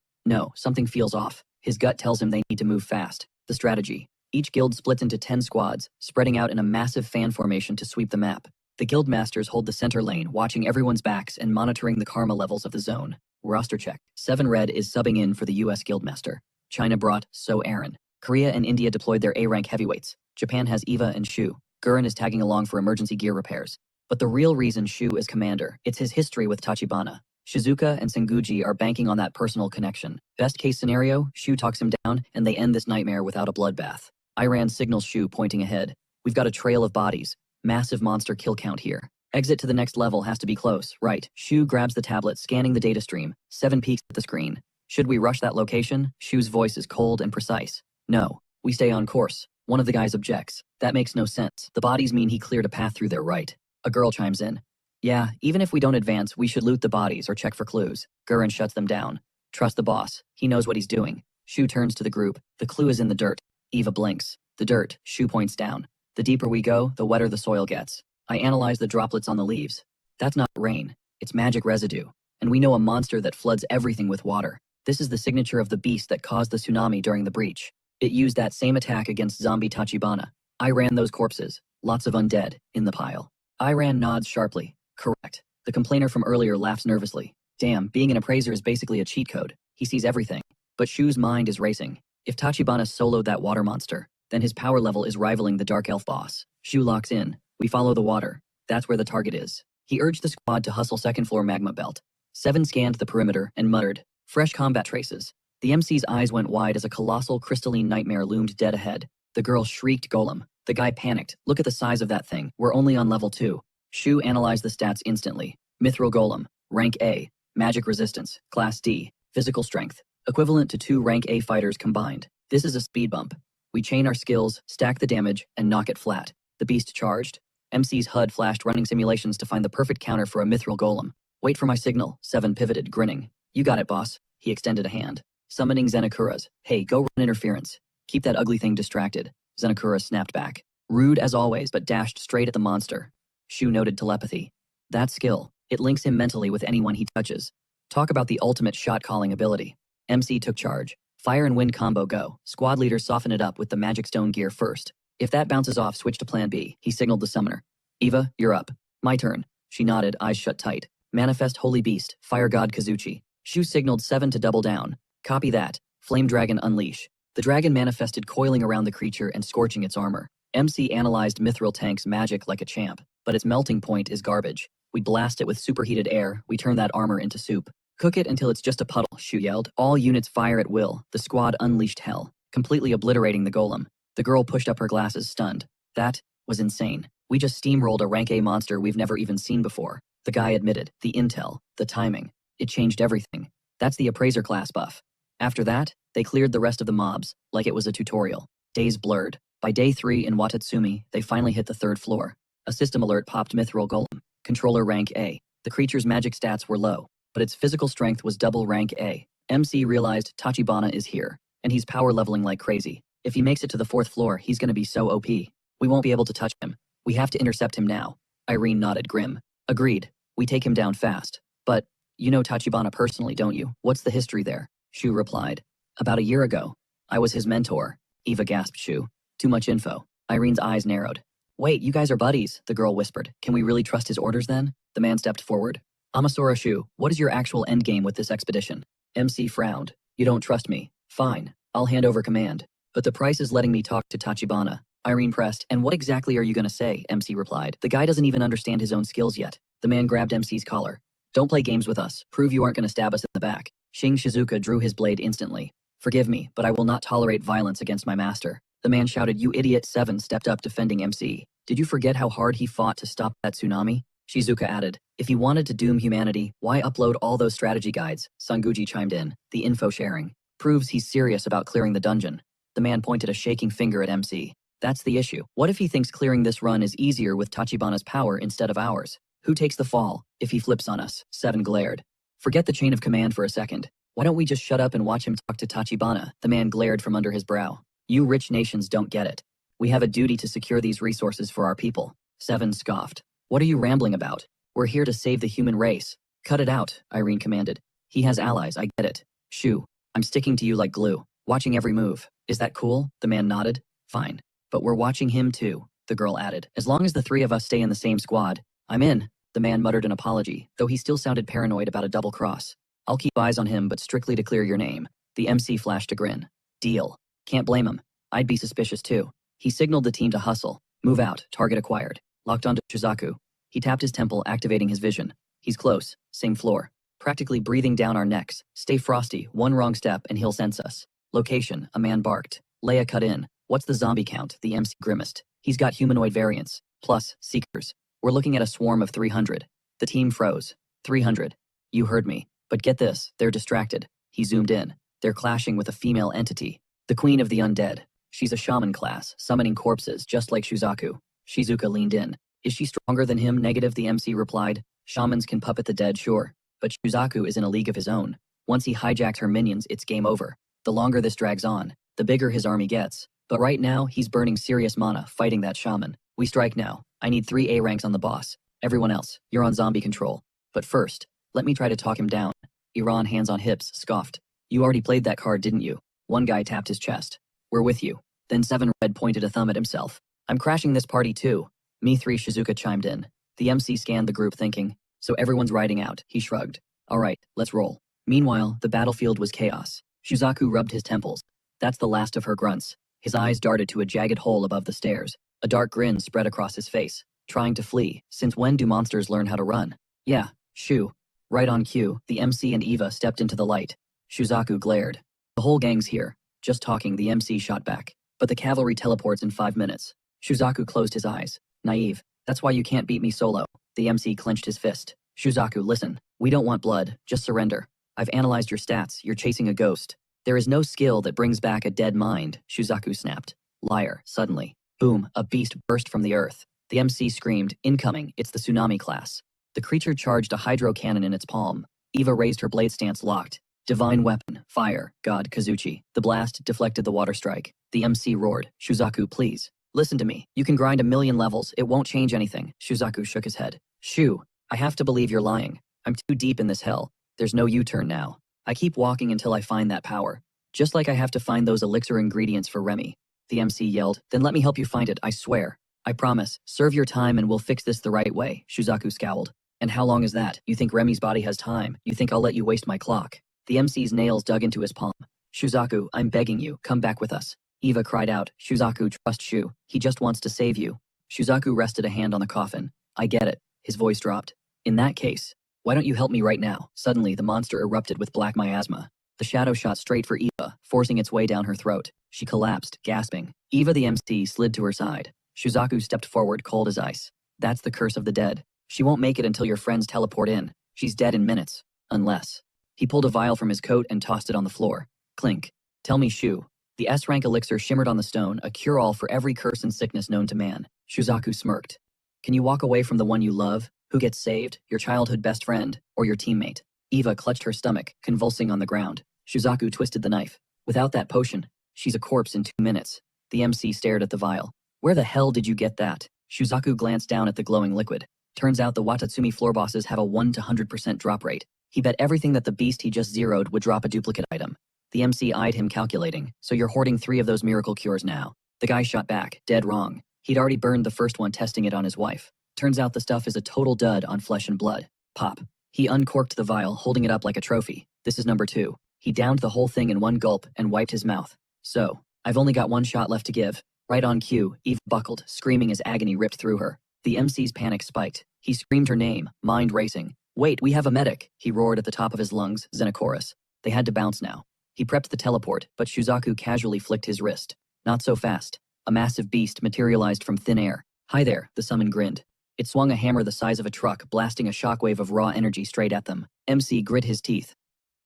No, something feels off. His gut tells him they need to move fast. The strategy. Each guild splits into 10 squads, spreading out in a massive fan formation to sweep the map. The guild masters hold the center lane, watching everyone's backs and monitoring the karma levels of the zone. Roster check. 7 Red is subbing in for the US Guildmaster. China brought So Aaron. Korea and India deployed their A-rank heavyweights. Japan has Eva and Shu. Gurren is tagging along for emergency gear repairs. But the real reason Shu is commander, it's his history with Tachibana. Shizuka and Senguji are banking on that personal connection. Best case scenario, Shu talks him down and they end this nightmare without a bloodbath. Iran signals Shu, pointing ahead. We've got a trail of bodies. Massive monster kill count here. Exit to the next level has to be close, right? Shu grabs the tablet, scanning the data stream. 7 peeks at the screen. Should we rush that location? Shu's voice is cold and precise. No. We stay on course. One of the guys objects. That makes no sense. The bodies mean he cleared a path through there, right? A girl chimes in. Yeah, even if we don't advance, we should loot the bodies or check for clues. Gurren shuts them down. Trust the boss. He knows what he's doing. Shu turns to the group. The clue is in the dirt. Eva blinks. The dirt. Shu points down. The deeper we go, the wetter the soil gets. I analyze the droplets on the leaves. That's not rain. It's magic residue. And we know a monster that floods everything with water. This is the signature of the beast that caused the tsunami during the breach. It used that same attack against zombie Tachibana. I ran those corpses. Lots of undead. In the pile. Iran nods sharply. Correct. The complainer from earlier laughs nervously. Damn, being an appraiser is basically a cheat code. He sees everything. But Shu's mind is racing. If Tachibana soloed that water monster, then his power level is rivaling the Dark Elf boss. Shu locks in. We follow the water. That's where the target is. He urged the squad to hustle second floor magma belt. 7 scanned the perimeter and muttered, fresh combat traces. The MC's eyes went wide as a colossal crystalline nightmare loomed dead ahead. The girl shrieked Golem. The guy panicked. Look at the size of that thing. We're only on level 2. Shu analyzed the stats instantly. Mithril Golem. Rank A. Magic resistance. Class D. Physical strength. Equivalent to 2 rank A fighters combined. This is a speed bump. We chain our skills, stack the damage, and knock it flat. The beast charged. MC's HUD flashed running simulations to find the perfect counter for a Mithril Golem. Wait for my signal. 7 pivoted, grinning. You got it, boss. He extended a hand. Summoning Zenokura's. Hey, go run interference. Keep that ugly thing distracted. Zenokura snapped back. Rude as always, but dashed straight at the monster. Shu noted telepathy. That skill. It links him mentally with anyone he touches. Talk about the ultimate shot-calling ability. MC took charge. Fire and wind combo go. Squad leaders soften it up with the magic stone gear first. If that bounces off, switch to plan B. He signaled the summoner. Eva, you're up. My turn. She nodded, eyes shut tight. Manifest Holy Beast, Fire God Kazuchi. Shu signaled 7 to double down. Copy that. Flame Dragon unleash. The dragon manifested, coiling around the creature and scorching its armor. MC analyzed Mithril Tank's magic like a champ, but its melting point is garbage. We blast it with superheated air, we turn that armor into soup. Cook it until it's just a puddle, Shu yelled. All units fire at will. The squad unleashed hell, completely obliterating the golem. The girl pushed up her glasses, stunned. That was insane. We just steamrolled a rank A monster we've never even seen before. The guy admitted. The intel, the timing. It changed everything. That's the appraiser class buff. After that, they cleared the rest of the mobs, like it was a tutorial. Days blurred. By day 3 in Watatsumi, they finally hit the 3rd floor. A system alert popped Mithril Golem. Controller rank A. The creature's magic stats were low, but its physical strength was double rank A. MC realized Tachibana is here, and he's power leveling like crazy. If he makes it to the 4th floor, he's gonna be so OP. We won't be able to touch him. We have to intercept him now. Irene nodded, grim. Agreed. We take him down fast. But, you know Tachibana personally, don't you? What's the history there? Shu replied. About a year ago. I was his mentor. Eva gasped. Shu. Too much info. Irene's eyes narrowed. Wait, you guys are buddies, the girl whispered. Can we really trust his orders then? The man stepped forward. Amasora Shu, what is your actual endgame with this expedition? MC frowned. You don't trust me. Fine. I'll hand over command. But the price is letting me talk to Tachibana. Irene pressed. And what exactly are you gonna say? MC replied. The guy doesn't even understand his own skills yet. The man grabbed MC's collar. Don't play games with us. Prove you aren't gonna stab us in the back. Shing Shizuka drew his blade instantly. Forgive me, but I will not tolerate violence against my master. The man shouted. You idiot. Seven stepped up defending MC. Did you forget how hard he fought to stop that tsunami? Shizuka added. If he wanted to doom humanity, why upload all those strategy guides? Sanguji chimed in. The info sharing proves he's serious about clearing the dungeon. The man pointed a shaking finger at MC. That's the issue. What if he thinks clearing this run is easier with Tachibana's power instead of ours? Who takes the fall if he flips on us? Seven glared. Forget the chain of command for a second. Why don't we just shut up and watch him talk to Tachibana? The man glared from under his brow. You rich nations don't get it. We have a duty to secure these resources for our people. Seven scoffed. What are you rambling about? We're here to save the human race. Cut it out, Irene commanded. He has allies, I get it. Shoo. I'm sticking to you like glue, watching every move. Is that cool? The man nodded. Fine. But we're watching him too, the girl added. As long as the three of us stay in the same squad, I'm in. The man muttered an apology, though he still sounded paranoid about a double cross. I'll keep eyes on him, but strictly to clear your name. The MC flashed a grin. Deal. Can't blame him. I'd be suspicious too. He signaled the team to hustle. Move out, target acquired. Locked onto Shizaku. He tapped his temple, activating his vision. He's close, same floor. Practically breathing down our necks. Stay frosty, one wrong step and he'll sense us. Location, a man barked. Leia cut in. What's the zombie count? The MC grimaced. He's got humanoid variants. Plus, seekers. We're looking at a swarm of 300. The team froze. 300. You heard me. But get this, they're distracted. He zoomed in. They're clashing with a female entity. The queen of the undead. She's a shaman class, summoning corpses just like Shuzaku. Shizuka leaned in. Is she stronger than him? Negative, the MC replied. Shamans can puppet the dead, sure. But Shuzaku is in a league of his own. Once he hijacked her minions, it's game over. The longer this drags on, the bigger his army gets. But right now, he's burning serious mana fighting that shaman. We strike now. I need 3 A ranks on the boss. Everyone else, you're on zombie control. But first, let me try to talk him down. Iran, hands on hips, scoffed. You already played that card, didn't you? One guy tapped his chest. We're with you. Then Seven Red pointed a thumb at himself. I'm crashing this party too. Me 3, Shizuka chimed in. The MC scanned the group thinking, so everyone's riding out. He shrugged. All right, let's roll. Meanwhile, the battlefield was chaos. Shuzaku rubbed his temples. That's the last of her grunts. His eyes darted to a jagged hole above the stairs. A dark grin spread across his face. Trying to flee. Since when do monsters learn how to run? Yeah, shoo. Right on cue, the MC and Eva stepped into the light. Shuzaku glared. The whole gang's here. Just talking, the MC shot back. But the cavalry teleports in 5 minutes. Shuzaku closed his eyes. Naive. That's why you can't beat me solo. The MC clenched his fist. Shuzaku, listen. We don't want blood. Just surrender. I've analyzed your stats. You're chasing a ghost. There is no skill that brings back a dead mind, Shuzaku snapped. Liar. Suddenly. Boom, a beast burst from the earth. The MC screamed, incoming, it's the tsunami class. The creature charged a hydro cannon in its palm. Eva raised her blade stance locked. Divine weapon, fire, God, Kazuchi. The blast deflected the water strike. The MC roared, Shuzaku, please. Listen to me. You can grind 1,000,000 levels, it won't change anything. Shuzaku shook his head. Shoo, I have to believe you're lying. I'm too deep in this hell. There's no U-turn now. I keep walking until I find that power. Just like I have to find those elixir ingredients for Remy. The MC yelled, then let me help you find it, I swear. I promise. Serve your time and we'll fix this the right way, Shuzaku scowled. And how long is that? You think Remy's body has time? You think I'll let you waste my clock? The MC's nails dug into his palm. Shuzaku, I'm begging you, come back with us. Eva cried out, Shuzaku, trust Shu. He just wants to save you. Shuzaku rested a hand on the coffin. I get it. His voice dropped. In that case, why don't you help me right now? Suddenly, the monster erupted with black miasma. The shadow shot straight for Eva, forcing its way down her throat. She collapsed, gasping. Eva the MC slid to her side. Shuzaku stepped forward, cold as ice. That's the curse of the dead. She won't make it until your friends teleport in. She's dead in minutes. Unless. He pulled a vial from his coat and tossed it on the floor. Clink. Tell me, Shu. The S-rank elixir shimmered on the stone, a cure-all for every curse and sickness known to man. Shuzaku smirked. Can you walk away from the one you love? Who gets saved? Your childhood best friend? Or your teammate? Eva clutched her stomach, convulsing on the ground. Shuzaku twisted the knife. Without that potion, she's a corpse in 2 minutes. The MC stared at the vial. Where the hell did you get that? Shuzaku glanced down at the glowing liquid. Turns out the Watatsumi floor bosses have a 1 to 100% drop rate. He bet everything that the beast he just zeroed would drop a duplicate item. The MC eyed him, calculating. So you're hoarding 3 of those miracle cures now. The guy shot back, dead wrong. He'd already burned the first one testing it on his wife. Turns out the stuff is a total dud on flesh and blood. Pop. He uncorked the vial, holding it up like a trophy. This is number 2. He downed the whole thing in one gulp and wiped his mouth. So, I've only got one shot left to give. Right on cue, Eve buckled, screaming as agony ripped through her. The MC's panic spiked. He screamed her name, mind racing. Wait, we have a medic, he roared at the top of his lungs, Xenochorus. They had to bounce now. He prepped the teleport, but Shuzaku casually flicked his wrist. Not so fast. A massive beast materialized from thin air. Hi there, the summon grinned. It swung a hammer the size of a truck, blasting a shockwave of raw energy straight at them. MC grit his teeth.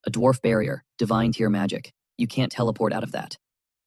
A dwarf barrier, divine tier magic. You can't teleport out of that.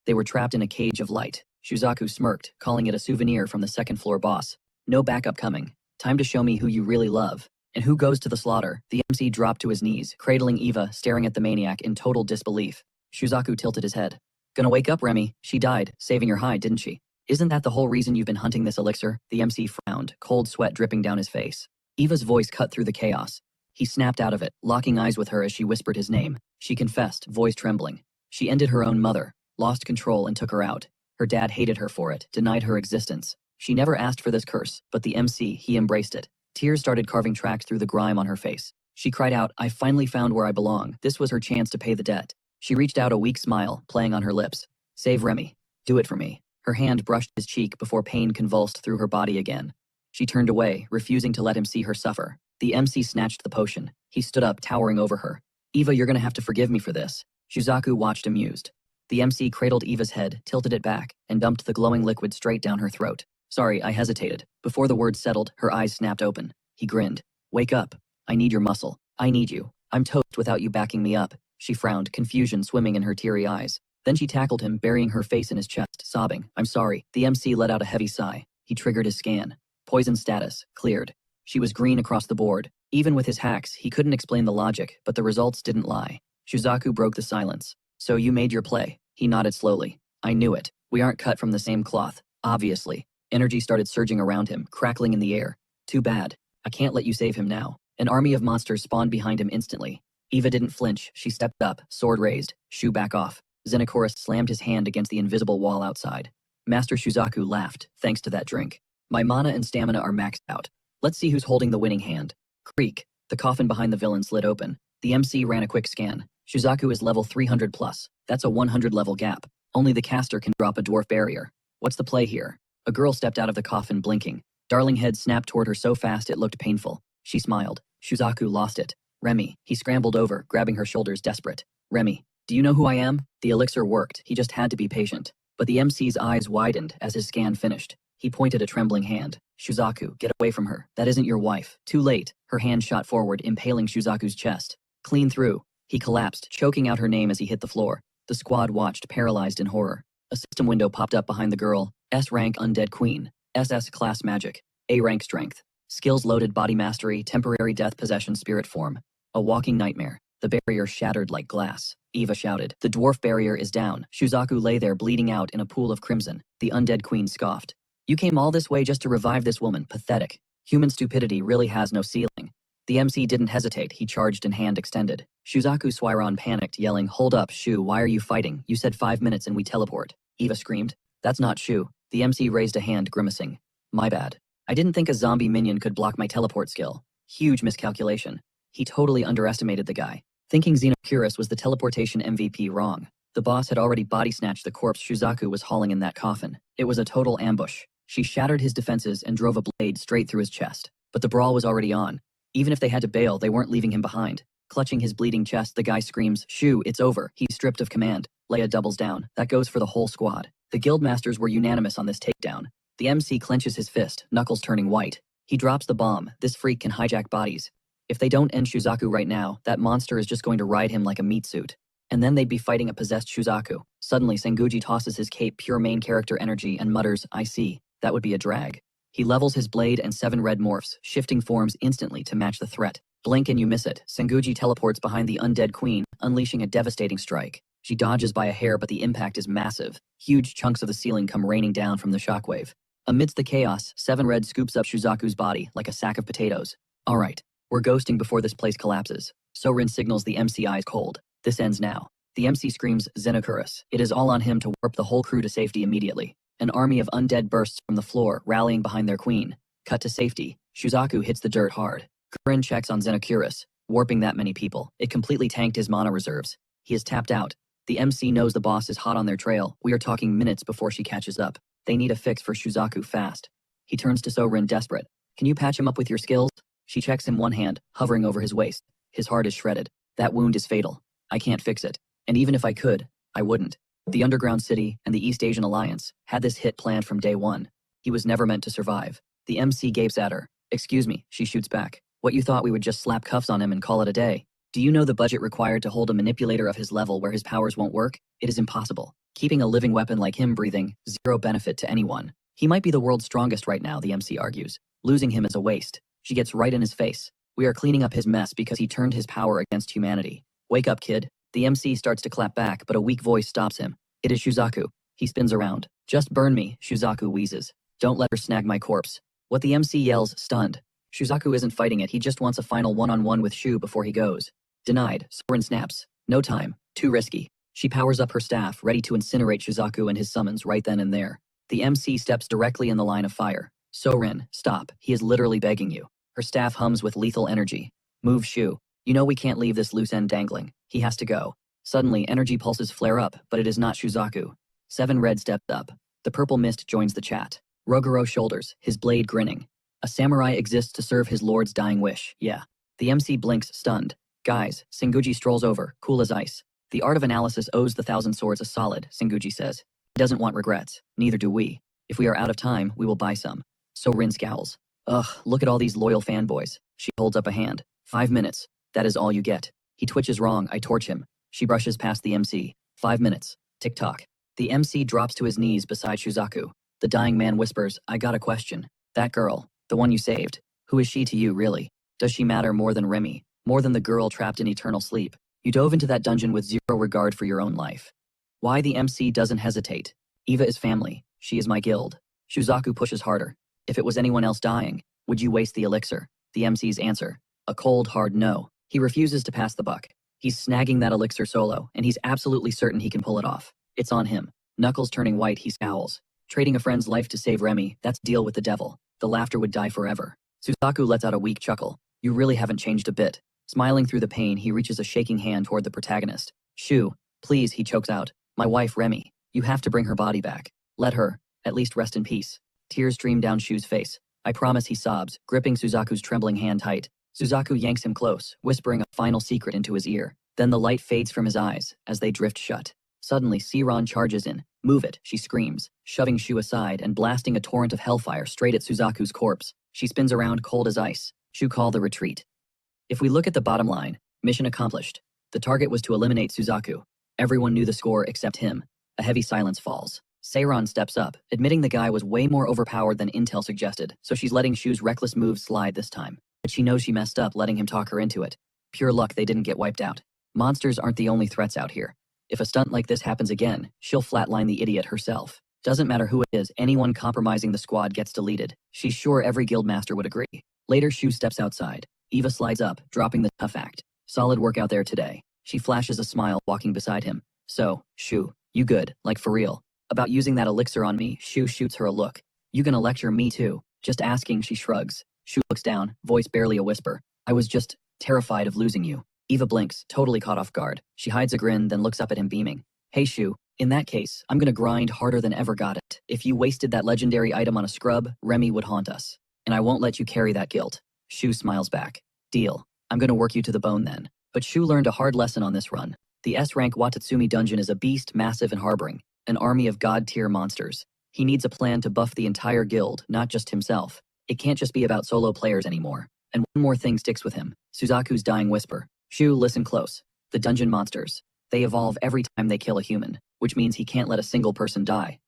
They were trapped in a cage of light. Shuzaku smirked, calling it a souvenir from the second floor boss. No backup coming. Time to show me who you really love. And who goes to the slaughter? The MC dropped to his knees, cradling Eva, staring at the maniac in total disbelief. Shuzaku tilted his head. Gonna wake up, Remy. She died, saving your hide, didn't she? Isn't that the whole reason you've been hunting this elixir? The MC frowned, cold sweat dripping down his face. Eva's voice cut through the chaos. He snapped out of it, locking eyes with her as she whispered his name. She confessed, voice trembling. She ended her own mother, lost control and took her out. Her dad hated her for it, denied her existence. She never asked for this curse, but the MC, he embraced it. Tears started carving tracks through the grime on her face. She cried out, I finally found where I belong. This was her chance to pay the debt. She reached out, a weak smile, playing on her lips. Save Remy. Do it for me. Her hand brushed his cheek before pain convulsed through her body again. She turned away, refusing to let him see her suffer. The MC snatched the potion. He stood up, towering over her. Eva, you're gonna have to forgive me for this. Shuzaku watched amused. The MC cradled Eva's head, tilted it back, and dumped the glowing liquid straight down her throat. Sorry, I hesitated. Before the words settled, her eyes snapped open. He grinned. Wake up. I need your muscle. I need you. I'm toast without you backing me up. She frowned, confusion swimming in her teary eyes. Then she tackled him, burying her face in his chest, sobbing. I'm sorry. The MC let out a heavy sigh. He triggered his scan. Poison status, cleared. She was green across the board. Even with his hacks, he couldn't explain the logic, but the results didn't lie. Shuzaku broke the silence. So you made your play. He nodded slowly. I knew it. We aren't cut from the same cloth, obviously. Energy started surging around him, crackling in the air. Too bad. I can't let you save him now. An army of monsters spawned behind him instantly. Eva didn't flinch. She stepped up, sword raised, shoe back off. Xenochorus slammed his hand against the invisible wall outside. Master Shuzaku laughed, thanks to that drink. My mana and stamina are maxed out. Let's see who's holding the winning hand. Creak. The coffin behind the villain slid open. The MC ran a quick scan. Shuzaku is level 300 plus. That's a 100 level gap. Only the caster can drop a dwarf barrier. What's the play here? A girl stepped out of the coffin, blinking. Darling head snapped toward her so fast it looked painful. She smiled. Shuzaku lost it. Remy. He scrambled over, grabbing her shoulders, desperate. Remy. Do you know who I am? The elixir worked. He just had to be patient. But the MC's eyes widened as his scan finished. He pointed a trembling hand. Shuzaku, get away from her. That isn't your wife. Too late. Her hand shot forward, impaling Shuzaku's chest. Clean through. He collapsed, choking out her name as he hit the floor. The squad watched, paralyzed in horror. A system window popped up behind the girl. S-rank Undead Queen. SS class magic. A-rank strength. Skills loaded body mastery, temporary death possession spirit form. A walking nightmare. The barrier shattered like glass. Eva shouted. The dwarf barrier is down. Shuzaku lay there bleeding out in a pool of crimson. The undead queen scoffed. You came all this way just to revive this woman. Pathetic. Human stupidity really has no ceiling. The MC didn't hesitate. He charged and hand extended. Shuzaku Swiron panicked, yelling, Hold up, Shu, why are you fighting? You said 5 minutes and we teleport. Eva screamed. That's not Shu. The MC raised a hand, grimacing. My bad. I didn't think a zombie minion could block my teleport skill. Huge miscalculation. He totally underestimated the guy. Thinking Xenochorus was the teleportation MVP wrong. The boss had already body-snatched the corpse Shuzaku was hauling in that coffin. It was a total ambush. She shattered his defenses and drove a blade straight through his chest. But the brawl was already on. Even if they had to bail, they weren't leaving him behind. Clutching his bleeding chest, the guy screams, Shu, it's over. He's stripped of command. Leia doubles down. That goes for the whole squad. The guildmasters were unanimous on this takedown. The MC clenches his fist, knuckles turning white. He drops the bomb. This freak can hijack bodies. If they don't end Shuzaku right now, that monster is just going to ride him like a meat suit. And then they'd be fighting a possessed Shuzaku. Suddenly, Senguji tosses his cape pure main character energy and mutters, I see. That would be a drag. He levels his blade and 7 red morphs, shifting forms instantly to match the threat. Blink and you miss it. Senguji teleports behind the undead queen, unleashing a devastating strike. She dodges by a hair, but the impact is massive. Huge chunks of the ceiling come raining down from the shockwave. Amidst the chaos, 7 red scoops up Shuzaku's body like a sack of potatoes. All right, we're ghosting before this place collapses. Sorin signals the MC eyes cold. This ends now. The MC screams, Xenochorus. It is all on him to warp the whole crew to safety immediately. An army of undead bursts from the floor, rallying behind their queen. Cut to safety. Shuzaku hits the dirt hard. Grin checks on Xenochorus. Warping that many people, it completely tanked his mana reserves. He is tapped out. The MC knows the boss is hot on their trail. We are talking minutes before she catches up. They need a fix for Shuzaku fast. He turns to Sorin desperate. Can you patch him up with your skills? She checks him one hand, hovering over his waist. His heart is shredded. That wound is fatal. I can't fix it. And even if I could, I wouldn't. The Underground City and the East Asian Alliance had this hit planned from day one. He was never meant to survive. The MC gapes at her. Excuse me, she shoots back. What, you thought we would just slap cuffs on him and call it a day? Do you know the budget required to hold a manipulator of his level where his powers won't work? It is impossible. Keeping a living weapon like him breathing, zero benefit to anyone. He might be the world's strongest right now, the MC argues. Losing him is a waste. She gets right in his face. We are cleaning up his mess because he turned his power against humanity. Wake up, kid. The MC starts to clap back, but a weak voice stops him. It is Shuzaku. He spins around. Just burn me, Shuzaku wheezes. Don't let her snag my corpse. What, the MC yells, stunned. Shuzaku isn't fighting it, he just wants a final one-on-one with Shu before he goes. Denied, Sorin snaps. No time. Too risky. She powers up her staff, ready to incinerate Shuzaku and his summons right then and there. The MC steps directly in the line of fire. Sorin, stop. He is literally begging you. Her staff hums with lethal energy. Move, Shu. You know we can't leave this loose end dangling. He has to go. Suddenly, energy pulses flare up, but it is not Shuzaku. Seven Red stepped up. The purple mist joins the chat. Rogoro shoulders, his blade grinning. A samurai exists to serve his lord's dying wish, yeah. The MC blinks, stunned. Guys, Senguji strolls over, cool as ice. The art of analysis owes the Thousand Swords a solid, Senguji says. He doesn't want regrets. Neither do we. If we are out of time, we will buy some. Sorin scowls. Ugh, look at all these loyal fanboys. She holds up a hand. 5 minutes. That is all you get. He twitches wrong, I torch him. She brushes past the MC. 5 minutes. Tick-tock. The MC drops to his knees beside Shuzaku. The dying man whispers, I got a question. That girl, the one you saved, who is she to you, really? Does she matter more than Remy? More than the girl trapped in eternal sleep? You dove into that dungeon with zero regard for your own life. Why, the MC doesn't hesitate. Eva is family. She is my guild. Shuzaku pushes harder. If it was anyone else dying, would you waste the elixir? The MC's answer. A cold, hard no. He refuses to pass the buck. He's snagging that elixir solo, and he's absolutely certain he can pull it off. It's on him. Knuckles turning white, he scowls. Trading a friend's life to save Remy, that's deal with the devil. The laughter would die forever. Suzaku lets out a weak chuckle. You really haven't changed a bit. Smiling through the pain, he reaches a shaking hand toward the protagonist. Shu, please, he chokes out. My wife, Remy. You have to bring her body back. Let her, at least rest in peace. Tears stream down Shu's face. I promise, he sobs, gripping Suzaku's trembling hand tight. Suzaku yanks him close, whispering a final secret into his ear. Then the light fades from his eyes, as they drift shut. Suddenly, Siron charges in. Move it, she screams, shoving Shu aside and blasting a torrent of hellfire straight at Suzaku's corpse. She spins around cold as ice. Shu call the retreat. If we look at the bottom line, mission accomplished. The target was to eliminate Suzaku. Everyone knew the score except him. A heavy silence falls. Seiron steps up, admitting the guy was way more overpowered than intel suggested, so she's letting Shu's reckless moves slide this time. But she knows she messed up letting him talk her into it. Pure luck they didn't get wiped out. Monsters aren't the only threats out here. If a stunt like this happens again, she'll flatline the idiot herself. Doesn't matter who it is, anyone compromising the squad gets deleted. She's sure every guildmaster would agree. Later, Shu steps outside. Eva slides up, dropping the tough act. Solid work out there today. She flashes a smile, walking beside him. So, Shu, you good, like for real. About using that elixir on me, Shu shoots her a look. You gonna lecture me too? Just asking, she shrugs. Shu looks down, voice barely a whisper. I was just terrified of losing you. Eva blinks, totally caught off guard. She hides a grin, then looks up at him beaming. Hey Shu, in that case, I'm gonna grind harder than ever, got it. If you wasted that legendary item on a scrub, Remy would haunt us. And I won't let you carry that guilt. Shu smiles back. Deal. I'm gonna work you to the bone then. But Shu learned a hard lesson on this run. The S-rank Watatsumi dungeon is a beast, massive and harboring. An army of god-tier monsters. He needs a plan to buff the entire guild, not just himself. It can't just be about solo players anymore. And one more thing sticks with him. Suzaku's dying whisper. Shu, listen close. The dungeon monsters. They evolve every time they kill a human, which means he can't let a single person die.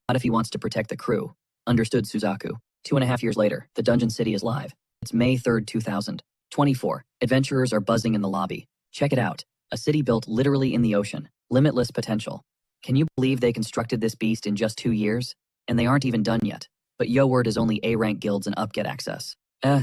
Not if he wants to protect the crew. Understood, Suzaku. 2.5 years later, the dungeon city is live. It's May 3rd, 2024. Adventurers are buzzing in the lobby. Check it out. A city built literally in the ocean. Limitless potential. Can you believe they constructed this beast in just 2 years? And they aren't even done yet. But yo word is only A-rank guilds and up get access.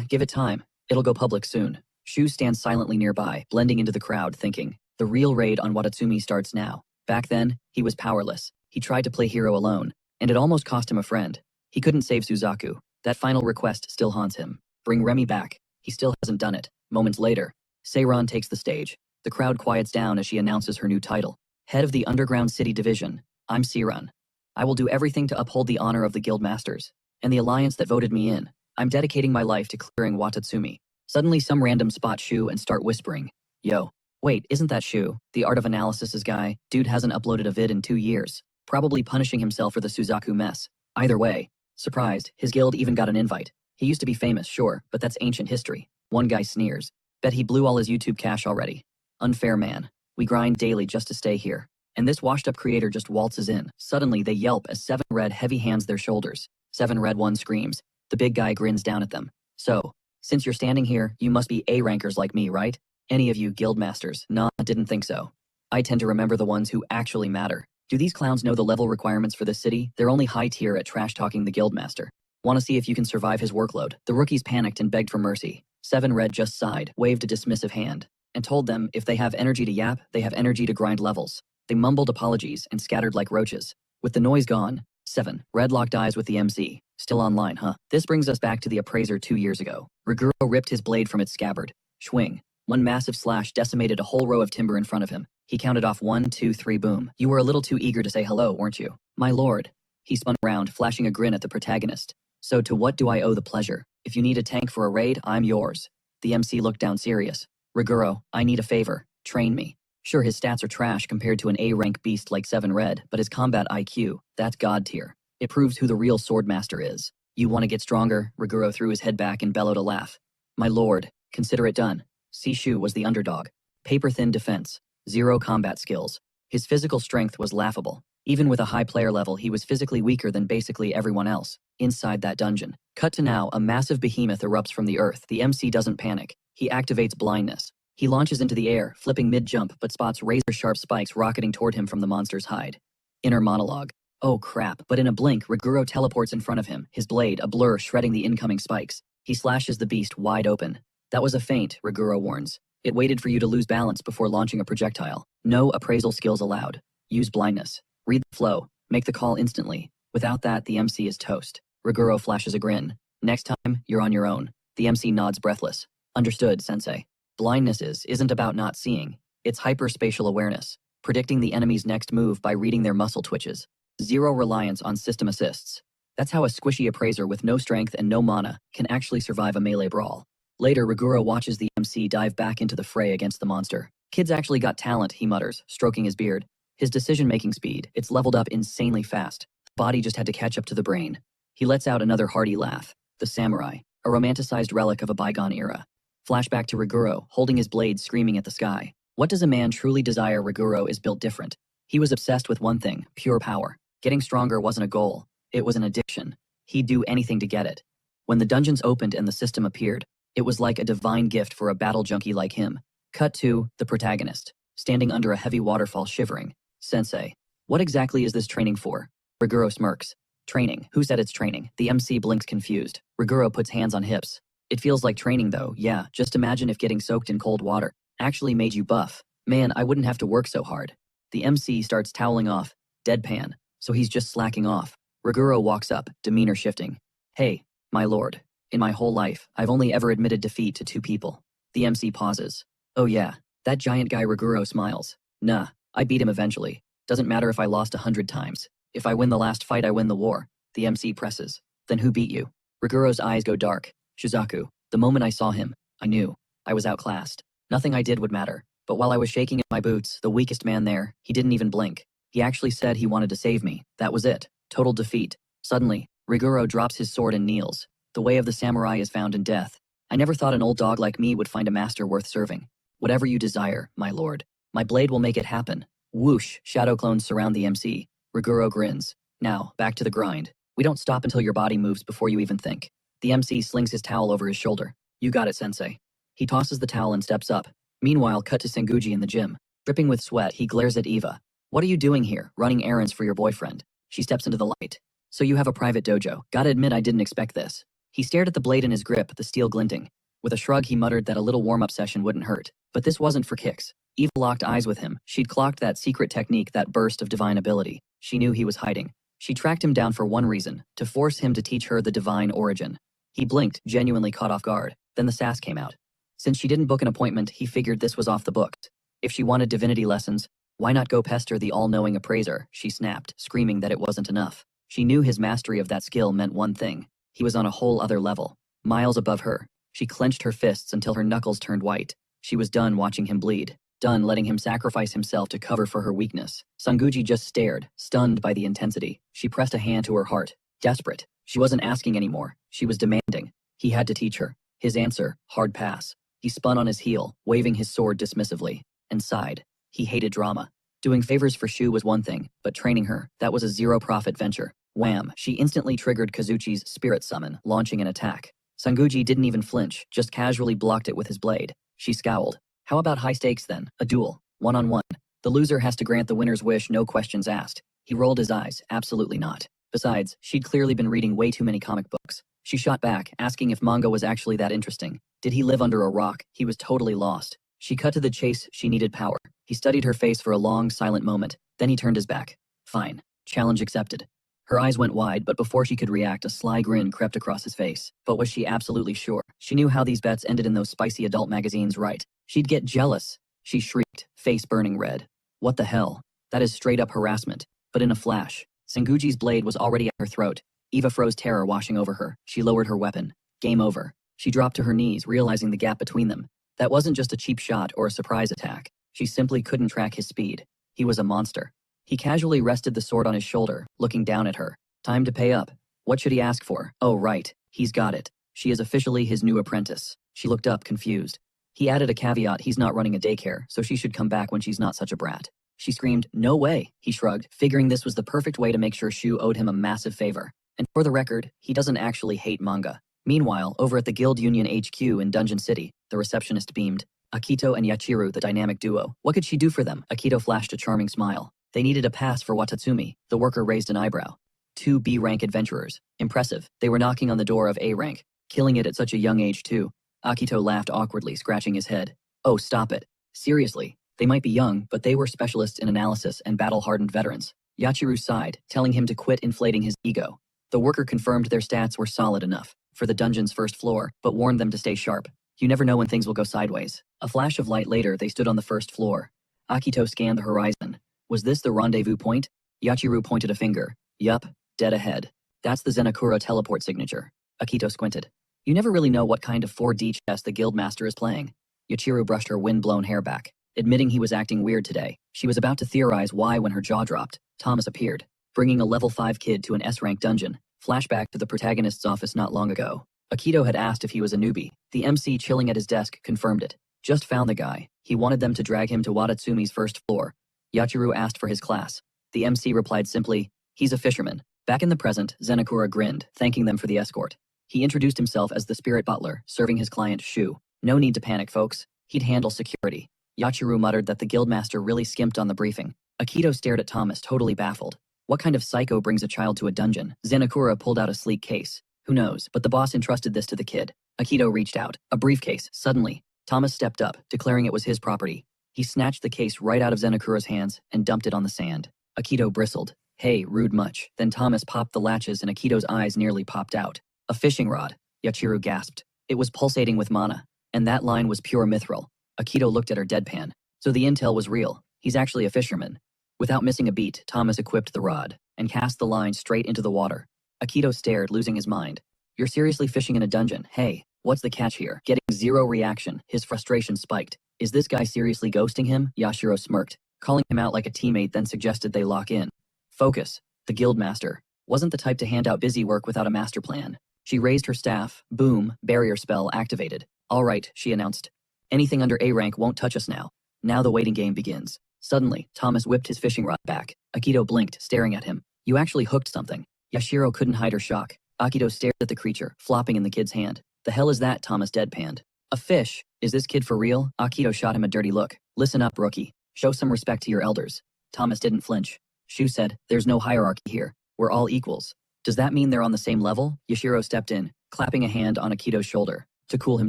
Give it time. It'll go public soon. Shu stands silently nearby, blending into the crowd, thinking, the real raid on Watatsumi starts now. Back then, he was powerless. He tried to play hero alone, and it almost cost him a friend. He couldn't save Suzaku. That final request still haunts him. Bring Remy back. He still hasn't done it. Moments later, Seiron takes the stage. The crowd quiets down as she announces her new title. Head of the Underground City Division, I'm Siran. I will do everything to uphold the honor of the guild masters and the alliance that voted me in. I'm dedicating my life to clearing Watatsumi. Suddenly some random spot Shu and start whispering. Yo, wait, isn't that Shu, the Art of Analysis's guy? Dude hasn't uploaded a vid in 2 years. Probably punishing himself for the Suzaku mess. Either way, surprised, his guild even got an invite. He used to be famous, sure, but that's ancient history. One guy sneers. Bet he blew all his YouTube cash already. Unfair man. We grind daily just to stay here. And this washed-up creator just waltzes in. Suddenly they yelp as 7 Red heavy hands their shoulders. 7 Red 1 screams. The big guy grins down at them. So, since you're standing here, you must be A-rankers like me, right? Any of you guild masters? Nah, didn't think so. I tend to remember the ones who actually matter. Do these clowns know the level requirements for this city? They're only high tier at trash-talking the guild master. Want to see if you can survive his workload? The rookies panicked and begged for mercy. 7 Red just sighed, waved a dismissive hand, and told them if they have energy to yap, they have energy to grind levels. They mumbled apologies and scattered like roaches. With the noise gone, 7 Red locked eyes with the MC. Still online, huh? This brings us back to the appraiser 2 years ago. Riguro ripped his blade from its scabbard. Schwing. One massive slash decimated a whole row of timber in front of him. He counted off 1, 2, 3, boom. You were a little too eager to say hello, weren't you? My lord. He spun around, flashing a grin at the protagonist. So to what do I owe the pleasure? If you need a tank for a raid, I'm yours. The MC looked down serious. Riguro, I need a favor. Train me. Sure, his stats are trash compared to an A-rank beast like 7 Red, but his combat IQ, that's god tier. It proves who the real swordmaster is. You want to get stronger? Riguro threw his head back and bellowed a laugh. My lord, consider it done. Sishu was the underdog. Paper-thin defense. 0 combat skills. His physical strength was laughable. Even with a high player level, he was physically weaker than basically everyone else. Inside that dungeon. Cut to now, a massive behemoth erupts from the earth. The MC doesn't panic. He activates blindness. He launches into the air, flipping mid-jump, but spots razor-sharp spikes rocketing toward him from the monster's hide. Inner monologue. Oh crap, but in a blink, Riguro teleports in front of him, his blade a blur shredding the incoming spikes. He slashes the beast wide open. That was a feint, Riguro warns. It waited for you to lose balance before launching a projectile. No appraisal skills allowed. Use blindness. Read the flow. Make the call instantly. Without that, the MC is toast. Riguro flashes a grin. Next time, you're on your own. The MC nods breathless. Understood, sensei. Blindness isn't about not seeing. It's hyperspatial awareness. Predicting the enemy's next move by reading their muscle twitches. 0 reliance on system assists. That's how a squishy appraiser with no strength and no mana can actually survive a melee brawl. Later, Riguro watches the MC dive back into the fray against the monster. Kid's actually got talent, he mutters, stroking his beard. His decision-making speed, it's leveled up insanely fast. The body just had to catch up to the brain. He lets out another hearty laugh. The samurai, a romanticized relic of a bygone era. Flashback to Riguro, holding his blade screaming at the sky. What does a man truly desire? Riguro is built different. He was obsessed with one thing, pure power. Getting stronger wasn't a goal. It was an addiction. He'd do anything to get it. When the dungeons opened and the system appeared, it was like a divine gift for a battle junkie like him. Cut to the protagonist, standing under a heavy waterfall shivering. Sensei, what exactly is this training for? Riguro smirks. Training? Who said it's training? The MC blinks confused. Riguro puts hands on hips. It feels like training though, yeah, just imagine if getting soaked in cold water actually made you buff. Man, I wouldn't have to work so hard. The MC starts toweling off, deadpan, so he's just slacking off. Riguro walks up, demeanor shifting. Hey, my lord. In my whole life, I've only ever admitted defeat to 2 people. The MC pauses. Oh yeah, that giant guy. Riguro smiles. Nah, I beat him eventually. Doesn't matter if I lost 100 times. If I win the last fight, I win the war. The MC presses. Then who beat you? Riguro's eyes go dark. Shizaku. The moment I saw him, I knew. I was outclassed. Nothing I did would matter. But while I was shaking in my boots, the weakest man there, he didn't even blink. He actually said he wanted to save me. That was it. Total defeat. Suddenly, Riguro drops his sword and kneels. The way of the samurai is found in death. I never thought an old dog like me would find a master worth serving. Whatever you desire, my lord. My blade will make it happen. Whoosh, shadow clones surround the MC. Riguro grins. Now, back to the grind. We don't stop until your body moves before you even think. The MC slings his towel over his shoulder. You got it, sensei. He tosses the towel and steps up. Meanwhile, cut to Senguji in the gym. Dripping with sweat, he glares at Eva. What are you doing here, running errands for your boyfriend? She steps into the light. So you have a private dojo. Gotta admit I didn't expect this. He stared at the blade in his grip, the steel glinting. With a shrug, he muttered that a little warm-up session wouldn't hurt. But this wasn't for kicks. Eva locked eyes with him. She'd clocked that secret technique, that burst of divine ability. She knew he was hiding. She tracked him down for one reason, to force him to teach her the divine origin. He blinked, genuinely caught off guard. Then the sass came out. Since she didn't book an appointment, he figured this was off the books. If she wanted divinity lessons, Why not go pester the all-knowing appraiser? She snapped, screaming that it wasn't enough. She knew his mastery of that skill meant one thing. He was on a whole other level, miles above her. She clenched her fists until her knuckles turned white. She was done watching him bleed, done letting him sacrifice himself to cover for her weakness. Sanguji just stared, stunned by the intensity. She pressed a hand to her heart, desperate. She wasn't asking anymore. She was demanding. He had to teach her. His answer, hard pass. He spun on his heel, waving his sword dismissively, and sighed. He hated drama. Doing favors for Shu was one thing, but training her, that was a zero-profit venture. Wham! She instantly triggered Kazuchi's spirit summon, launching an attack. Sanguji didn't even flinch, just casually blocked it with his blade. She scowled. How about high stakes then? A duel. One-on-one. The loser has to grant the winner's wish, no questions asked. He rolled his eyes. Absolutely not. Besides, she'd clearly been reading way too many comic books. She shot back, asking if manga was actually that interesting. Did he live under a rock? He was totally lost. She cut to the chase. She needed power. He studied her face for a long, silent moment. Then he turned his back. Fine. Challenge accepted. Her eyes went wide, but before she could react, a sly grin crept across his face. But was she absolutely sure? She knew how these bets ended in those spicy adult magazines, right? She'd get jealous. She shrieked, face burning red. What the hell? That is straight up harassment. But in a flash, Sanguji's blade was already at her throat. Eva froze, terror washing over her. She lowered her weapon. Game over. She dropped to her knees, realizing the gap between them. That wasn't just a cheap shot or a surprise attack. She simply couldn't track his speed. He was a monster. He casually rested the sword on his shoulder, looking down at her. Time to pay up. What should he ask for? Oh right, he's got it. She is officially his new apprentice. She looked up, confused. He added a caveat: he's not running a daycare, so she should come back when she's not such a brat. She screamed, no way, he shrugged, figuring this was the perfect way to make sure Shu owed him a massive favor. And for the record, he doesn't actually hate manga. Meanwhile, over at the Guild Union HQ in Dungeon City, the receptionist beamed. Akito and Yachiru, the dynamic duo. What could she do for them? Akito flashed a charming smile. They needed a pass for Watatsumi. The worker raised an eyebrow. 2 B-rank adventurers. Impressive. They were knocking on the door of A rank. Killing it at such a young age too. Akito laughed awkwardly, scratching his head. Oh, stop it. Seriously. They might be young, but they were specialists in analysis and battle-hardened veterans. Yachiru sighed, telling him to quit inflating his ego. The worker confirmed their stats were solid enough for the dungeon's first floor, but warned them to stay sharp. You never know when things will go sideways. A flash of light later, they stood on the first floor. Akito scanned the horizon. Was this the rendezvous point? Yachiru pointed a finger. Yup, dead ahead. That's the Zenakura teleport signature. Akito squinted. You never really know what kind of 4D chess the guildmaster is playing. Yachiru brushed her wind-blown hair back, admitting he was acting weird today. She was about to theorize why when her jaw dropped. Thomas appeared, bringing a level 5 kid to an S-rank dungeon. Flashback to the protagonist's office not long ago. Akito had asked if he was a newbie. The MC chilling at his desk confirmed it. Just found the guy. He wanted them to drag him to Watatsumi's first floor. Yachiru asked for his class. The MC replied simply, he's a fisherman. Back in the present, Zenakura grinned, thanking them for the escort. He introduced himself as the spirit butler, serving his client Shu. No need to panic, folks. He'd handle security. Yachiru muttered that the guildmaster really skimped on the briefing. Akito stared at Thomas, totally baffled. What kind of psycho brings a child to a dungeon? Zenakura pulled out a sleek case. Who knows, but the boss entrusted this to the kid. Akito reached out. A briefcase. Suddenly, Thomas stepped up, declaring it was his property. He snatched the case right out of Zenakura's hands and dumped it on the sand. Akito bristled. Hey, rude much. Then Thomas popped the latches and Akito's eyes nearly popped out. A fishing rod. Yachiru gasped. It was pulsating with mana. And that line was pure mithril. Akito looked at her deadpan. So the intel was real. He's actually a fisherman. Without missing a beat, Thomas equipped the rod and cast the line straight into the water. Akito stared, losing his mind. You're seriously fishing in a dungeon? Hey, what's the catch here? Getting zero reaction, his frustration spiked. Is this guy seriously ghosting him? Yashiro smirked, calling him out like a teammate, then suggested they lock in. Focus. The guildmaster wasn't the type to hand out busy work without a master plan. She raised her staff. Boom, barrier spell activated. All right, she announced. Anything under A rank won't touch us now. Now the waiting game begins. Suddenly, Thomas whipped his fishing rod back. Akito blinked, staring at him. You actually hooked something. Yashiro couldn't hide her shock. Akito stared at the creature, flopping in the kid's hand. The hell is that? Thomas deadpanned. A fish. Is this kid for real? Akito shot him a dirty look. Listen up, rookie. Show some respect to your elders. Thomas didn't flinch. Shu said, there's no hierarchy here. We're all equals. Does that mean they're on the same level? Yashiro stepped in, clapping a hand on Akito's shoulder. To cool him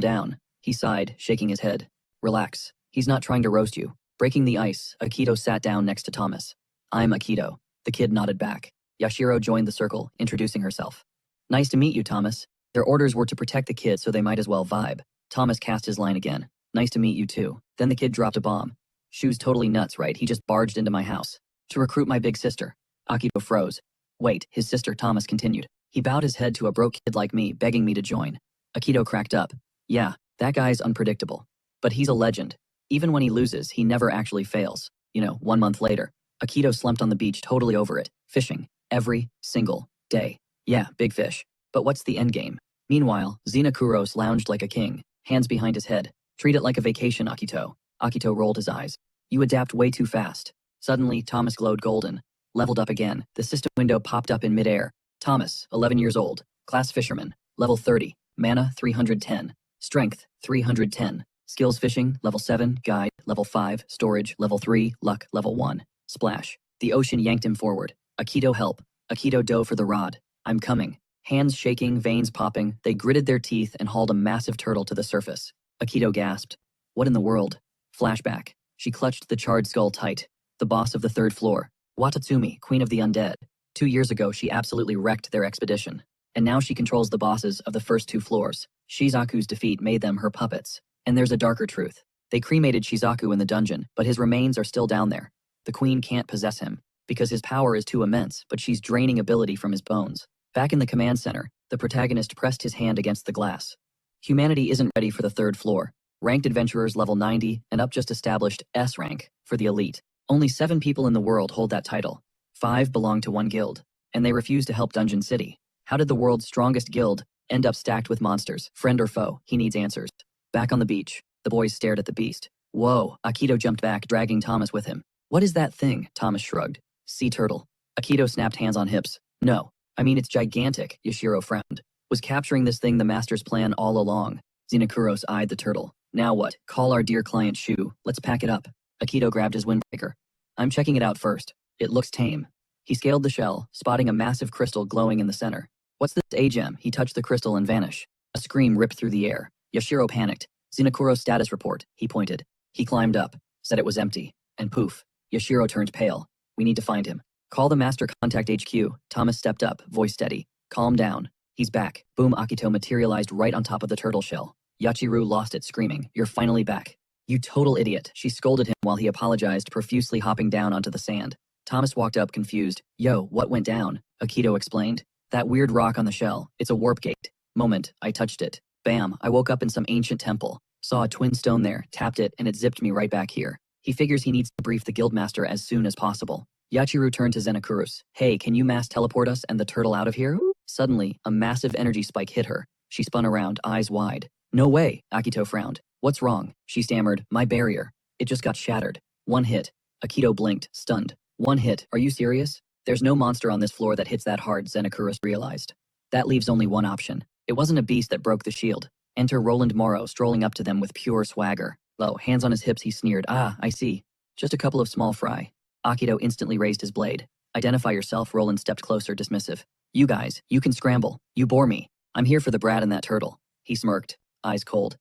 down. He sighed, shaking his head. Relax. He's not trying to roast you. Breaking the ice, Akito sat down next to Thomas. I'm Akito. The kid nodded back. Yashiro joined the circle, introducing herself. Nice to meet you, Thomas. Their orders were to protect the kid, so they might as well vibe. Thomas cast his line again. Nice to meet you too. Then the kid dropped a bomb. Shu's totally nuts, right? He just barged into my house to recruit my big sister. Akito froze. Wait, his sister Thomas continued. He bowed his head to a broke kid like me, begging me to join. Akito cracked up. Yeah, that guy's unpredictable. But he's a legend. Even when he loses, he never actually fails. 1 month later, Akito slumped on the beach totally over it, fishing, every single day. Yeah, big fish. But what's the endgame? Meanwhile, Xenokuros lounged like a king, hands behind his head. Treat it like a vacation, Akito. Akito rolled his eyes. You adapt way too fast. Suddenly, Thomas glowed golden. Leveled up again, the system window popped up in midair. Thomas, 11 years old, class fisherman, level 30, mana 310, strength 310, skills fishing, level 7, guide, level 5, storage, level 3, luck, level 1, splash. The ocean yanked him forward. Akito help. Akito dove for the rod. I'm coming. Hands shaking, veins popping, they gritted their teeth and hauled a massive turtle to the surface. Akito gasped. What in the world? Flashback. She clutched the charred skull tight. The boss of the 3rd floor. Watatsumi, queen of the undead. 2 years ago, she absolutely wrecked their expedition. And now she controls the bosses of the first 2 floors. Shizaku's defeat made them her puppets. And there's a darker truth. They cremated Shizaku in the dungeon, but his remains are still down there. The queen can't possess him, because his power is too immense, but she's draining ability from his bones. Back in the command center, the protagonist pressed his hand against the glass. Humanity isn't ready for the 3rd floor. Ranked adventurers level 90 and up just established S rank for the elite. Only 7 people in the world hold that title. 5 belong to one guild, and they refuse to help Dungeon City. How did the world's strongest guild end up stacked with monsters? Friend or foe? He needs answers. Back on the beach, the boys stared at the beast. Whoa, Akito jumped back, dragging Thomas with him. What is that thing? Thomas shrugged. Sea turtle. Akito snapped hands on hips. No, I mean it's gigantic, Yoshiro frowned. Was capturing this thing the master's plan all along? Xenokuros eyed the turtle. Now what? Call our dear client Shu. Let's pack it up. Akito grabbed his windbreaker. I'm checking it out first. It looks tame. He scaled the shell, spotting a massive crystal glowing in the center. What's this A-gem? He touched the crystal and vanished. A scream ripped through the air. Yoshiro panicked. Xenokuro's status report, he pointed. He climbed up, said it was empty, and poof. Yoshiro turned pale. We need to find him. Call the master contact HQ. Thomas stepped up, voice steady. Calm down. He's back. Boom, Akito materialized right on top of the turtle shell. Yachiru lost it, screaming, You're finally back. You total idiot, she scolded him while he apologized, profusely hopping down onto the sand. Thomas walked up, confused. Yo, what went down? Akito explained. That weird rock on the shell. It's a warp gate. Moment, I touched it. Bam, I woke up in some ancient temple. Saw a twin stone there, tapped it, and it zipped me right back here. He figures he needs to brief the guildmaster as soon as possible. Yachiru turned to Xenokuros. Hey, can you mass teleport us and the turtle out of here? Suddenly, a massive energy spike hit her. She spun around, eyes wide. No way, Akito frowned. What's wrong? She stammered. My barrier. It just got shattered. One hit. Akito blinked, stunned. One hit. Are you serious? There's no monster on this floor that hits that hard, Xenokuros realized. That leaves only one option. It wasn't a beast that broke the shield. Enter Roland Morrow strolling up to them with pure swagger. Low, hands on his hips, he sneered. Ah, I see. Just a couple of small fry. Akito instantly raised his blade. Identify yourself, Roland stepped closer, dismissive. You guys, you can scramble. You bore me. I'm here for the brat and that turtle. He smirked, eyes cold.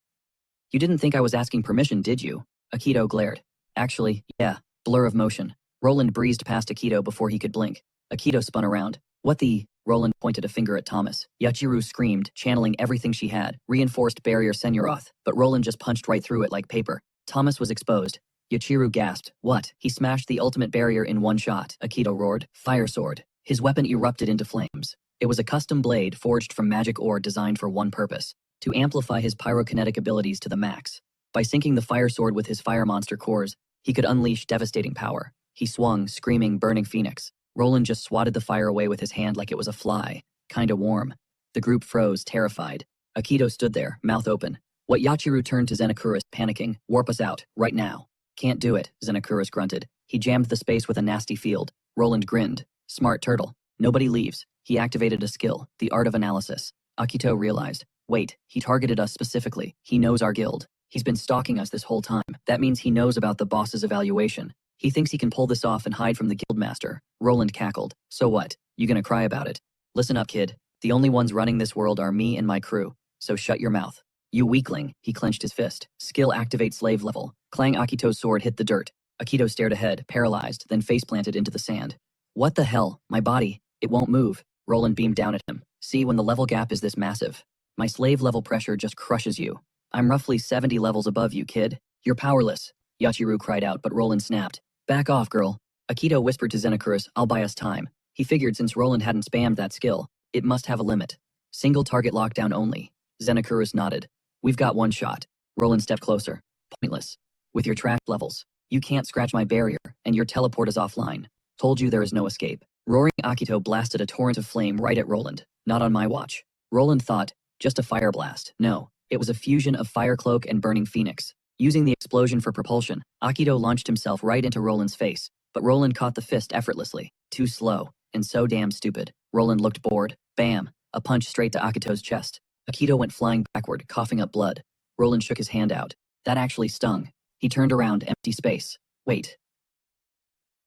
You didn't think I was asking permission, did you? Akito glared. Actually, yeah. Blur of motion. Roland breezed past Akito before he could blink. Akito spun around. What the? Roland pointed a finger at Thomas. Yachiru screamed, channeling everything she had. Reinforced barrier Senoroth, but Roland just punched right through it like paper. Thomas was exposed. Yachiru gasped. What? He smashed the ultimate barrier in one shot, Akito roared. Fire sword. His weapon erupted into flames. It was a custom blade forged from magic ore designed for one purpose, to amplify his pyrokinetic abilities to the max. By syncing the fire sword with his fire monster cores, he could unleash devastating power. He swung, screaming, burning phoenix. Roland just swatted the fire away with his hand like it was a fly. Kinda warm. The group froze, terrified. Akito stood there, mouth open. What? Yachiru turned to Xenokuros, panicking. Warp us out, right now. Can't do it, Xenokuros grunted. He jammed the space with a nasty field. Roland grinned. Smart turtle. Nobody leaves. He activated a skill, the art of analysis. Akito realized. Wait, he targeted us specifically. He knows our guild. He's been stalking us this whole time. That means he knows about the boss's evaluation. He thinks he can pull this off and hide from the guildmaster. Roland cackled. So what? You gonna cry about it? Listen up, kid. The only ones running this world are me and my crew. So shut your mouth. You weakling, he clenched his fist. Skill activate slave level. Clang. Akito's sword hit the dirt. Akito stared ahead, paralyzed, then face-planted into the sand. What the hell? My body. It won't move. Roland beamed down at him. See, when the level gap is this massive, my slave level pressure just crushes you. I'm roughly 70 levels above you, kid. You're powerless. Yachiru cried out, but Roland snapped. Back off, girl. Akito whispered to Zenikuris, I'll buy us time. He figured since Roland hadn't spammed that skill, it must have a limit. Single target lockdown only. Zenikuris nodded. We've got one shot. Roland stepped closer. Pointless. With your trash levels. You can't scratch my barrier, and your teleport is offline. Told you there is no escape. Roaring Akito blasted a torrent of flame right at Roland. Not on my watch. Roland thought, just a fire blast. No, it was a fusion of Fire Cloak and Burning Phoenix. Using the explosion for propulsion, Akito launched himself right into Roland's face, but Roland caught the fist effortlessly. Too slow, and so damn stupid. Roland looked bored. Bam! A punch straight to Akito's chest. Akito went flying backward, coughing up blood. Roland shook his hand out. That actually stung. He turned around, empty space. Wait.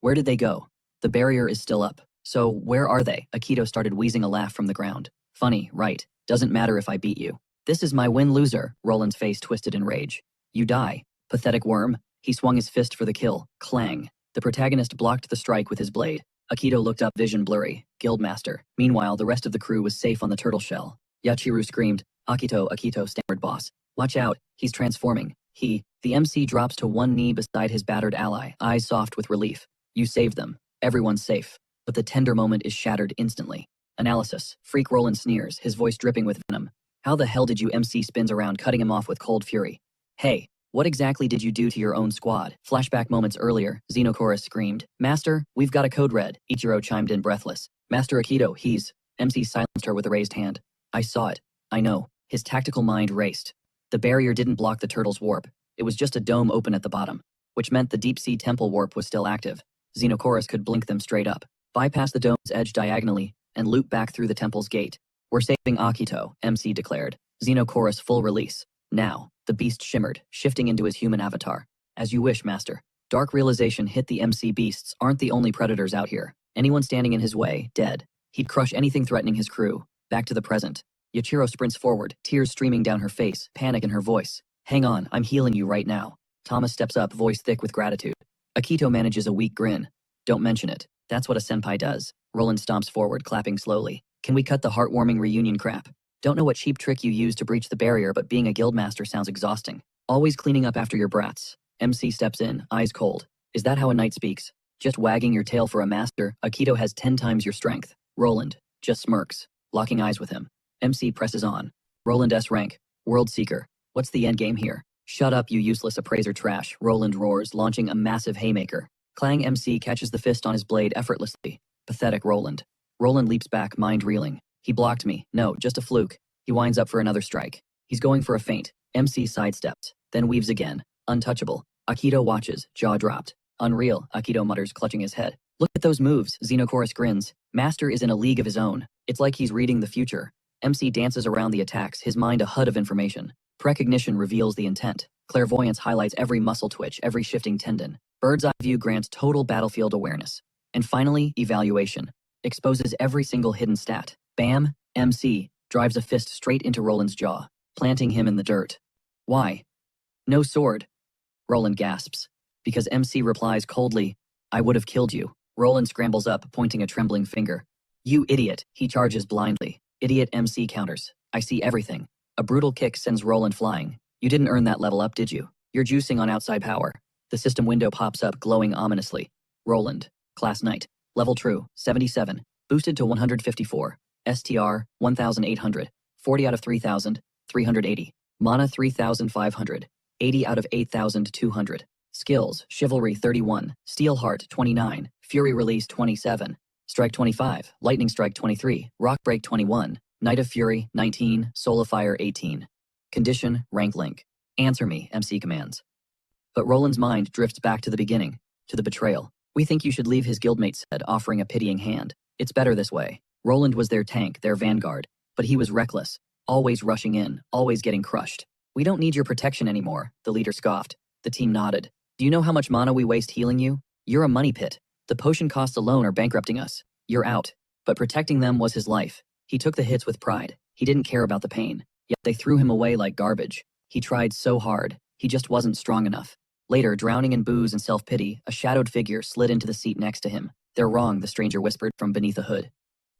Where did they go? The barrier is still up. So, where are they? Akito started wheezing a laugh from the ground. Funny, right? Doesn't matter if I beat you. This is my win loser. Roland's face twisted in rage. You die. Pathetic worm. He swung his fist for the kill. Clang. The protagonist blocked the strike with his blade. Akito looked up, vision blurry. Guildmaster. Meanwhile, the rest of the crew was safe on the turtle shell. Yachiru screamed. Akito, stammered boss. Watch out, he's transforming. The MC drops to one knee beside his battered ally, eyes soft with relief. You saved them. Everyone's safe. But the tender moment is shattered instantly. Analysis. Freak Roland sneers, his voice dripping with venom. How the hell did you? MC spins around, cutting him off with cold fury. Hey, what exactly did you do to your own squad? Flashback moments earlier, Xenochorus screamed. Master, we've got a code red. Ichiro chimed in breathless. Master Akito, he's... MC silenced her with a raised hand. I saw it. I know. His tactical mind raced. The barrier didn't block the turtle's warp. It was just a dome open at the bottom, which meant the deep-sea temple warp was still active. Xenochorus could blink them straight up, bypass the dome's edge diagonally, and loop back through the temple's gate. We're saving Akito, MC declared. Xenochorus full release. Now, the beast shimmered, shifting into his human avatar. As you wish, Master. Dark realization hit the MC beasts aren't the only predators out here. Anyone standing in his way, dead. He'd crush anything threatening his crew. Back to the present. Yachiru sprints forward, tears streaming down her face, panic in her voice. Hang on, I'm healing you right now. Thomas steps up, voice thick with gratitude. Akito manages a weak grin. Don't mention it. That's what a senpai does. Roland stomps forward, clapping slowly. Can we cut the heartwarming reunion crap? Don't know what cheap trick you used to breach the barrier, but being a guildmaster sounds exhausting. Always cleaning up after your brats. MC steps in, eyes cold. Is that how a knight speaks? Just wagging your tail for a master? Akito has 10 times your strength. Roland just smirks, locking eyes with him. MC presses on. Roland S. rank. World Seeker. What's the endgame here? Shut up, you useless appraiser trash, Roland roars, launching a massive haymaker. Clang. MC catches the fist on his blade effortlessly. Pathetic Roland. Roland leaps back, mind reeling. He blocked me. No, just a fluke. He winds up for another strike. He's going for a feint. MC sidesteps, then weaves again. Untouchable. Akito watches, jaw dropped. Unreal, Akito mutters, clutching his head. Look at those moves, Xenochorus grins. Master is in a league of his own. It's like he's reading the future. MC dances around the attacks, his mind a HUD of information. Precognition reveals the intent. Clairvoyance highlights every muscle twitch, every shifting tendon. Bird's eye view grants total battlefield awareness. And finally, evaluation. Exposes every single hidden stat. Bam! MC drives a fist straight into Roland's jaw, planting him in the dirt. Why? No sword. Roland gasps. Because MC replies coldly, I would have killed you. Roland scrambles up, pointing a trembling finger. You idiot, he charges blindly. Idiot. MC counters. I see everything. A brutal kick sends Roland flying. You didn't earn that level up, did you? You're juicing on outside power. The system window pops up, glowing ominously. Roland. Class Knight. Level true, 77. Boosted to 154. STR, 1,800. 40 out of 3,000. 380. Mana 3,500. 80 out of 8,200. Skills, Chivalry 31. Steel Heart 29. Fury Release 27. Strike 25. Lightning Strike 23. Rock Break 21. Night of Fury 19. Soul of Fire 18. Condition, rank link. Answer me, MC commands. But Roland's mind drifts back to the beginning, to the betrayal. We think you should leave, his guildmate said, offering a pitying hand. It's better this way. Roland was their tank, their vanguard. But he was reckless, always rushing in, always getting crushed. We don't need your protection anymore, the leader scoffed. The team nodded. Do you know how much mana we waste healing you? You're a money pit. The potion costs alone are bankrupting us. You're out. But protecting them was his life. He took the hits with pride. He didn't care about the pain. Yet they threw him away like garbage. He tried so hard. He just wasn't strong enough. Later, drowning in booze and self-pity, a shadowed figure slid into the seat next to him. They're wrong, the stranger whispered from beneath the hood.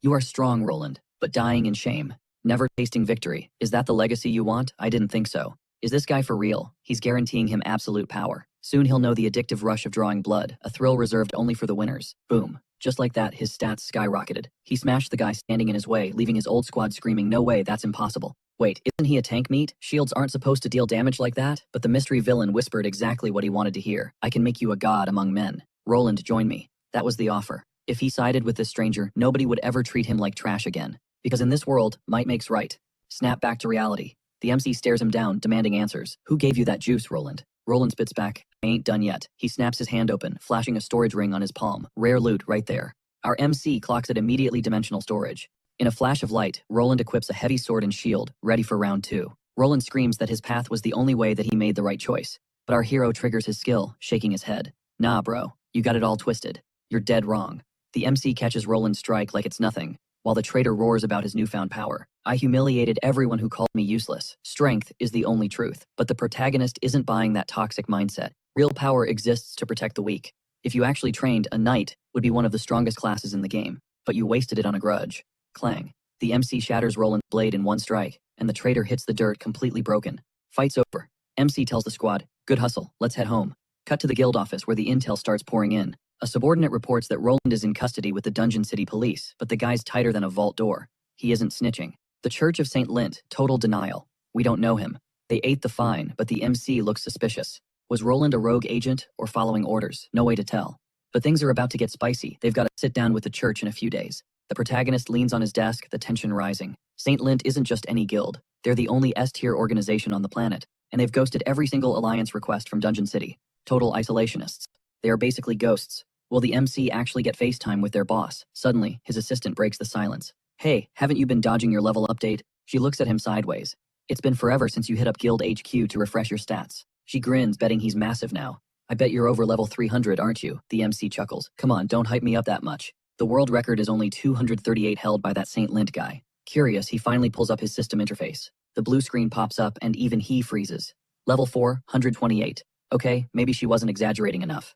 You are strong, Roland, but dying in shame. Never tasting victory. Is that the legacy you want? I didn't think so. Is this guy for real? He's guaranteeing him absolute power. Soon he'll know the addictive rush of drawing blood, a thrill reserved only for the winners. Boom. Just like that, his stats skyrocketed. He smashed the guy standing in his way, leaving his old squad screaming, "No way, that's impossible." Wait, isn't he a tank meat? Shields aren't supposed to deal damage like that? But the mystery villain whispered exactly what he wanted to hear. "I can make you a god among men. Roland, join me." That was the offer. If he sided with this stranger, nobody would ever treat him like trash again. Because in this world, might makes right. Snap back to reality. The MC stares him down, demanding answers. "Who gave you that juice, Roland?" Roland spits back, "I ain't done yet." He snaps his hand open, flashing a storage ring on his palm. Rare loot right there. Our MC clocks it immediately dimensional storage. In a flash of light, Roland equips a heavy sword and shield, ready for round 2. Roland screams that his path was the only way that he made the right choice. But our hero triggers his skill, shaking his head. "Nah, bro, you got it all twisted. You're dead wrong." The MC catches Roland's strike like it's nothing, while the traitor roars about his newfound power. "I humiliated everyone who called me useless. Strength is the only truth." But the protagonist isn't buying that toxic mindset. Real power exists to protect the weak. If you actually trained, a knight would be one of the strongest classes in the game, but you wasted it on a grudge. Clang. The MC shatters Roland's blade in one strike, and the traitor hits the dirt completely broken. Fight's over. MC tells the squad, "Good hustle, let's head home." Cut to the guild office where the intel starts pouring in. A subordinate reports that Roland is in custody with the Dungeon City police, but the guy's tighter than a vault door. He isn't snitching. The Church of St. Lint, total denial. We don't know him. They ate the fine, but the MC looks suspicious. Was Roland a rogue agent or following orders? No way to tell. But things are about to get spicy. They've got to sit down with the church in a few days. The protagonist leans on his desk, the tension rising. St. Lint isn't just any guild. They're the only S-tier organization on the planet, and they've ghosted every single alliance request from Dungeon City. Total isolationists. They are basically ghosts. Will the MC actually get FaceTime with their boss? Suddenly, his assistant breaks the silence. "Hey, haven't you been dodging your level update?" She looks at him sideways. "It's been forever since you hit up Guild HQ to refresh your stats." She grins, betting he's massive now. "I bet you're over level 300, aren't you?" The MC chuckles. "Come on, don't hype me up that much. The world record is only 238 held by that St. Lint guy." Curious, he finally pulls up his system interface. The blue screen pops up and even he freezes. Level 4, 128. Okay, maybe she wasn't exaggerating enough.